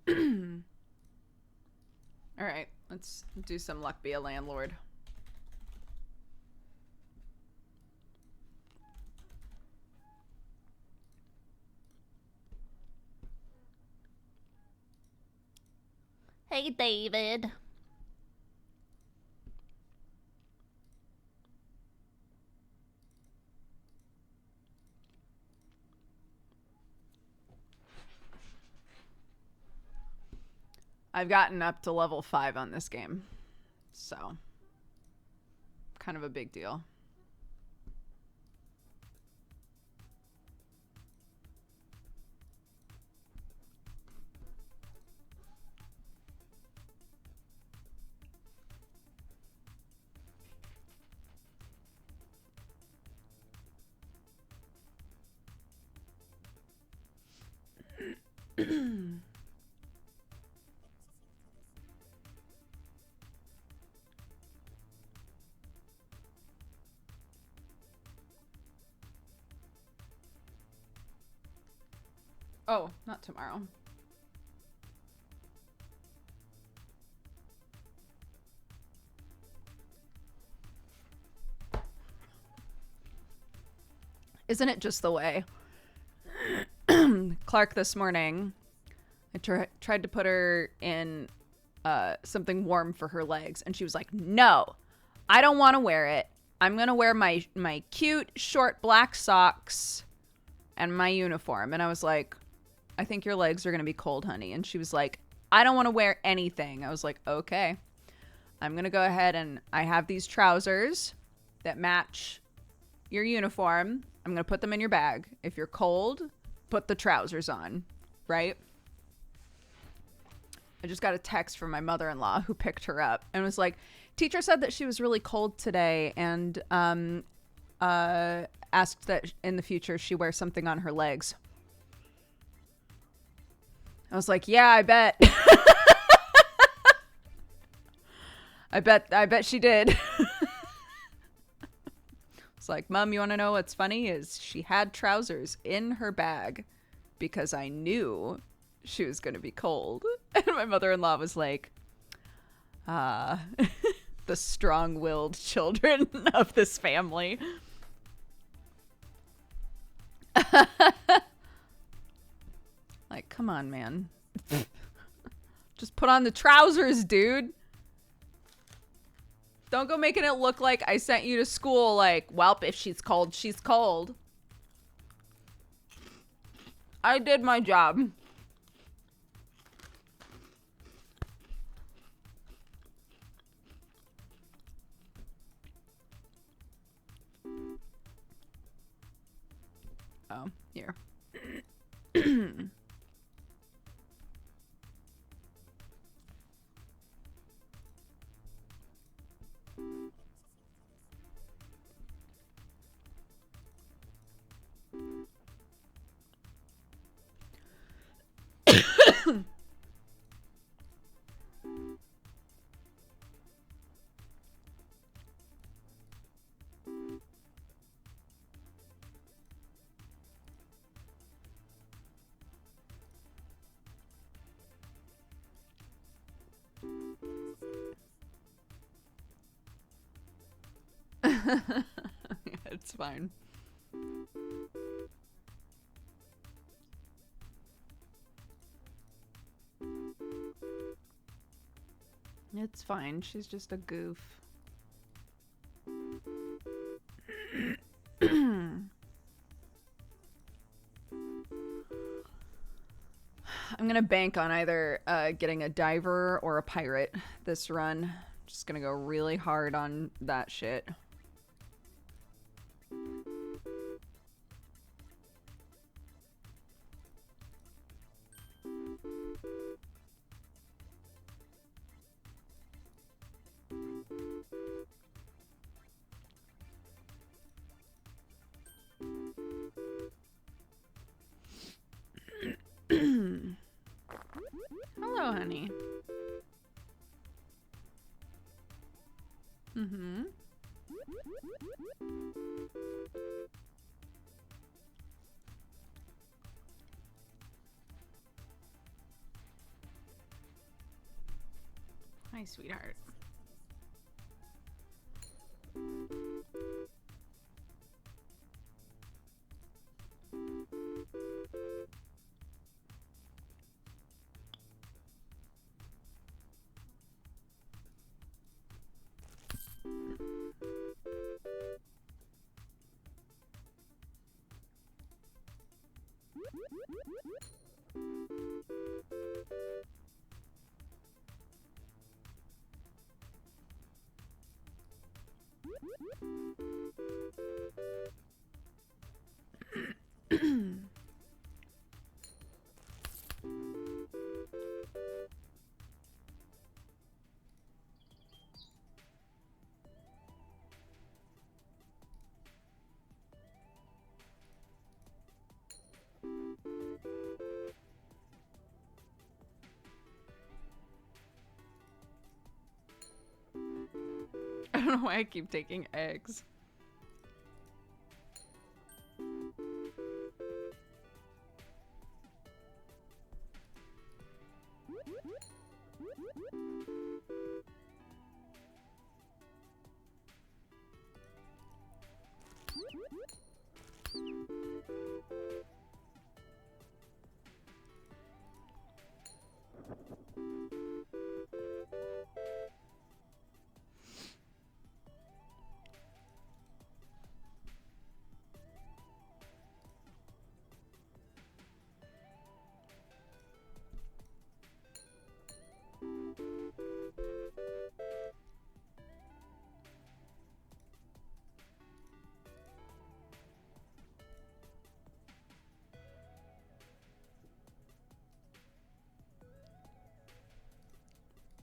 All right, let's do some luck be a landlord. Hey, David. I've gotten up to level 5 on this game, so kind of a big deal. Oh, not tomorrow. Isn't it just the way? Clark this morning, I tried to put her in something warm for her legs, and she was like, no, I don't want to wear it. I'm going to wear my cute short black socks and my uniform. And I was like, I think your legs are going to be cold, honey. And she was like, I don't want to wear anything. I was like, okay, I'm going to go ahead and I have these trousers that match your uniform. I'm going to put them in your bag. If you're cold, put the trousers on, right? I just got a text from my mother-in-law who picked her up and was like, teacher said that she was really cold today and asked that in the future she wear something on her legs. I was like, yeah, I bet. I bet she did. It's like, Mom, you want to know what's funny is she had trousers in her bag because I knew she was going to be cold. And my mother-in-law was like, the strong-willed children of this family. Like, come on, man. Just put on the trousers, dude. Don't go making it look like I sent you to school like, welp, if she's cold, she's cold. I did my job. Oh, here. Yeah, it's fine. It's fine. She's just a goof. I'm gonna bank on either getting a diver or a pirate this run. Just gonna go really hard on that shit. Hello, honey. Mm-hmm. Hi, sweetheart. I don't know why I keep taking eggs.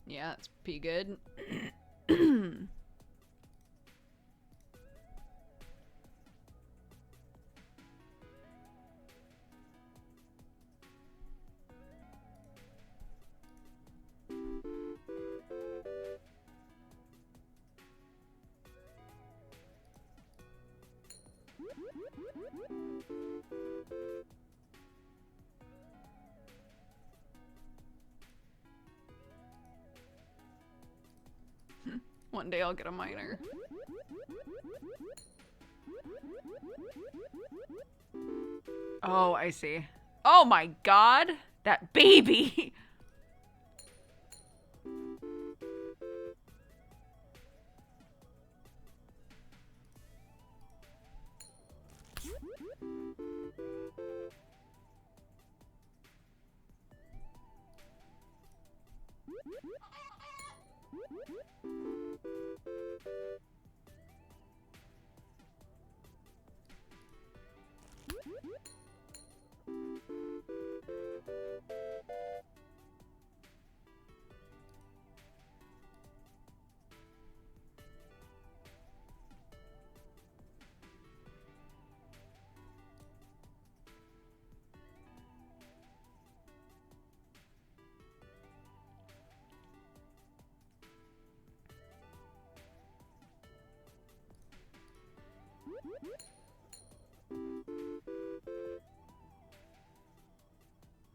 Yeah, it's pretty good. One day I'll get a minor. Oh, I see. Oh my god! That baby!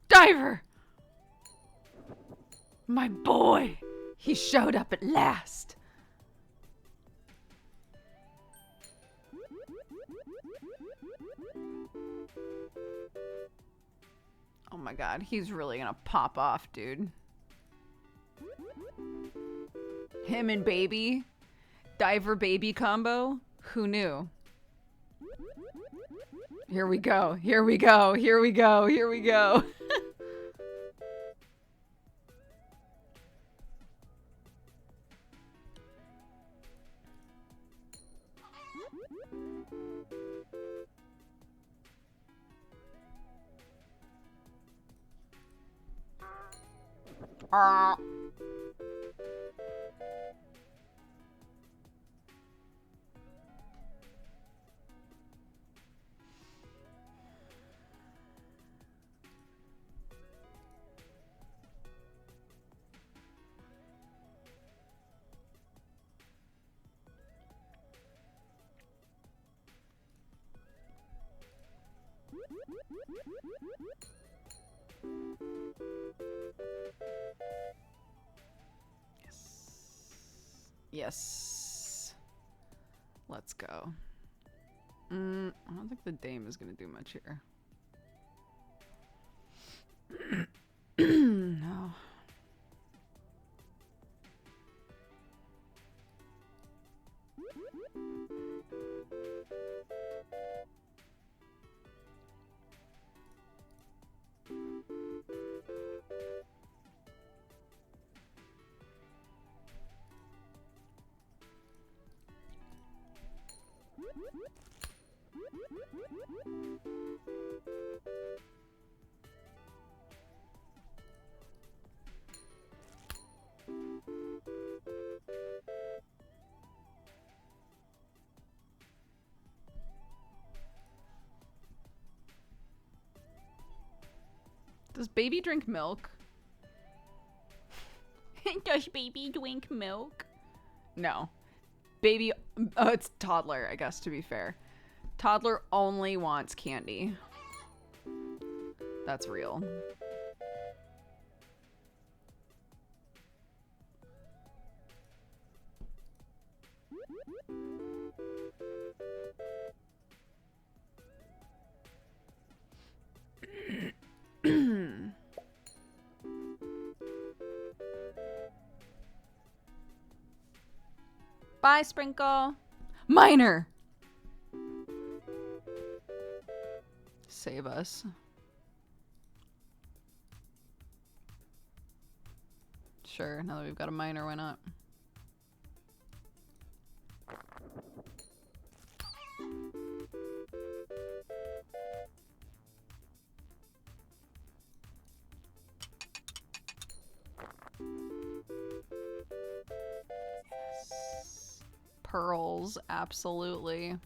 Diver! My boy! He showed up at last! Oh my god, he's really gonna pop off, dude. Him and baby? Diver baby combo? Who knew? Here we go, here we go, here we go, here we go. Yes. Yes. Let's go. I don't think the dame is going to do much here. No. Does baby drink milk? Does baby drink milk? No. Baby, oh, it's toddler, I guess, to be fair. Toddler only wants candy. That's real. Bye, Sprinkle. Minor! Save us. Sure, now that we've got a minor, why not? Yes. Pearls, absolutely.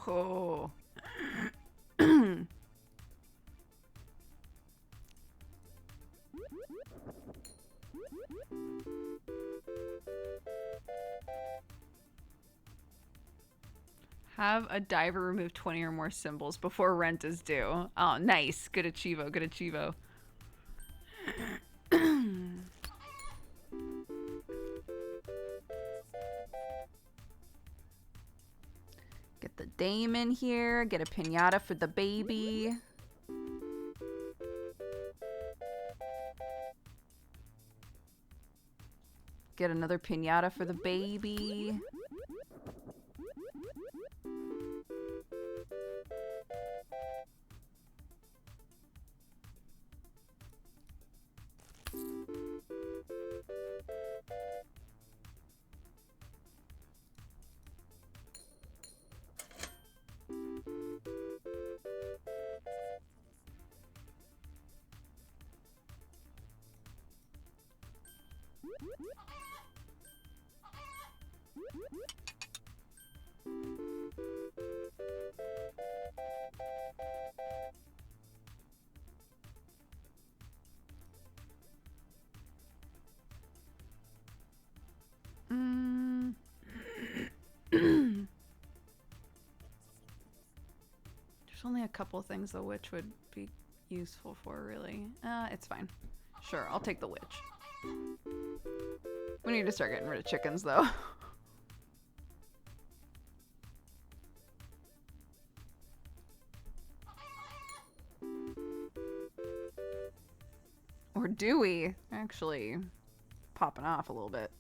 Oh. Have a diver remove 20 or more symbols before rent is due. Oh, nice. Good achievo. Good achievo. Get the dame in here. Get a piñata for the baby. Get another piñata for the baby. There's only a couple things the witch would be useful for, really. It's fine. Sure, I'll take the witch. We need to start getting rid of chickens, though. Or do we? Actually, popping off a little bit.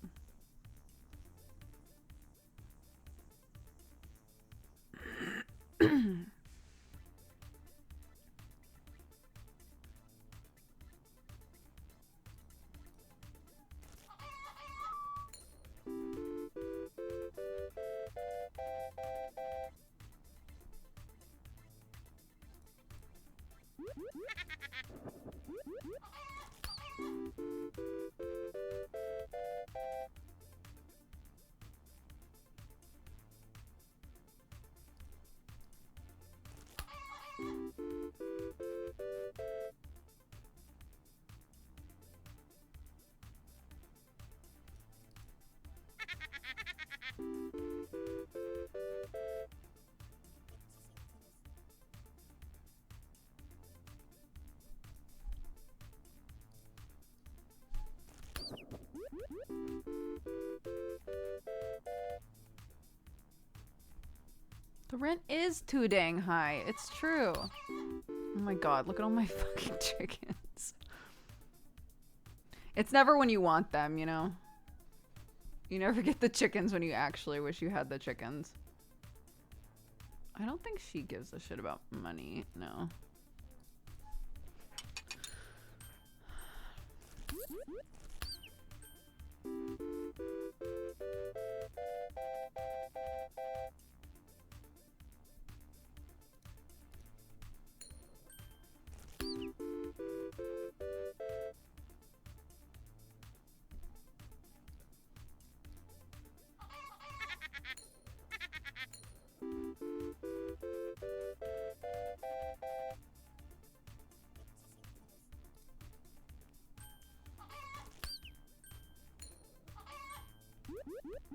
The rent is too dang high. It's true. Oh my god, look at all my fucking chickens. It's never when you want them, you know? You never get the chickens when you actually wish you had the chickens. I don't think she gives a shit about money, no.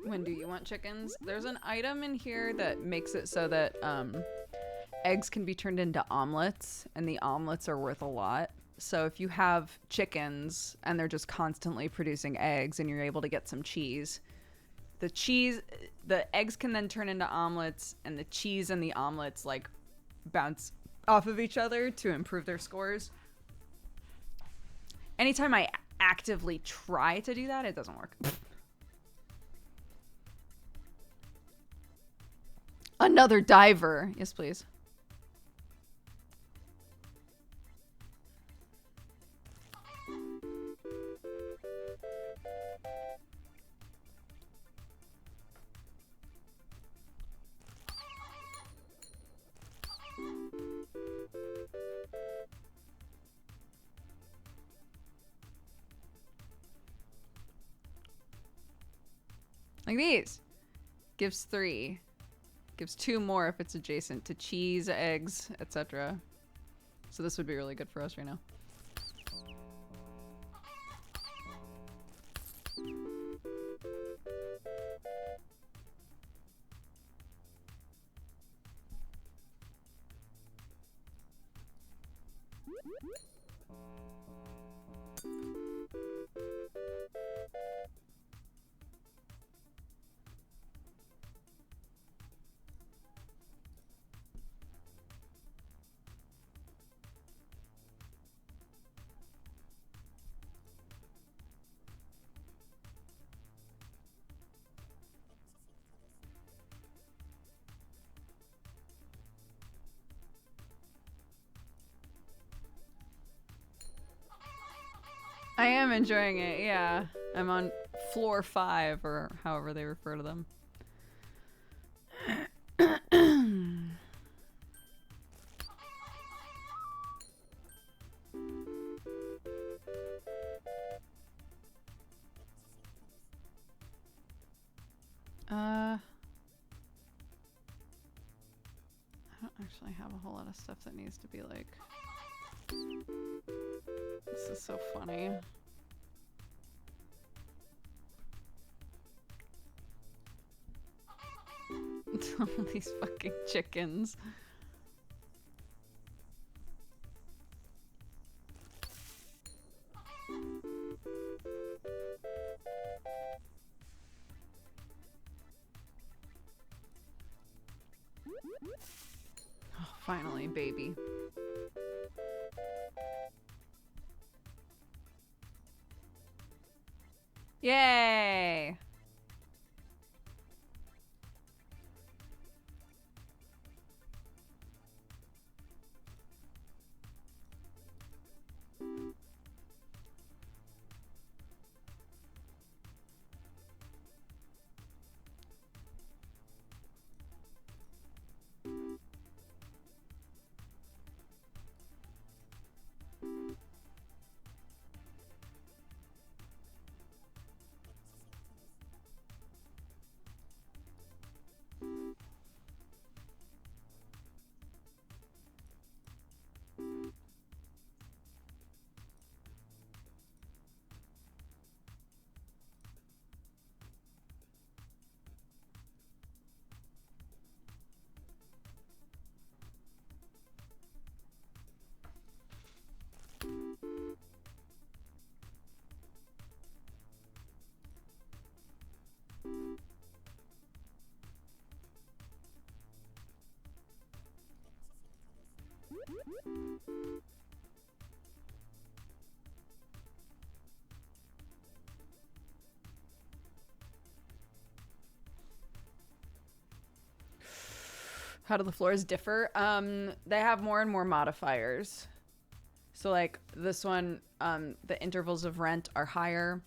When do you want chickens? There's an item in here that makes it so that eggs can be turned into omelets, and the omelets are worth a lot. So if you have chickens and they're just constantly producing eggs and you're able to get some cheese, the eggs can then turn into omelets, and the cheese and the omelets like bounce off of each other to improve their scores. Anytime I actively try to do that, it doesn't work. Another diver. Yes, please. Like these. Gives 3. Gives 2 more if it's adjacent to cheese, eggs, etc. So this would be really good for us right now. I am enjoying it, yeah. I'm on floor 5, or however they refer to them. I don't actually have a whole lot of stuff that needs to be like... This is so funny. All these fucking chickens. Oh, finally, baby. Yay! How do the floors differ? They have more and more modifiers. So like this one, the intervals of rent are higher.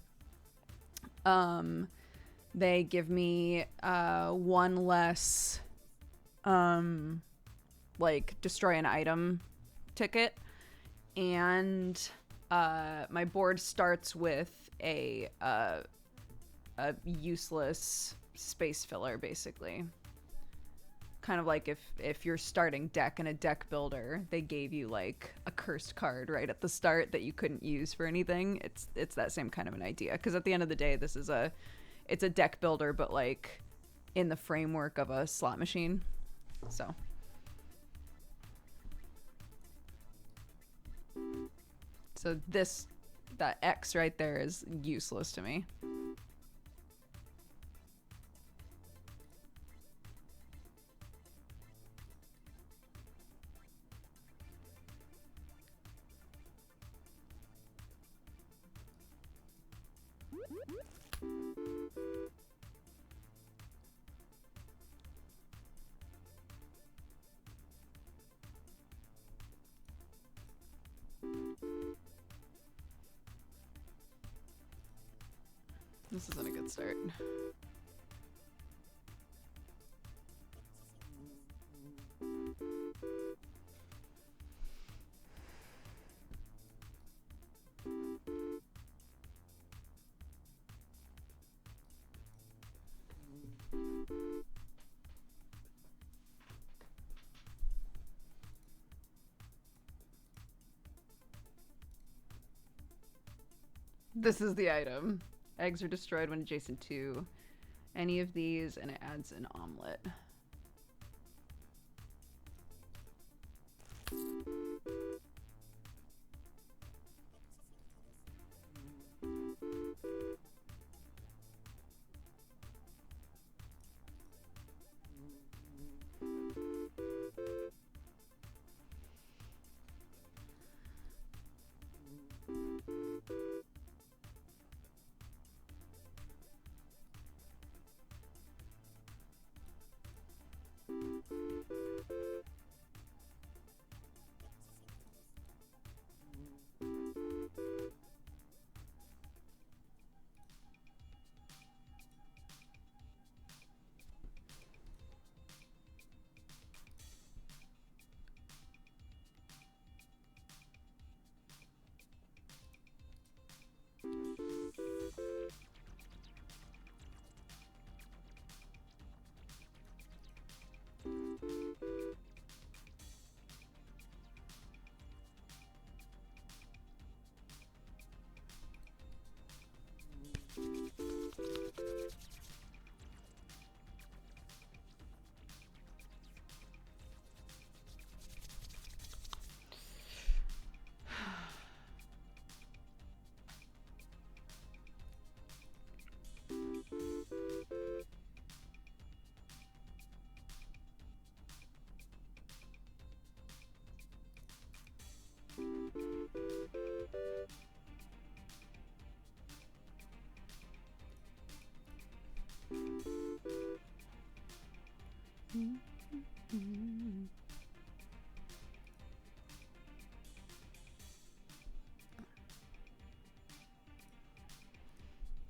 They give me one less like destroy an item ticket, and my board starts with a useless space filler, basically. Kind of like if you're starting deck in a deck builder, they gave you like a cursed card right at the start that you couldn't use for anything. It's that same kind of an idea, because at the end of the day, this is it's a deck builder, but like in the framework of a slot machine. So that X right there is useless to me. This isn't a good start. This is the item. Eggs are destroyed when adjacent to any of these, and it adds an omelet.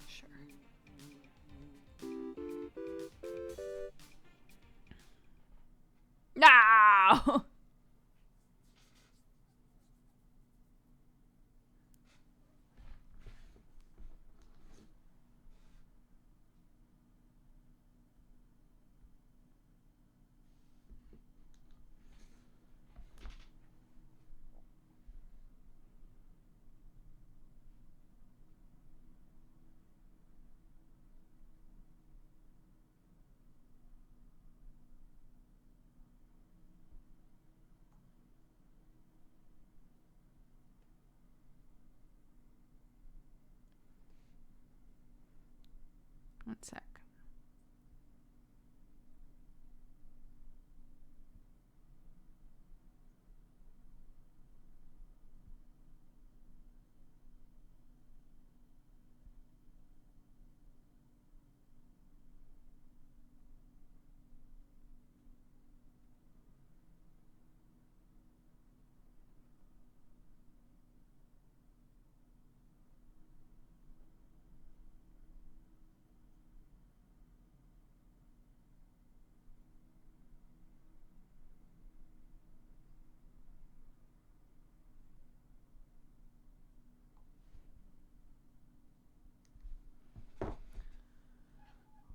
Sure. No! One sec.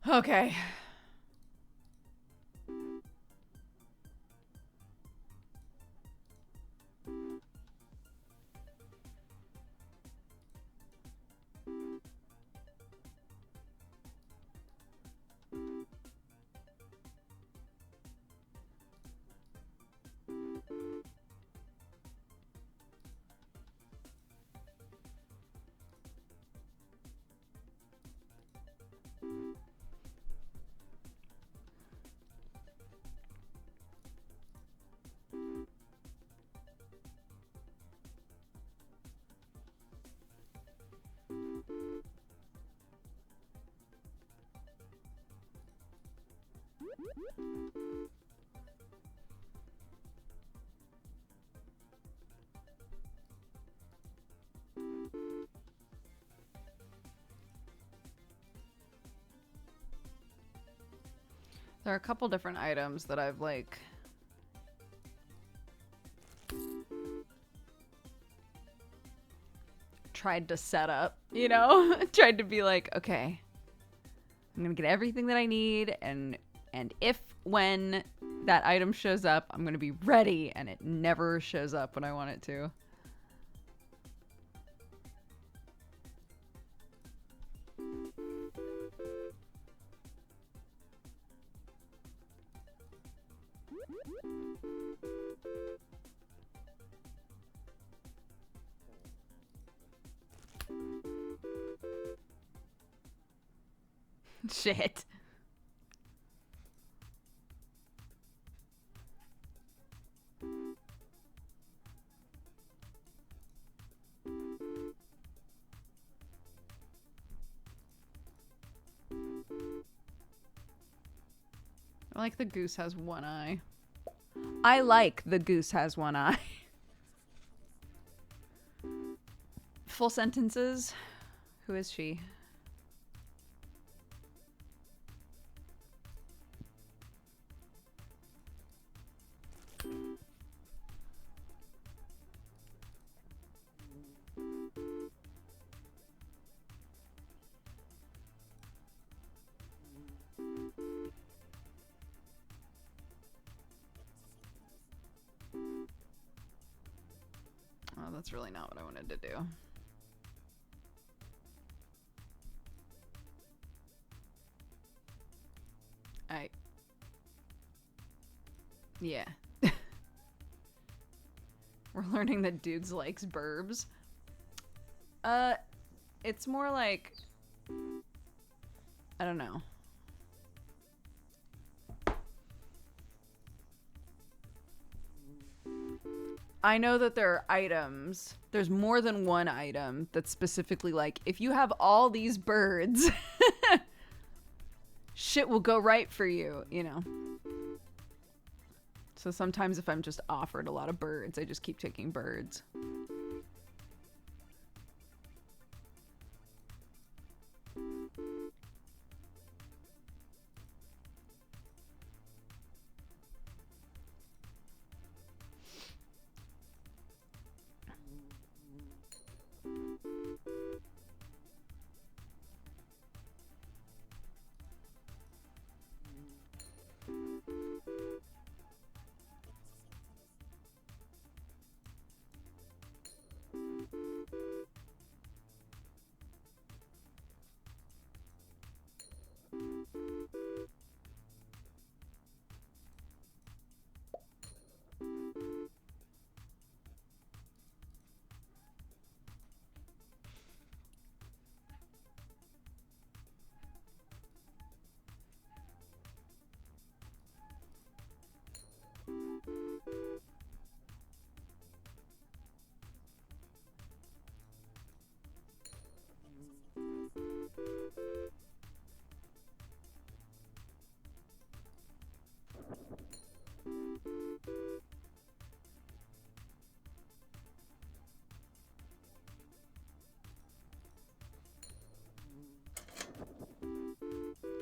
Okay. There are a couple different items that I've like tried to set up, you know? Tried to be like, okay, I'm gonna get everything that I need, and if when that item shows up, I'm gonna be ready, and it never shows up when I want it to. Shit. I like the goose has one eye. I like the goose has one eye. Full sentences. Who is she? Oh, that's really not what I wanted to do. Yeah. We're learning that Dukes likes burbs. It's more like, I don't know. I know that there are items. There's more than one item that's specifically like, if you have all these birds, shit will go right for you, you know. So sometimes if I'm just offered a lot of birds, I just keep taking birds.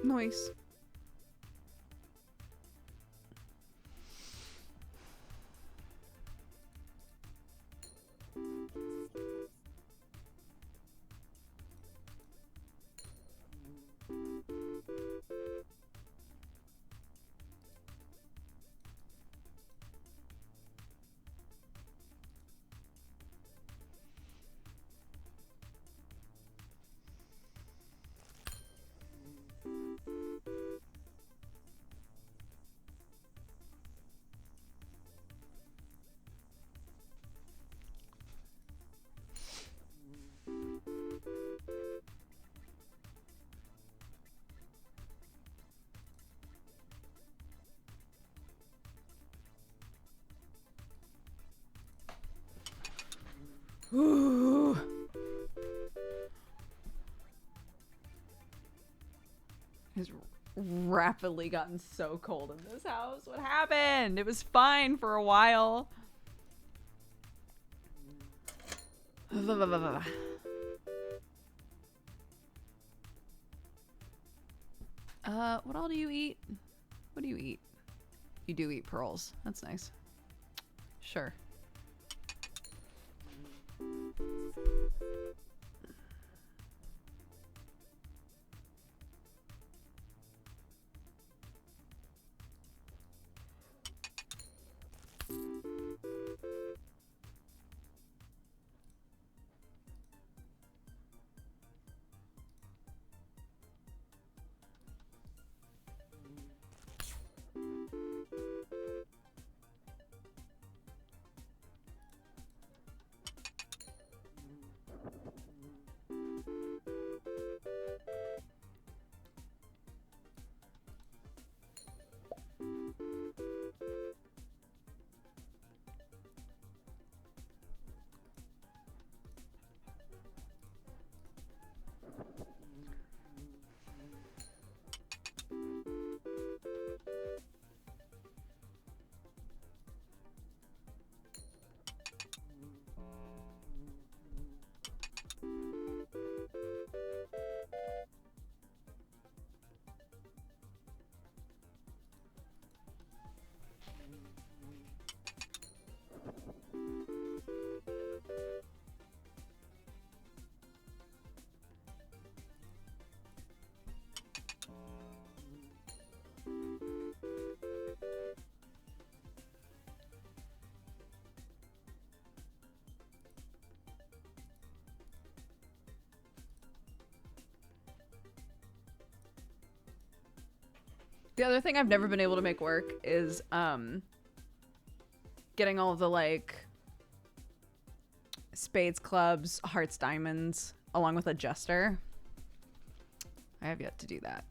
Nice. Ooh. It's rapidly gotten so cold in this house. What happened? It was fine for a while. What all do you eat? What do you eat? You do eat pearls. That's nice. Sure. The other thing I've never been able to make work is getting all of the like spades, clubs, hearts, diamonds, along with a jester. I have yet to do that.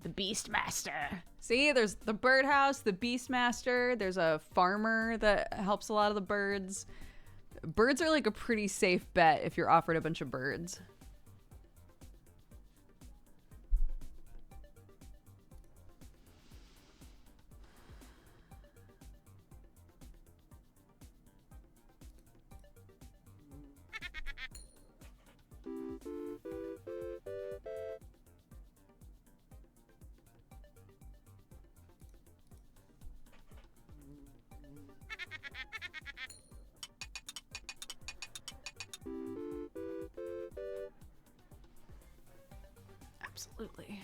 The Beastmaster. See, there's the birdhouse, the Beastmaster. There's a farmer that helps a lot of the birds. Birds are like a pretty safe bet if you're offered a bunch of birds. Absolutely.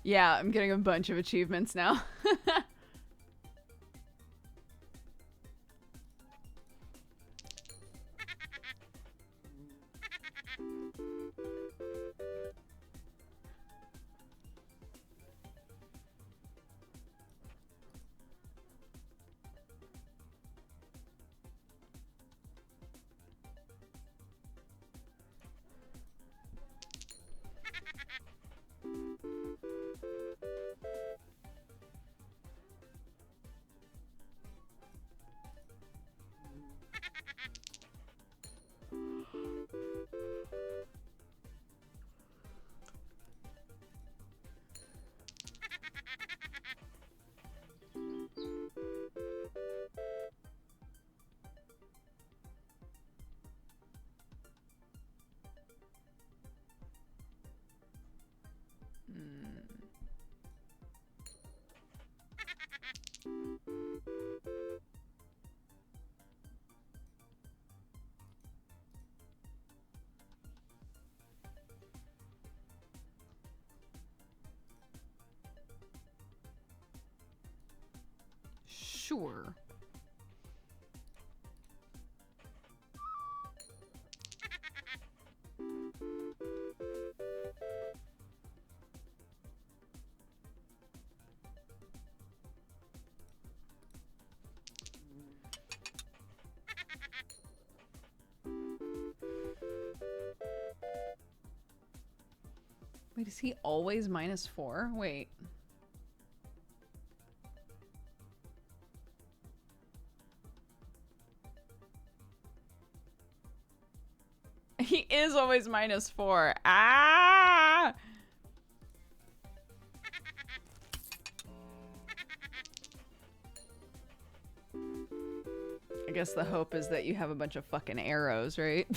Yeah, I'm getting a bunch of achievements now. Sure. Wait, is he always -4? Wait. He is always -4. Ah! I guess the hope is that you have a bunch of fucking arrows, right?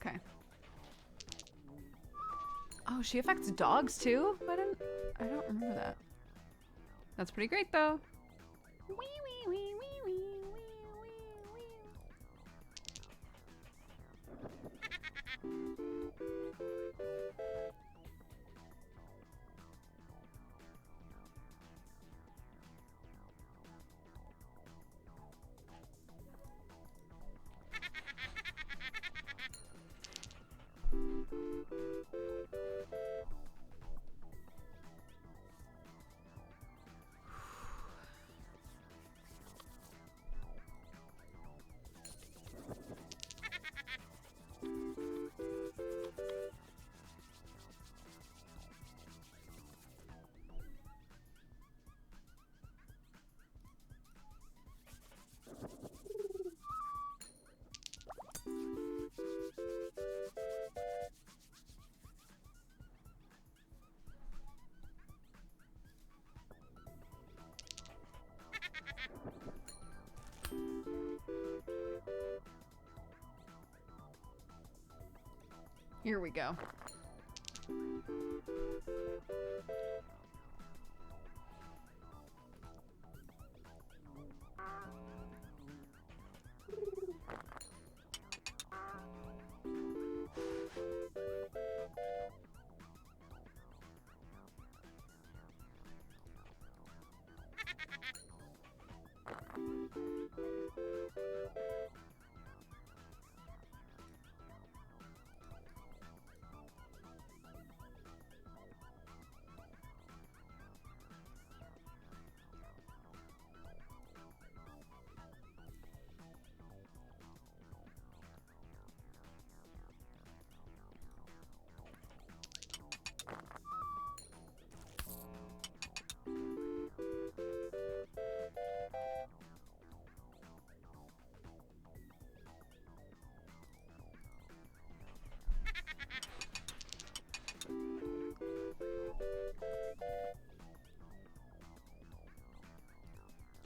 Okay. Oh, she affects dogs too? I don't remember that. That's pretty great though. Wee, wee, wee, wee, wee, wee, wee. Here we go.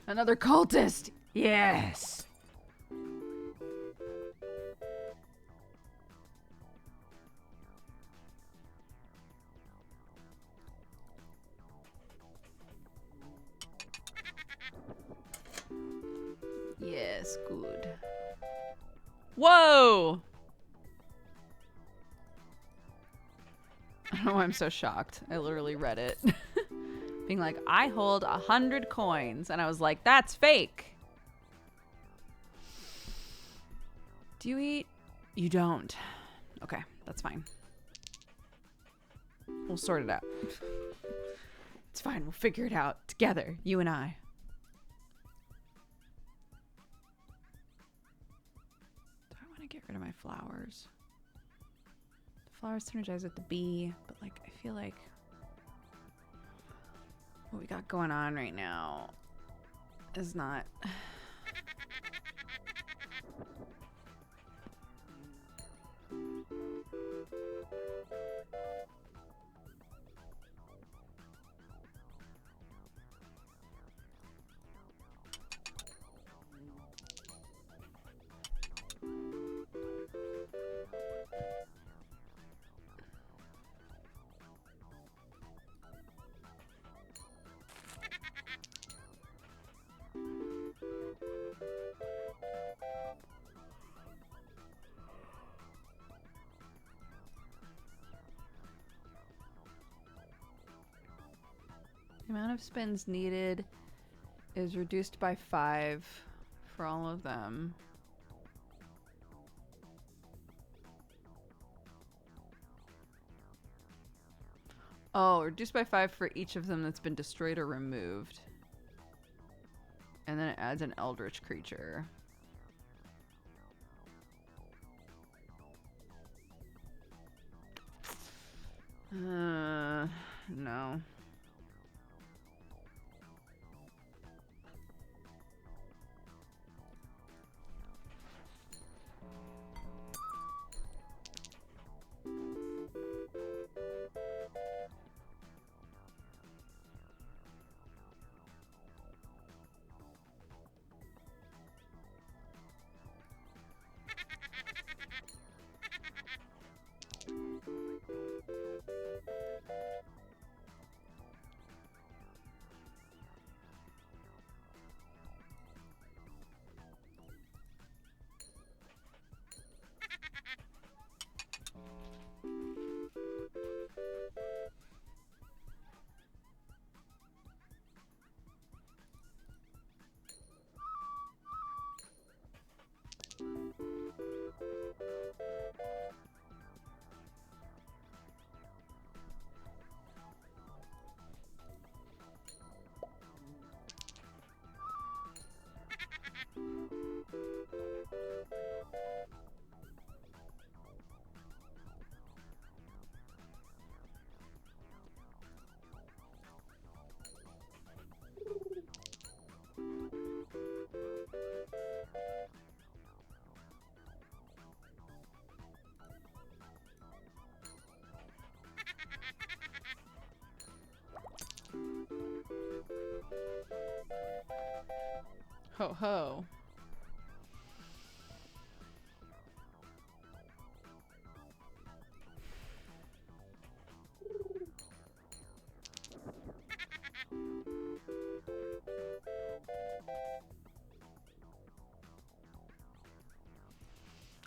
Another cultist! Yes! Yes, good. Whoa! I don't know why I'm so shocked. I literally read it. Being like, I hold 100 coins. And I was like, that's fake. Do you eat? You don't. Okay, that's fine. We'll sort it out. It's fine. We'll figure it out together, you and I. Do I want to get rid of my flowers? The flowers synergize with the bee, but like, I feel like what we got going on right now is not... The amount of spins needed is reduced by 5 for all of them. Oh, reduced by 5 for each of them that's been destroyed or removed. And then it adds an eldritch creature. No. Ho ho.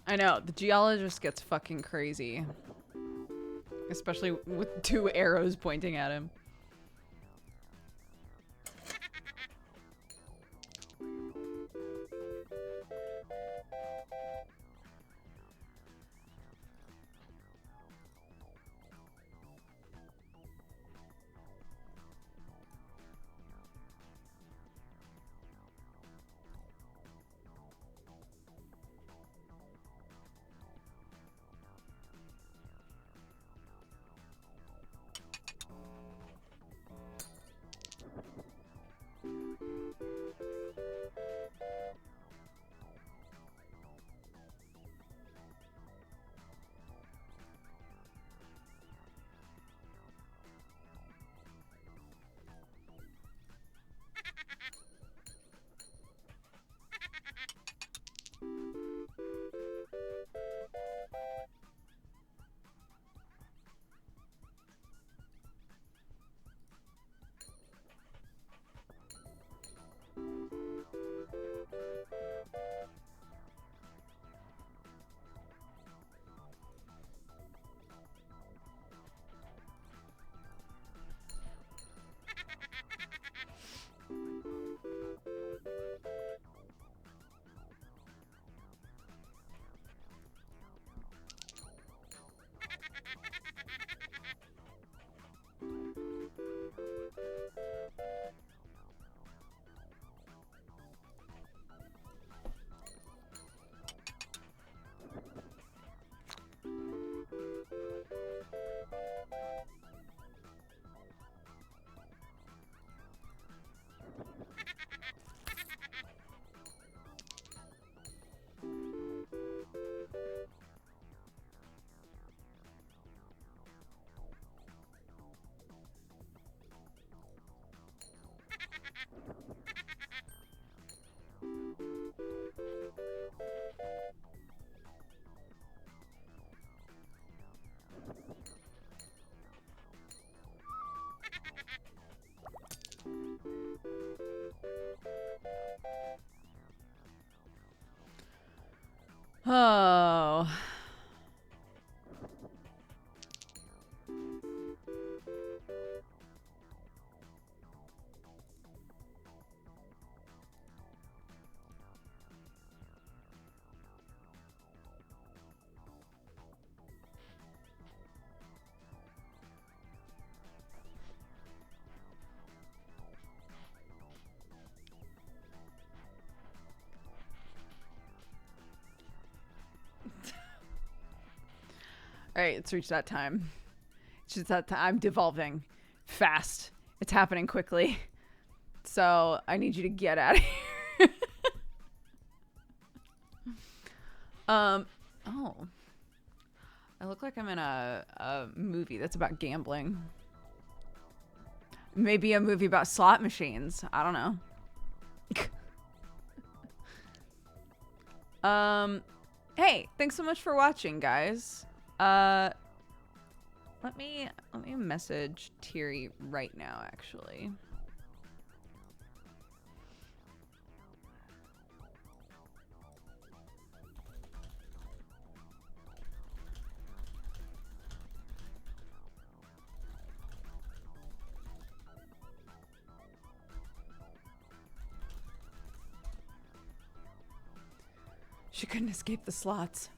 I know, the geologist gets fucking crazy. Especially with 2 arrows pointing at him. Oh. All right, it's reached that time. It's just that time. I'm devolving fast. It's happening quickly. So I need you to get out of here. Oh. I look like I'm in a movie that's about gambling. Maybe a movie about slot machines. I don't know. Hey, thanks so much for watching, guys. Let me message Thierry right now, actually. She couldn't escape the slots.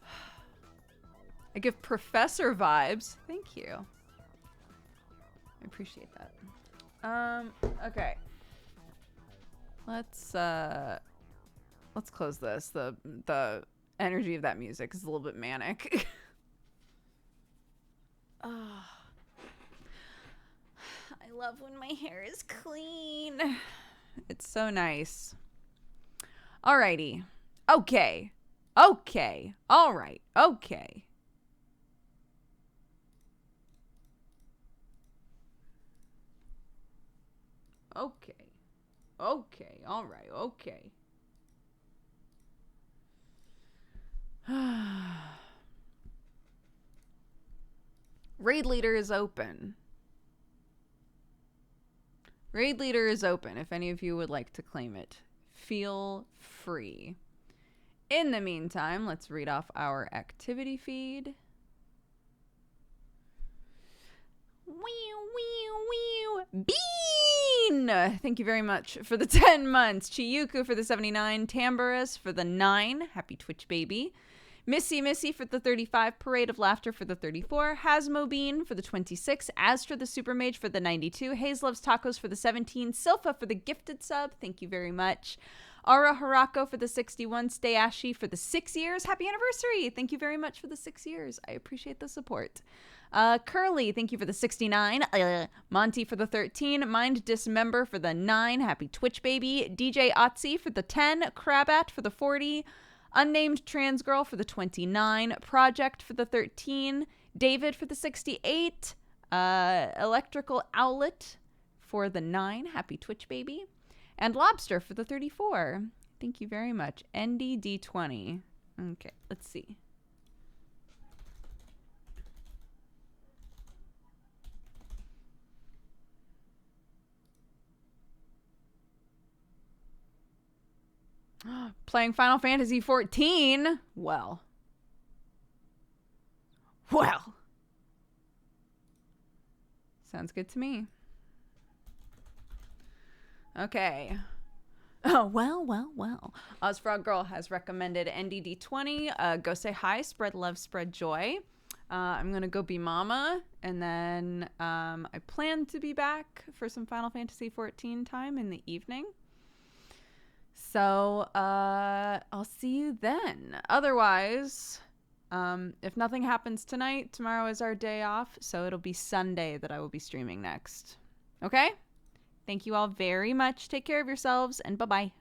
I give professor vibes. Thank you. I appreciate that. Okay. Let's close this. The energy of that music is a little bit manic. Oh. I love when my hair is clean. It's so nice. Alrighty. Okay. Okay. All right. Okay. Okay. Okay. All right. Okay. Raid leader is open. Raid leader is open. If any of you would like to claim it, feel free. In the meantime, let's read off our activity feed. Bean! Thank you very much for the 10 months. Chiyuku for the 79. Tamburus for the 9. Happy Twitch baby. Missy for the 35. Parade of Laughter for the 34. Hasmobean for the 26. Astra the Super Mage for the 92. Hayes Loves Tacos for the 17. Silpha for the gifted sub. Thank you very much. Ara Harako for the 61. Stay Ashy for the 6 years. Happy anniversary. Thank you very much for the 6 years. I appreciate the support. Curly, thank you for the 69. Monty for the 13. Mind Dismember for the 9. Happy Twitch baby. DJ Otzi for the 10. Crabat for the 40. Unnamed Trans Girl for the 29. Project for the 13. David for the 68. Electrical Owlet for the 9. Happy Twitch baby. And Lobster for the 34. Thank you very much. NDD20. Okay, let's see. Playing Final Fantasy 14? Well. Sounds good to me. Okay. Oh, well. Ozfrog Girl has recommended NDD20. Go say hi, spread love, spread joy. I'm going to go be mama. And then I plan to be back for some Final Fantasy 14 time in the evening. So I'll see you then. Otherwise, if nothing happens tonight, tomorrow is our day off. So it'll be Sunday that I will be streaming next. Okay? Thank you all very much. Take care of yourselves and bye-bye.